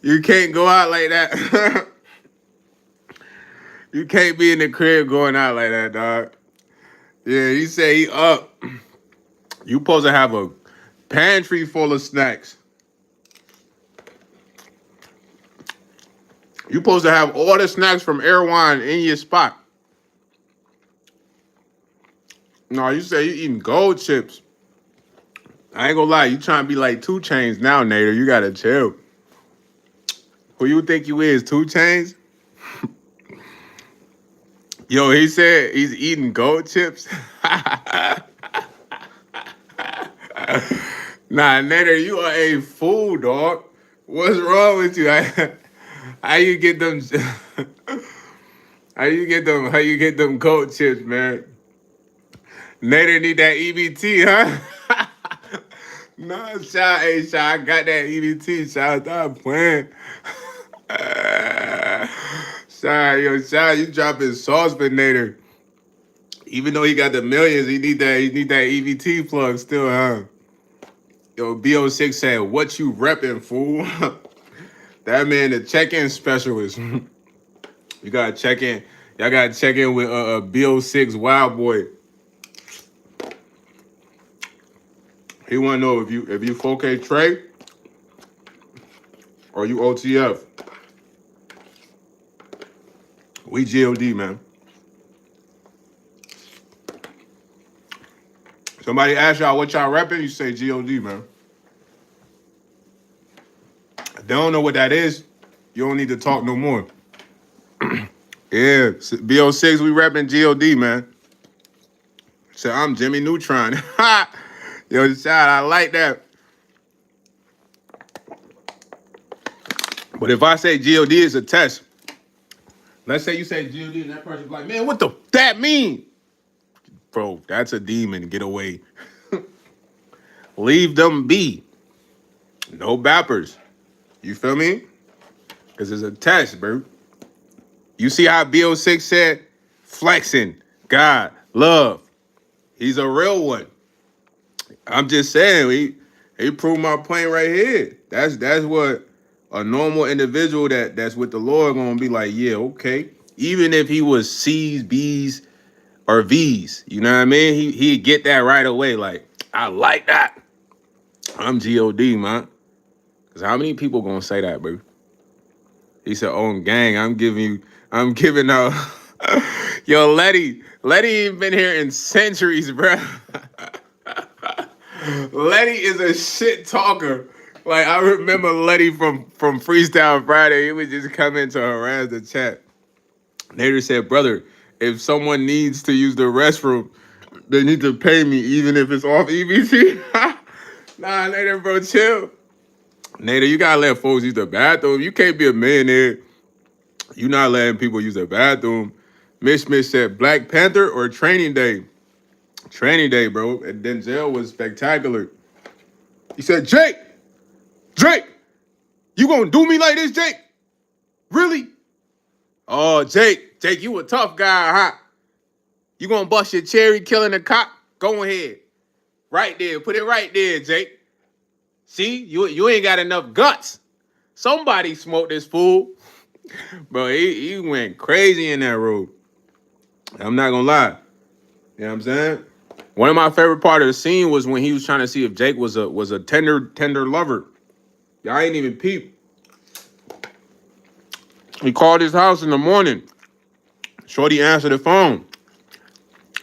You can't go out like that. You can't be in the crib going out like that, dog. Yeah, he said he up. You supposed to have a pantry full of snacks. You supposed to have all the snacks from Airwine in your spot. No, you say you eating gold chips. I ain't gonna lie, you trying to be like 2 Chains now, Nader. You gotta chill. Who you think you is, 2 Chains? Yo, he said he's eating gold chips. Nah, Nader, you are a fool, dog. What's wrong with you? How you get them? How you get them? How you get them gold chips, man? Nader need that EBT, huh? Nah, hey, I got that EBT. Stop playing. Shy, you dropping sauce for Nader. Even though he got the millions, he need that EBT plug still, huh? Yo, BO6 said, "What you repping, fool?" That man, the check-in specialist. You gotta check in. Y'all gotta check in with BO6 Wild Boy. He wanna know if you 4K Trey or you OTF. We GOD, man. Somebody ask y'all what y'all repping, you say GOD, man. If they don't know what that is, you don't need to talk no more. Yeah, BO6, we repping GOD, man. So I'm Jimmy Neutron. Yo, child, I like that. But if I say GOD is a test, let's say you say GOD and that person's like, man, what the that mean? Bro, that's a demon. Get away. Leave them be. No bappers. You feel me? Because it's a test, bro. You see how BO6 said? Flexing, God, love. He's a real one. I'm just saying, he proved my point right here. That's what a normal individual that's with the Lord gonna be like, yeah, okay. Even if he was C's, B's, or V's, you know what I mean? He'd get that right away. Like, I like that. I'm GOD, man. Because how many people gonna say that, bro? He said, oh, gang, I'm giving out. Yo, Letty ain't been here in centuries, bro. Letty is a shit talker. Like, I remember Letty from Freestyle Friday. He would just come in to harass the chat. Nader said, brother, if someone needs to use the restroom, they need to pay me, even if it's off EBT. Nah, Nader, bro, chill. Nader, you gotta let folks use the bathroom. You can't be a millionaire. You not letting people use the bathroom. Mitch said, Black Panther or Training Day? Training Day, bro. And Denzel was spectacular. He said, Drake, you gonna do me like this, Jake? Really? Oh, Jake, you a tough guy, huh? You gonna bust your cherry killing a cop? Go ahead. Right there. Put it right there, Jake. See, you ain't got enough guts. Somebody smoked this fool. Bro, he went crazy in that room. I'm not gonna lie. You know what I'm saying? One of my favorite part of the scene was when he was trying to see if Jake was a tender lover. Y'all ain't even peep. He called his house in the morning. Shorty answered the phone.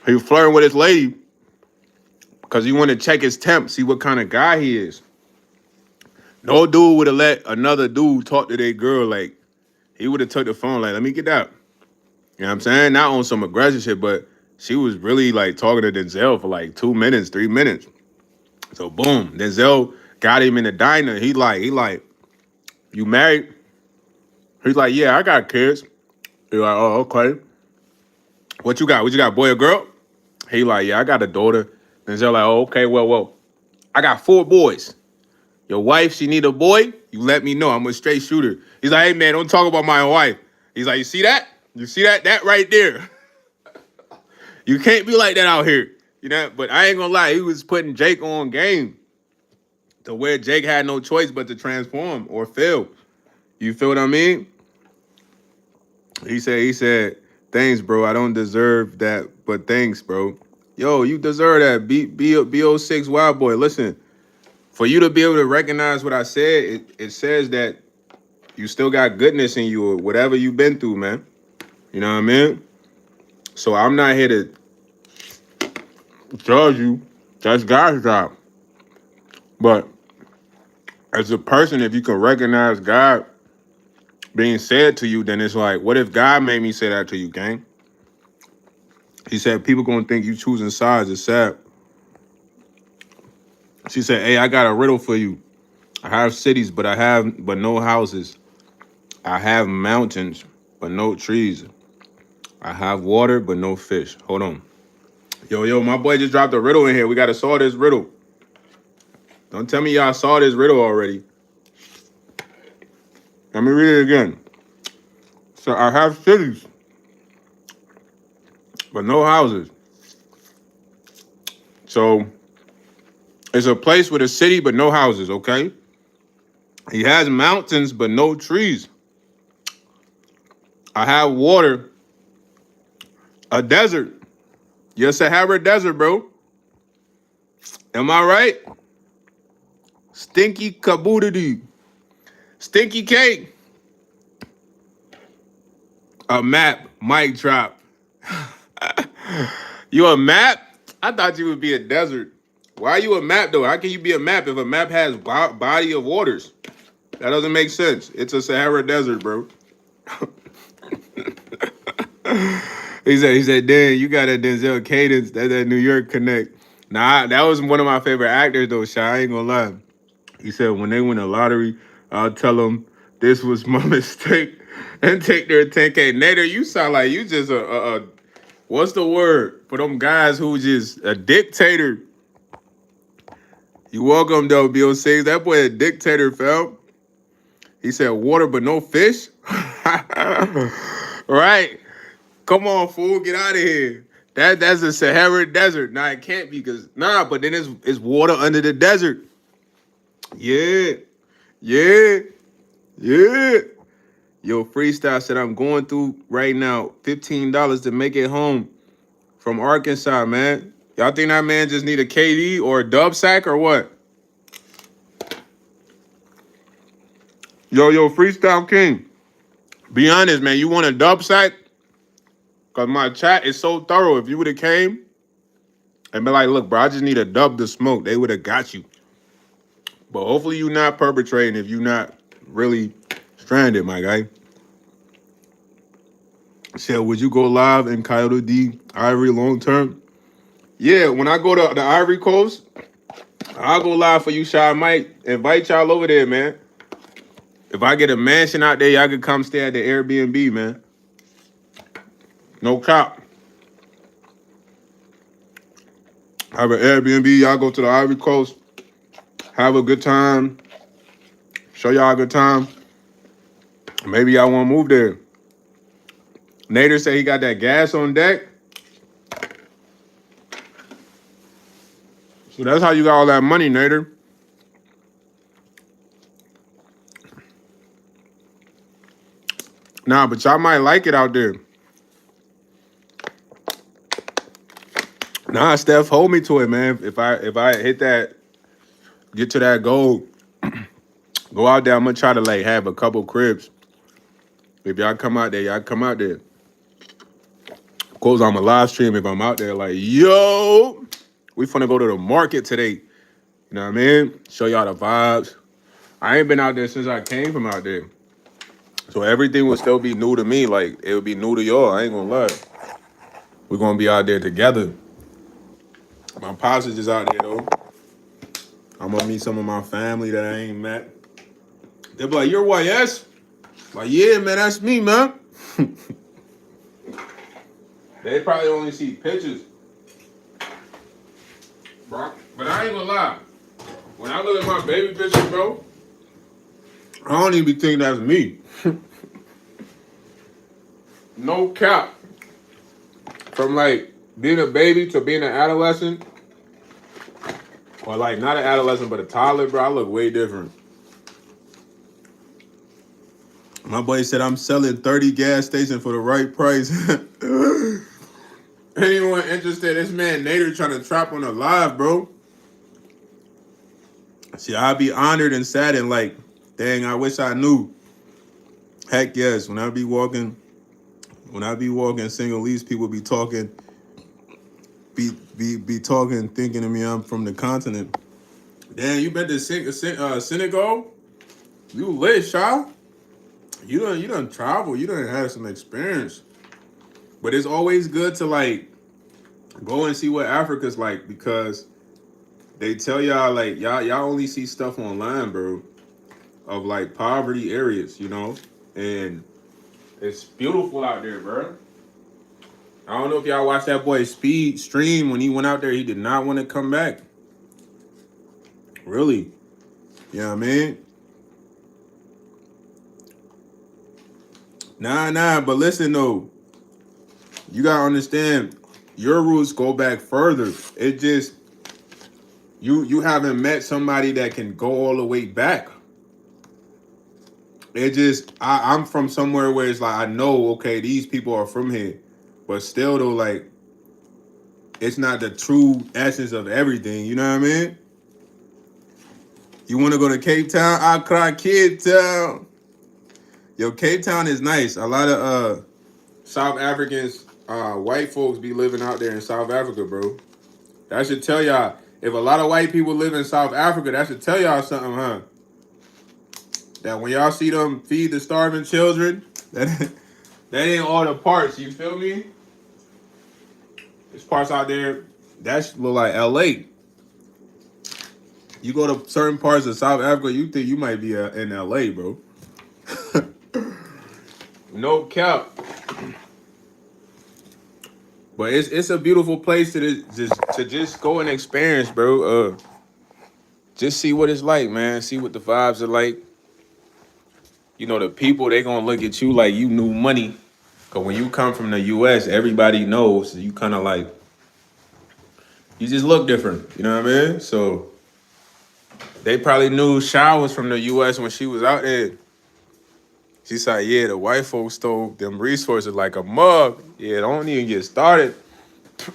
He was flirting with his lady because he wanted to check his temp, see what kind of guy he is. No dude would have let another dude talk to their girl. Like, he would have took the phone like, let me get that. You know what I'm saying? Not on some aggressive shit, but she was really like talking to Denzel for like 2 minutes, 3 minutes. So boom, Denzel got him in the diner. He like, you married? He's like, yeah, I got kids. He's like, oh, okay. What you got? What you got, boy or girl? He like, yeah, I got a daughter. And they're like, oh, okay, well, I got 4 boys. Your wife, she need a boy? You let me know. I'm a straight shooter. He's like, hey, man, don't talk about my wife. He's like, you see that? You see that? That right there. You can't be like that out here. You know, but I ain't gonna lie, he was putting Jake on game to where Jake had no choice but to transform or fail. You feel what I mean? He said, thanks, bro. I don't deserve that, but thanks, bro. Yo, you deserve that. B06 Wild Boy. Listen, for you to be able to recognize what I said, it says that you still got goodness in you or whatever you've been through, man. You know what I mean? So I'm not here to judge you. That's God's job. But as a person, if you can recognize God being said to you, then it's like, what if God made me say that to you, gang? He said, people gonna think you choosing sides. It's sad. She said, hey, I got a riddle for you. I have cities, but no houses. I have mountains, but no trees. I have water, but no fish. Hold on. Yo, my boy just dropped a riddle in here. We gotta solve this riddle. Don't tell me y'all saw this riddle already. Let me read it again. So I have cities, but no houses. So it's a place with a city, but no houses, okay? He has mountains, but no trees. I have water, a desert. Yes, Sahara Desert, bro. Am I right? Stinky kaboodity. Stinky cake. A map. Mic drop. You a map? I thought you would be a desert. Why are you a map, though? How can you be a map if a map has body of waters? That doesn't make sense. It's a Sahara Desert, bro. He said, Dan, you got that Denzel cadence, that New York connect. Nah, that was one of my favorite actors, though, Shy. I ain't gonna lie. He said, when they win the lottery, I'll tell them this was my mistake and take their 10K. Nader, you sound like you just a what's the word for them guys who just a dictator? You welcome, though, Bill says. That boy a dictator, fam. He said, water but no fish? Right. Come on, fool, get out of here. That's a Sahara Desert. Nah, it can't be but then it's water under the desert. Yeah. Yeah. Yeah. Yo, Freestyle said, I'm going through right now $15 to make it home from Arkansas, man. Y'all think that man just need a KD or a dub sack or what? Yo, Freestyle King. Be honest, man. You want a dub sack? Because my chat is so thorough. If you would have came and be like, look, bro, I just need a dub to smoke, they would have got you. But hopefully you're not perpetrating if you're not really stranded, my guy. Said, would you go live in Coyote D, Ivory long term? Yeah, when I go to the Ivory Coast, I'll go live for you, Shy. I might invite y'all over there, man. If I get a mansion out there, y'all can come stay at the Airbnb, man. No cop. Have an Airbnb, y'all go to the Ivory Coast, have a good time, show y'all a good time. Maybe y'all want to move there. Nader said he got that gas on deck. So that's how you got all that money, Nader. Nah, but y'all might like it out there. Nah, Steph, hold me to it, man. If I hit that, get to that goal, go out there, I'm gonna try to like have a couple cribs. If y'all come out there, y'all come out there. Of course, I'm a live stream if I'm out there like, yo, we finna go to the market today. You know what I mean? Show y'all the vibes. I ain't been out there since I came from out there. So everything would still be new to me. Like, it would be new to y'all. I ain't gonna lie. We're gonna be out there together. My pops is just out there, though. I'm gonna meet some of my family that I ain't met. They'll be like, you're YS? Like, yeah, man, that's me, man. They probably only see pictures, bro. But I ain't gonna lie. When I look at my baby pictures, bro, I don't even be thinking that's me. No cap. From like being a baby to being an adolescent, or like not an adolescent but a toddler, bro, I look way different. My boy said I'm selling 30 gas stations for the right price. Anyone interested? This man Nader trying to trap on a live, bro. See, I'd be honored and saddened, like, dang, I wish I knew. Heck yes, when I be walking single lease, people be talking, be talking, thinking of me I'm from the continent. Damn, you been to Senegal? You lit, Shaw. You done travel. You done had some experience. But it's always good to like go and see what Africa's like because they tell y'all like y'all only see stuff online, bro, of like poverty areas, you know, and it's beautiful out there, bro. I don't know if y'all watched that boy Speed stream when he went out there. He did not want to come back. Really, you know what I mean? Nah. But listen though, you gotta understand. Your roots go back further. It just you haven't met somebody that can go all the way back. It just I'm from somewhere where it's like I know okay these people are from here, but still though like it's not the true essence of everything. You know what I mean? You want to go to Cape Town? Accra, Cape Town. Yo, Cape Town is nice. A lot of South Africans, white folks be living out there in South Africa, bro. That should tell y'all. If a lot of white people live in South Africa, that should tell y'all something, huh? That when y'all see them feed the starving children, that ain't all the parts. You feel me? There's parts out there that look like LA. You go to certain parts of South Africa, you think you might be in LA, bro. No cap. But it's a beautiful place to just go and experience, bro. Just see what it's like, man. See what the vibes are like. You know, the people, they gonna look at you like you knew money. Cause when you come from the US, everybody knows you kind of like you just look different. You know what I mean? So they probably knew Shaw was from the US when she was out there. She said, yeah, the white folks stole them resources like a mug. Yeah, don't even get started.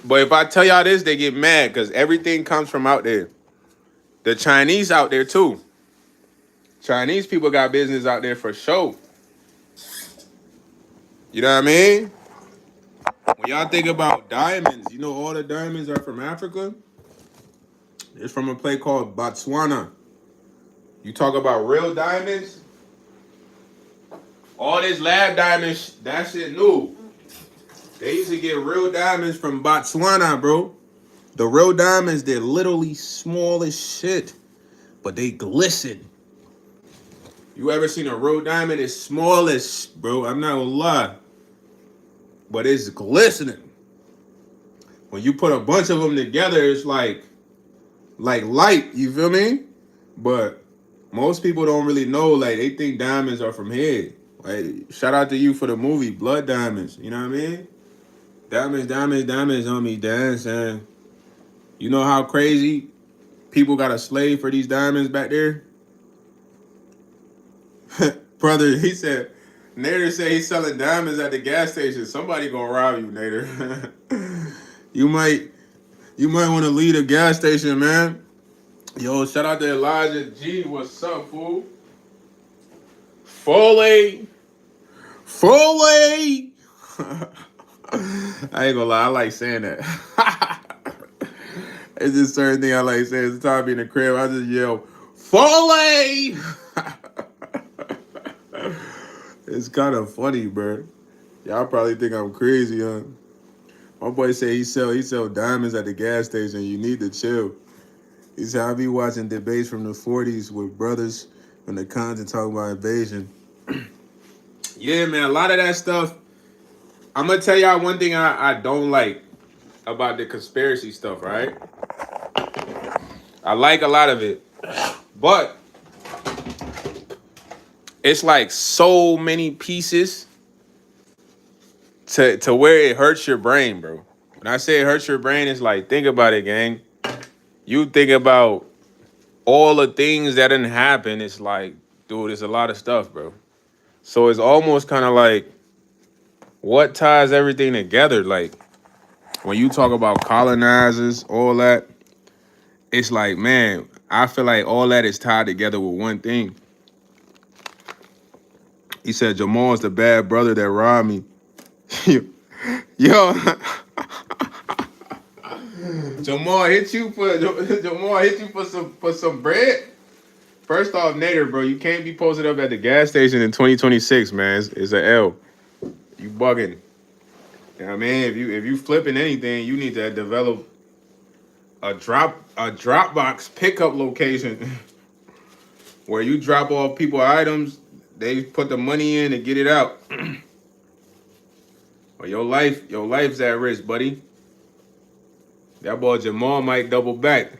But if I tell y'all this, they get mad because everything comes from out there. The Chinese out there too. Chinese people got business out there for sure. You know what I mean? When y'all think about diamonds, you know all the diamonds are from Africa? It's from a place called Botswana. You talk about real diamonds? All this lab diamonds, that shit new. They used to get real diamonds from Botswana, bro. The real diamonds, they're literally small as shit, but they glisten. You ever seen a real diamond? It's small as, bro, I'm not gonna lie, but it's glistening. When you put a bunch of them together, it's like light, you feel me? But most people don't really know, like, they think diamonds are from here. Like, shout out to you for the movie, Blood Diamonds, you know what I mean? Diamonds on me dancing. You know how crazy people got a slave for these diamonds back there? Brother, he said, Nader said he's selling diamonds at the gas station. Somebody gonna rob you, Nader. you might want to leave a gas station, man. Yo, shout out to Elijah G. What's up, fool? Foley. I ain't gonna lie, I like saying that. It's just certain thing I like saying. It's time to be in the crib. I just yell, Foley! It's kind of funny, bro. Y'all probably think I'm crazy, huh? My boy say he sell diamonds at the gas station. You need to chill. He said I be watching debates from the 40s with brothers from the continent talking about invasion. Yeah, man, a lot of that stuff. I'm gonna tell y'all one thing I don't like about the conspiracy stuff, right? I like a lot of it, but it's like so many pieces to where it hurts your brain, bro. When I say it hurts your brain, it's like, think about it, gang. You think about all the things that didn't happen. It's like, dude, it's a lot of stuff, bro. So it's almost kind of like, what ties everything together? Like, when you talk about colonizers, all that, it's like, man, I feel like all that is tied together with one thing. He said Jamal's the bad brother that robbed me. Yo, Jamal hit you for some bread. First off, Nader, bro, you can't be posted up at the gas station in 2026, man. It's an L. You bugging. You know what I mean? If you flipping anything, you need to develop a Dropbox pickup location where you drop off people items, they put the money in and get it out. Or your life's at risk, buddy. That boy Jamal might double back.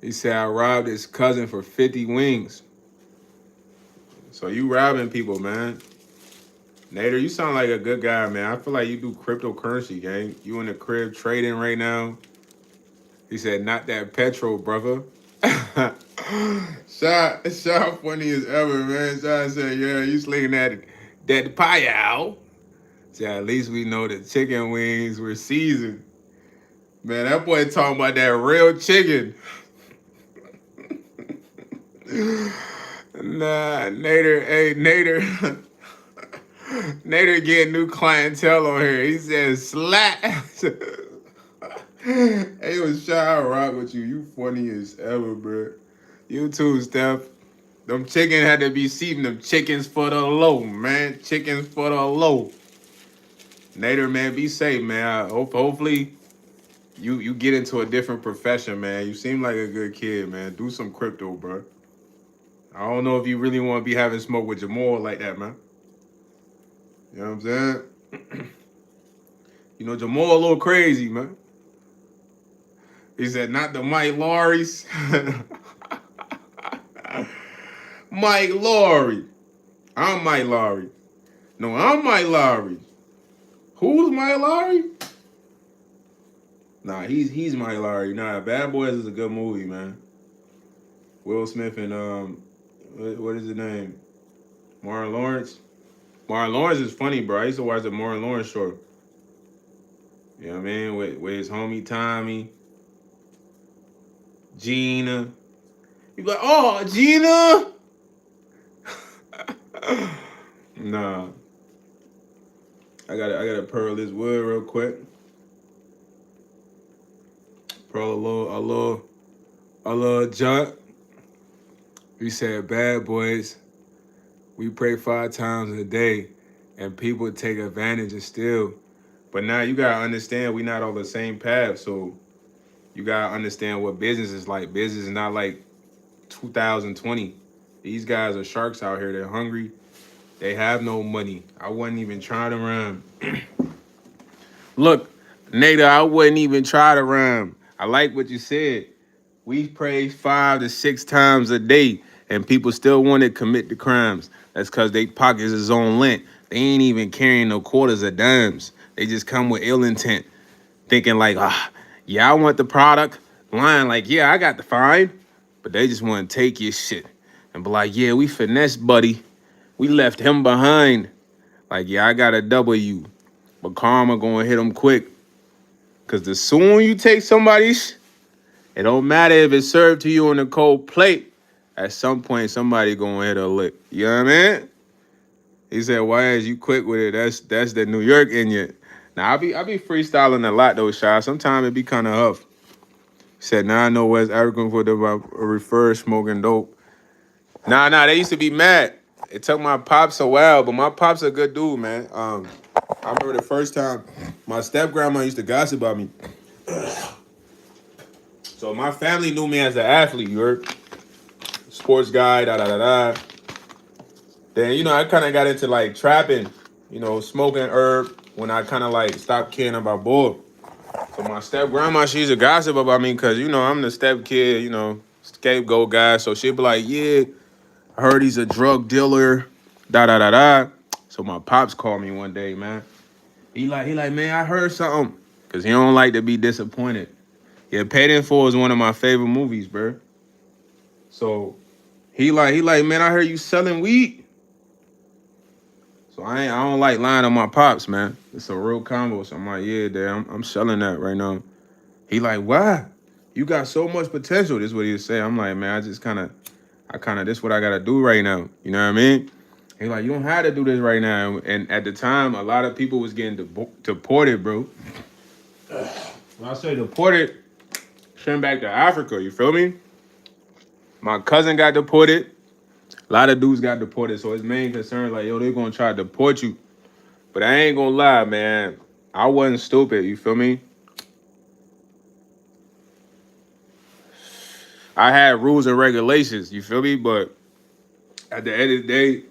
He said I robbed his cousin for 50 wings. So you robbing people, man. Nader, you sound like a good guy, man. I feel like you do cryptocurrency, gang. You in the crib trading right now. He said, not that petrol, brother. Shot funny as ever, man. Shot said, yeah, you slinging that pie out. So at least we know the chicken wings were seasoned. Man, that boy talking about that real chicken. Nah, Nader, hey, Nader. Nader getting new clientele on here. He says, slap. Hey, was shy, I rock with you. You funny as ever, bro. You too, Steph. Them chicken had to be seating them chickens for the low, man. Chickens for the low. Nader, man, be safe, man. Hopefully you get into a different profession, man. You seem like a good kid, man. Do some crypto, bro. I don't know if you really want to be having smoke with Jamal like that, man. You know what I'm saying? You know, Jamal a little crazy, man. He said, not the Mike Lowry's. Mike Lowry. I'm Mike Lowry. No, I'm Mike Lowry. Who's Mike Lowry? Nah, he's Mike Lowry. Nah, Bad Boys is a good movie, man. Will Smith and what is his name? Martin Lawrence. Martin Lawrence is funny, bro. I used to watch the Martin Lawrence show. You know what I mean? With his homie Tommy, Gina. You be like, oh, Gina. Nah. I gotta pearl this wood real quick. Pearl a little junk. He said, bad boys, we pray 5 times a day and people take advantage and steal. But now you gotta understand we not on the same path. So you gotta understand what business is like. Business is not like 2020. These guys are sharks out here. They're hungry. They have no money. I wasn't even trying to rhyme. Look, Nader, I wouldn't even try to rhyme. I like what you said. We pray 5 to 6 times a day, and people still want to commit the crimes. That's because they pockets is on lint. They ain't even carrying no quarters or dimes. They just come with ill intent, thinking like, yeah, I want the product. Lying like, yeah, I got the fine. But they just want to take your shit and be like, yeah, we finessed, buddy. We left him behind. Like, yeah, I got a W. But karma gonna hit them quick. Because the sooner you take somebody's, it don't matter if it's served to you on a cold plate. At some point, somebody gonna hit a lick. You know what I mean? He said, why is you quick with it? That's the New York in you. Now, I be freestyling a lot, though, Shy. Sometimes it be kind of huff. He said, now I know West African for the refer smoking dope. Nah, they used to be mad. It took my pops a while, but my pop's a good dude, man. I remember the first time my step-grandma used to gossip about me. So my family knew me as an athlete, you heard? Sports guy, da-da-da-da. Then, I kind of got into like trapping, smoking herb when I kind of like stopped caring about boy. So my step grandma, she's a gossip about me because, I'm the step kid, scapegoat guy. So she'd be like, yeah, I heard he's a drug dealer, da da da da. So my pops called me one day, man. He like, man, I heard something. Cause he don't like to be disappointed. Yeah, Paid in Full is one of my favorite movies, bro. So he like, man, I heard you selling weed. So I don't like lying on my pops, man. It's a real combo. So I'm like, yeah, dad, I'm selling that right now. He like, why? You got so much potential. This is what he was saying. I'm like, man, this is what I gotta do right now. You know what I mean? He like, you don't have to do this right now. And at the time, a lot of people was getting deported, bro. When I say deported, sent back to Africa. You feel me? My cousin got deported. A lot of dudes got deported. So his main concern, like, yo, they're gonna try to deport you. But I ain't gonna lie, man. I wasn't stupid. You feel me? I had rules and regulations. You feel me? But at the end of the day,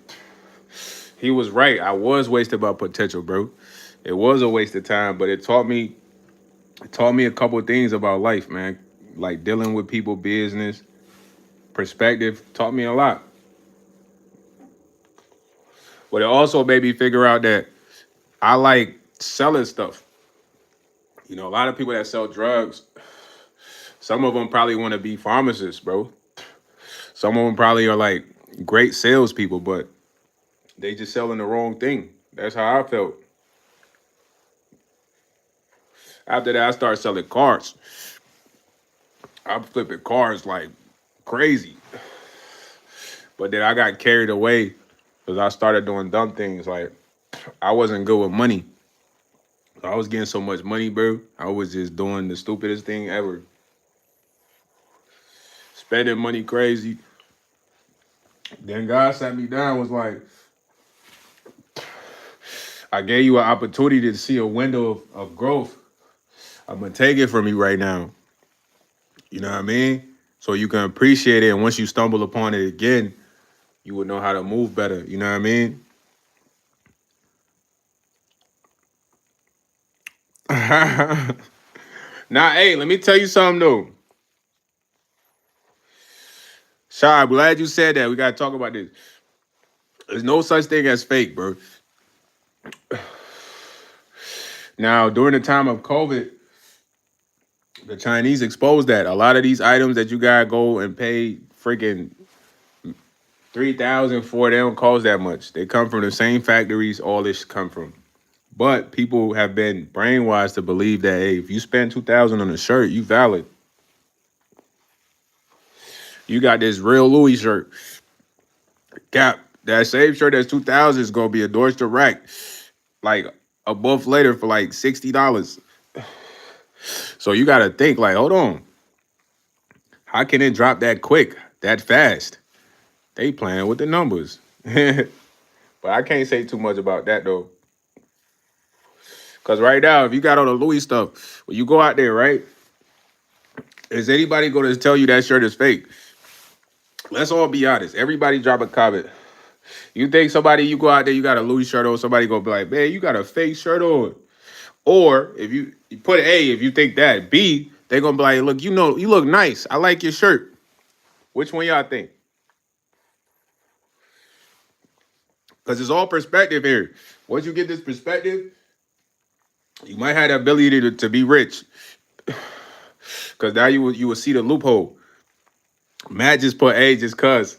he was right. I was wasting my potential, bro. It was a waste of time, but it taught me a couple of things about life, man. Like dealing with people, business, perspective, taught me a lot. But it also made me figure out that I like selling stuff. A lot of people that sell drugs, some of them probably want to be pharmacists, bro. Some of them probably are like great salespeople, but they just selling the wrong thing. That's how I felt. After that, I started selling cars. I'm flipping cars like crazy. But then I got carried away because I started doing dumb things. Like I wasn't good with money. I was getting so much money, bro. I was just doing the stupidest thing ever. Spending money crazy. Then God sat me down, was like, I gave you an opportunity to see a window of growth. I'm gonna take it from you right now. You know what I mean? So you can appreciate it. And once you stumble upon it again, you would know how to move better. You know what I mean? Now, hey, let me tell you something though. Shy, I'm glad you said that. We gotta talk about this. There's no such thing as fake, bro. Now, during the time of COVID, the Chinese exposed that. A lot of these items that you gotta go and pay freaking 3,000 for, they don't cost that much. They come from the same factories all this come from. But people have been brainwashed to believe that, hey, if you spend 2,000 on a shirt, you valid. You got this real Louis shirt. Cap, that same shirt that's 2,000 is gonna be a Deutsche Rack like a month later for like $60. So you gotta think like, hold on, how can it drop that quick, that fast? They playing with the numbers. But I can't say too much about that though. Cause right now, if you got all the Louis stuff, when you go out there, right? Is anybody gonna tell you that shirt is fake? Let's all be honest. Everybody drop a comment. You think somebody, you go out there, you got a Louis shirt on, somebody gonna be like, man, you got a fake shirt on. Or if you put A, if you think that. B, they gonna be like, look, you look nice. I like your shirt. Which one y'all think? Because it's all perspective here. Once you get this perspective, you might have the ability to be rich. Because now you will see the loophole. Matt just put A just cuz.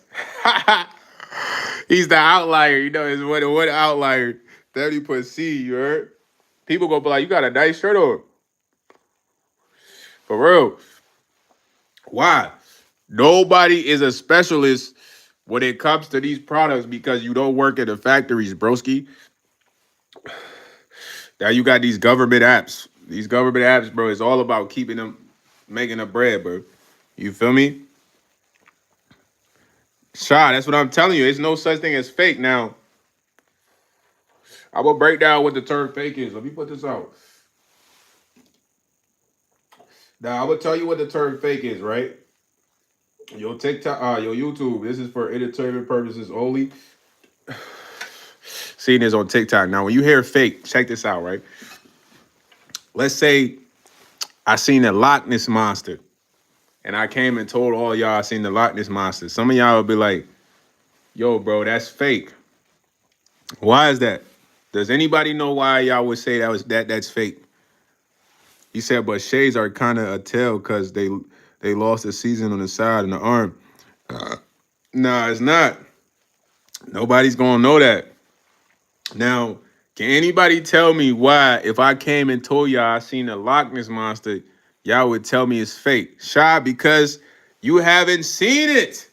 He's the outlier. It's one outlier. Then he put C, you heard? People gonna be like, you got a nice shirt on. For real. Why? Nobody is a specialist when it comes to these products because you don't work at the factories, broski. Now you got these government apps. These government apps, bro, it's all about keeping them, making the bread, bro. You feel me? Shy, that's what I'm telling you. There's no such thing as fake. Now, I will break down what the term fake is. Let me put this out. Now, I will tell you what the term fake is, right? Your TikTok, your YouTube, this is for entertainment purposes only. Seeing this on TikTok. Now, when you hear fake, check this out, right? Let's say I seen the Loch Ness Monster, and I came and told all y'all I seen the Loch Ness Monster. Some of y'all would be like, yo, bro, that's fake. Why is that? Does anybody know why y'all would say that's fake? He said, but shades are kind of a tell because they lost a season on the side and the arm. Nah, it's not. Nobody's gonna know that. Now, can anybody tell me why, if I came and told y'all I seen a Loch Ness Monster, y'all would tell me it's fake? Shy, because you haven't seen it.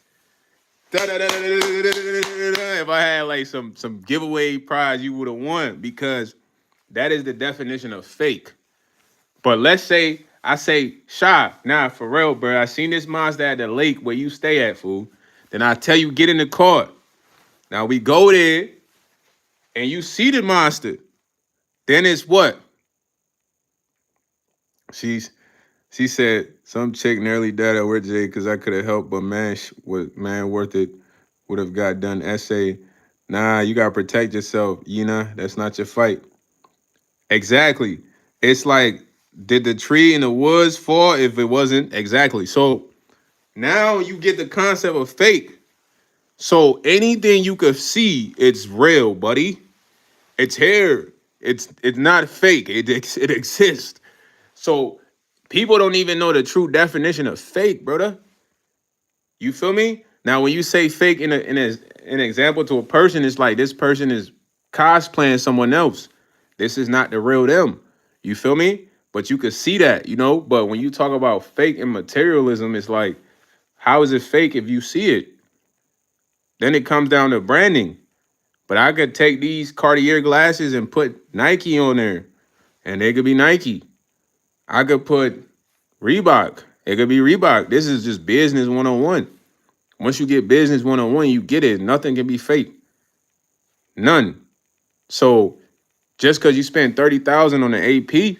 If I had like some giveaway prize, you would have won, because that is the definition of fake. But let's say I say, Shy, nah, for real, bro, I seen this monster at the lake where you stay at, fool. Then I tell you, get in the car. Now we go there and you see the monster. Then it's what? She's She said some chick nearly died at work today because I could have helped, but man, man worth it would have got done. Essay, nah, you gotta protect yourself, Yina. That's not your fight. Exactly. It's like, did the tree in the woods fall if it wasn't? Exactly. So now you get the concept of fake. So anything you could see, it's real, buddy. It's here. It's not fake. It exists. So people don't even know the true definition of fake, brother. You feel me? Now, when you say fake in an example to a person, it's like this person is cosplaying someone else. This is not the real them. You feel me? But you could see that, you know. But when you talk about fake and materialism, it's like, how is it fake if you see it? Then it comes down to branding. But I could take these Cartier glasses and put Nike on there, and they could be Nike. I could put Reebok. It could be Reebok. This is just business 101. Once you get business 101, you get it. Nothing can be fake. None. So just because you spend 30,000 on the AP,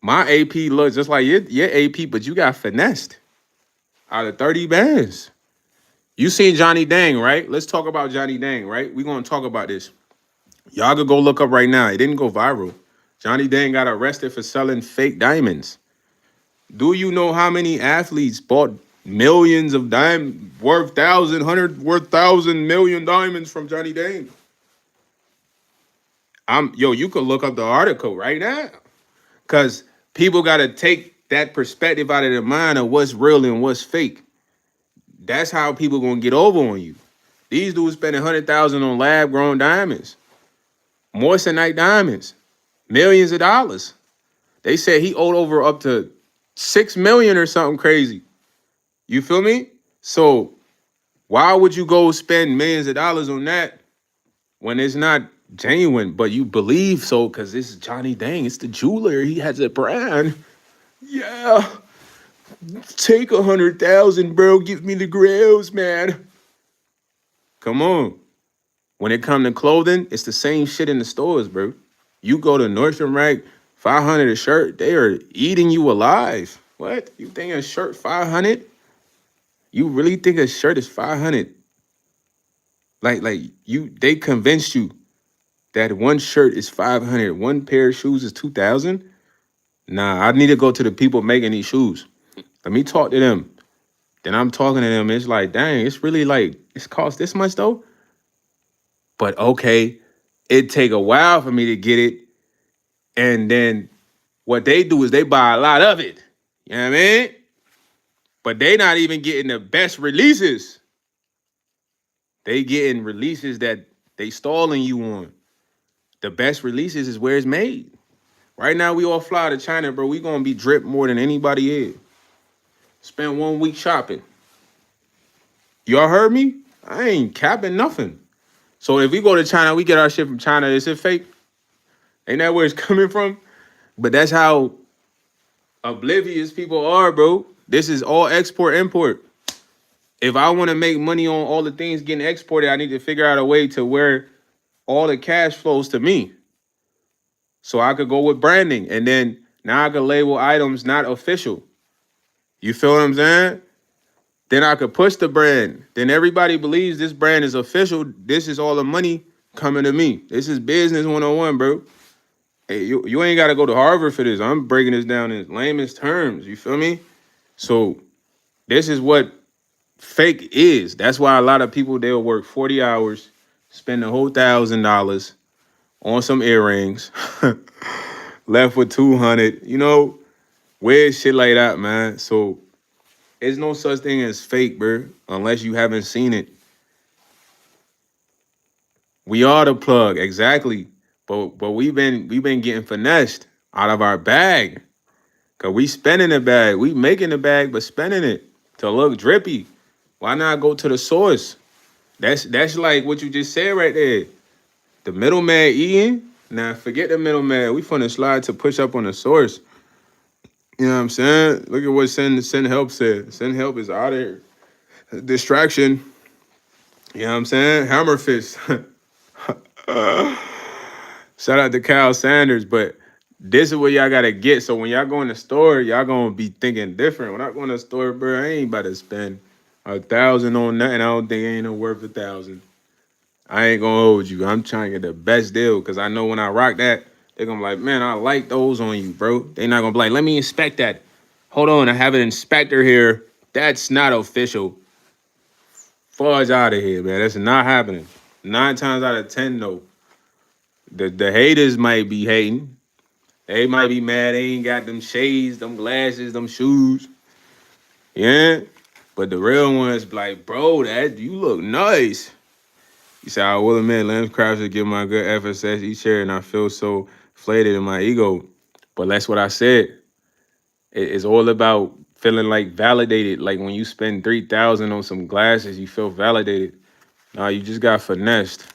my AP looks just like your AP, but you got finessed out of 30 bands. You seen Johnny Dang, right? Let's talk about Johnny Dang, right? We're going to talk about this. Y'all could go look up right now. It didn't go viral. Johnny Dang got arrested for selling fake diamonds. Do you know how many athletes bought millions of diamonds, worth worth 1,000,000,000 diamonds from Johnny Dang? You could look up the article right now. Cause people gotta take that perspective out of their mind of what's real and what's fake. That's how people gonna get over on you. These dudes spending 100,000 on lab grown diamonds, moissanite diamonds, millions of dollars. They said he owed over up to 6 million or something crazy. You feel me? So why would you go spend millions of dollars on that when it's not genuine, but you believe so because it's Johnny Dang, it's the jeweler, he has a brand. Yeah, take 100,000, bro. Give me the grails, man. Come on. When it comes to clothing, it's the same shit in the stores, bro. You go to Nordstrom Rack, 500 a shirt, they are eating you alive. What? You think a shirt 500? You really think a shirt is 500? They convinced you that one shirt is 500, one pair of shoes is 2,000? Nah, I need to go to the people making these shoes. Let me talk to them. Then I'm talking to them. It's like, dang, it's really like, it's cost this much though? But okay, it take a while for me to get it. And then what they do is they buy a lot of it. You know what I mean? But they not even getting the best releases. They getting releases that they stalling you on. The best releases is where it's made. Right now, we all fly to China, bro. We gonna be dripped more than anybody here. Spend 1 week shopping. Y'all heard me? I ain't capping nothing. So if we go to China, we get our shit from China. Is it fake? Ain't that where it's coming from? But that's how oblivious people are, bro. This is all export, import. If I want to make money on all the things getting exported, I need to figure out a way to where all the cash flows to me. So I could go with branding. And then now I could label items not official. You feel what I'm saying? Then I could push the brand. Then everybody believes this brand is official. This is all the money coming to me. This is business 101, bro. Hey, you ain't got to go to Harvard for this. I'm breaking this down in layman's terms. You feel me? So this is what fake is. That's why a lot of people, they'll work 40 hours, spend the whole $1,000 on some earrings, left with 200. Weird shit like that, man. So there's no such thing as fake, bro, unless you haven't seen it. We are the plug, exactly. But we've been getting finessed out of our bag. Cause we spending the bag. We making the bag, but spending it to look drippy. Why not go to the source? That's like what you just said right there. The middleman eating. Now forget the middleman. We finna slide to push up on the source. You know what I'm saying? Look at what send help said. Send help is out of here. Distraction. You know what I'm saying? Hammer fist. Shout out to Kyle Sanders, but this is what y'all gotta get. So when y'all go in the store, y'all gonna be thinking different. When I go in the store, bro, I ain't about to spend 1,000 on nothing. I don't think it ain't no worth 1,000. I ain't gonna hold you. I'm trying to get the best deal because I know when I rock that, they're gonna be like, man, I like those on you, bro. They not gonna be like, let me inspect that. Hold on, I have an inspector here. That's not official. Fudge out of here, man. That's not happening. 9 times out of 10, though. The haters might be hating. They might be mad they ain't got them shades, them glasses, them shoes. Yeah. But the real ones be like, bro, that you look nice. You say, I will admit, Lance Crafts give my good FSS each year, and I feel so inflated in my ego. But that's what I said. It's all about feeling like validated. Like when you spend 3,000 on some glasses, you feel validated. Nah, you just got finessed.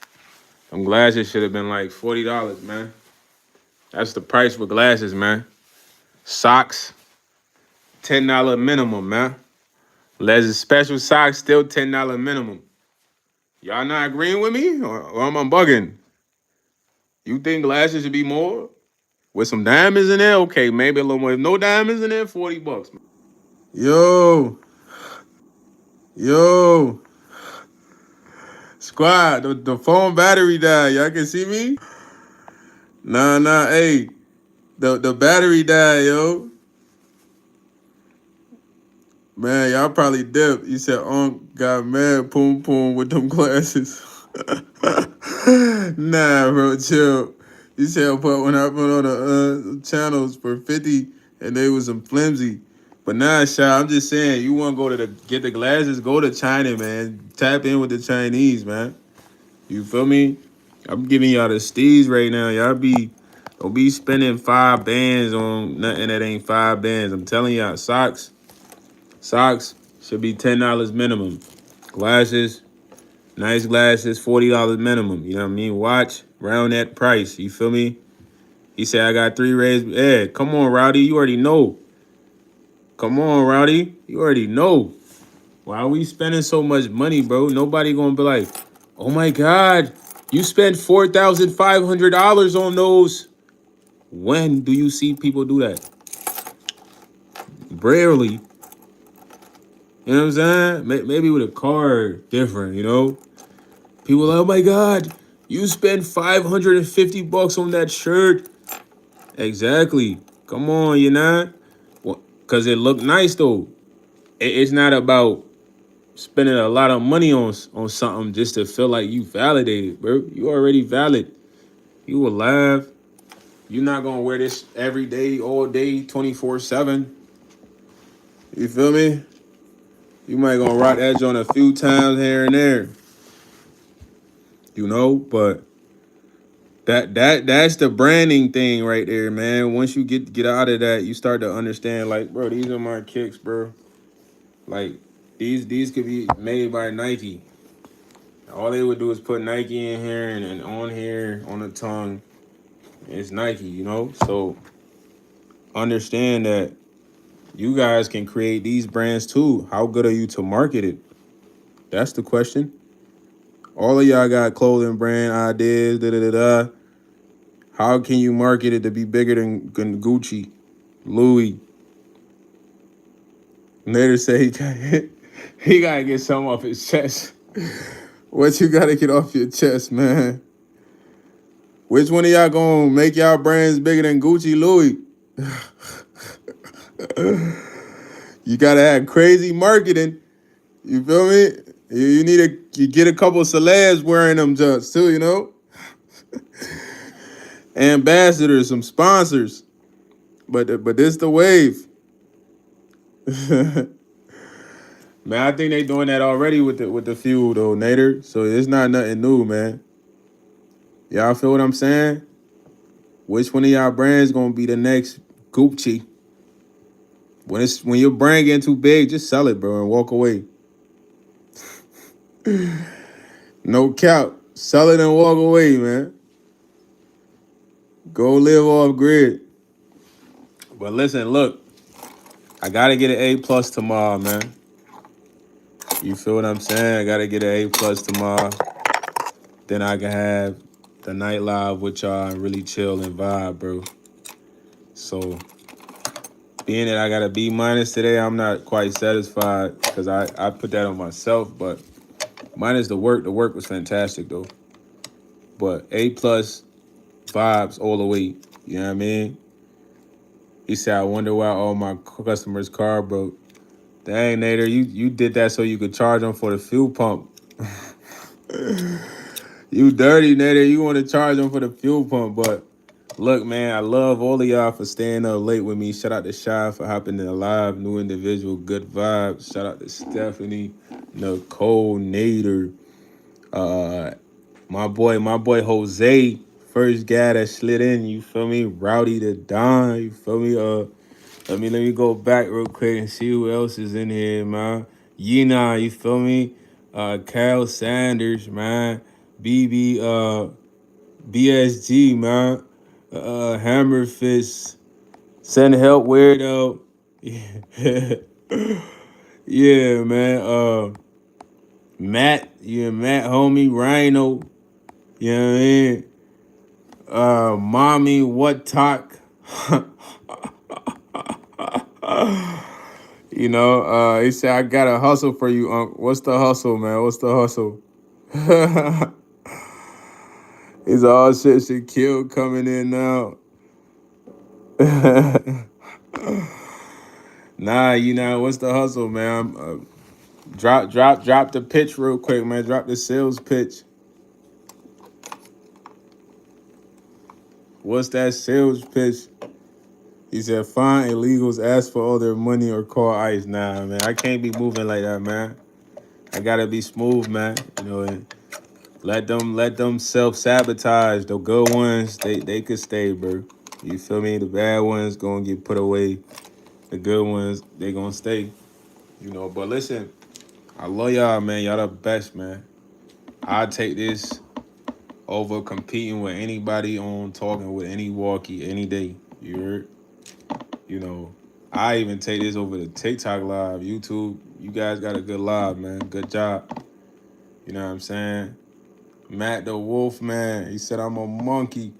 Them glasses should have been like $40, man. That's the price for glasses, man. Socks, $10 minimum, man. Les special socks, still $10 minimum. Y'all not agreeing with me? Or am I bugging? You think glasses should be more? With some diamonds in there? Okay, maybe a little more. If no diamonds in there, $40. Yo, yo, squad, the phone battery died. Y'all can see me? Nah, hey, the battery died, yo. Man, y'all probably dipped. You said Unc got mad poom poom with them glasses. Nah, bro, chill. You said when I put on the channels for 50 and they was some flimsy. But nah, Sha, I'm just saying, you want to go to get the glasses, go to China, man. Tap in with the Chinese, man. You feel me? I'm giving y'all the steez right now. Don't be spending 5 bands on nothing that ain't 5 bands. I'm telling y'all, Socks should be $10 minimum. Glasses, nice glasses, $40 minimum. You know what I mean? Watch, round that price. You feel me? He said, I got 3 raised. Yeah, come on, Rowdy. You already know. Come on, Rowdy. You already know. Why are we spending so much money, bro? Nobody gonna be like, oh my God, you spent $4,500 on those. When do you see people do that? Rarely. You know what I'm saying? Maybe with a car, different, you know? People are like, oh my God, you spent $550 on that shirt. Exactly. Come on, you know? Because it looked nice, though. It's not about spending a lot of money on something just to feel like you validated, bro. You already valid. You alive. You're not going to wear this every day, all day, 24/7. You feel me? You might going to rock that joint a few times here and there. You know, but that's the branding thing right there, man. Once you get out of that, you start to understand, like, bro, these are my kicks, bro. Like, these could be made by Nike. All they would do is put Nike in here and on here, on the tongue. It's Nike, you know? So understand that you guys can create these brands too. How good are you to market it? That's the question. All of y'all got clothing brand ideas, da-da-da-da. How can you market it to be bigger than Gucci, Louis? Later say he got hit. He gotta get something off his chest. What you gotta get off your chest, man? Which one of y'all gonna make y'all brands bigger than Gucci Louis? You gotta have crazy marketing. You feel me? You need you get a couple celebs wearing them just too, you know? Ambassadors, some sponsors. But this the wave. Man, I think they doing that already with the fuel though, Nader. So it's not nothing new, man. Y'all feel what I'm saying? Which one of y'all brands gonna be the next Gucci? When your brand getting too big, just sell it, bro, and walk away. No cap. Sell it and walk away, man. Go live off grid. But listen, look, I gotta get an A+ tomorrow, man. You feel what I'm saying? I gotta get an A+ tomorrow. Then I can have the night live with y'all and really chill and vibe, bro. So being that I got a B- today, I'm not quite satisfied because I put that on myself, but minus the work was fantastic though. But A+ vibes all the way. You know what I mean? He said, I wonder why all my customers' car broke. Dang, Nader, you did that so you could charge them for the fuel pump. You dirty, Nader. You want to charge them for the fuel pump. But look, man, I love all of y'all for staying up late with me. Shout out to Shy for hopping in the live. New individual, good vibes. Shout out to Stephanie, Nicole, Nader. My boy Jose, first guy that slid in, you feel me? Rowdy the Don, you feel me? Let me go back real quick and see who else is in here, man. Yena, you feel me? Kyle Sanders, man. BSG, man. Hammerfist. Send help, weirdo. Yeah, man. Matt, Matt, homie, Rhino. You know what I mean? Mommy, what talk? He said, I got a hustle for you, Unc. What's the hustle, man? What's the hustle? He's all shit kill coming in now. Nah, what's the hustle, man? Drop the pitch real quick, man. Drop the sales pitch. What's that sales pitch? He said, fine illegals, ask for all their money or call ICE. Nah, man, I can't be moving like that, man. I gotta be smooth, man. And let them self-sabotage. The good ones, they could stay, bro. You feel me? The bad ones gonna get put away. The good ones, they gonna stay. But listen, I love y'all, man. Y'all the best, man. I take this over competing with anybody on talking with any walkie any day. You heard? I even take this over to TikTok live, YouTube. You guys got a good live, man. Good job. You know what I'm saying? Matt the Wolf, man. He said I'm a monkey.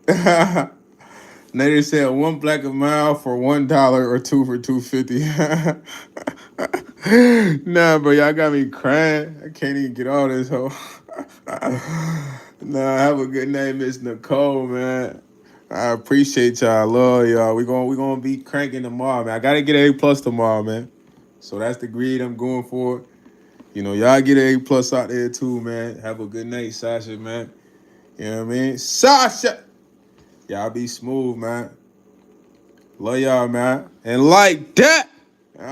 Nader said one black a mile for $1 or two for $2.50. Nah, bro, y'all got me crying. I can't even get all this hoe. Nah, have a good night, Miss Nicole, man. I appreciate y'all. I love y'all. We gonna be cranking tomorrow, man. I gotta get an A+ tomorrow, man. So that's the greed I'm going for. Y'all get an A+ out there too, man. Have a good night, Sasha, man. You know what I mean? Sasha! Y'all be smooth, man. Love y'all, man. And like that.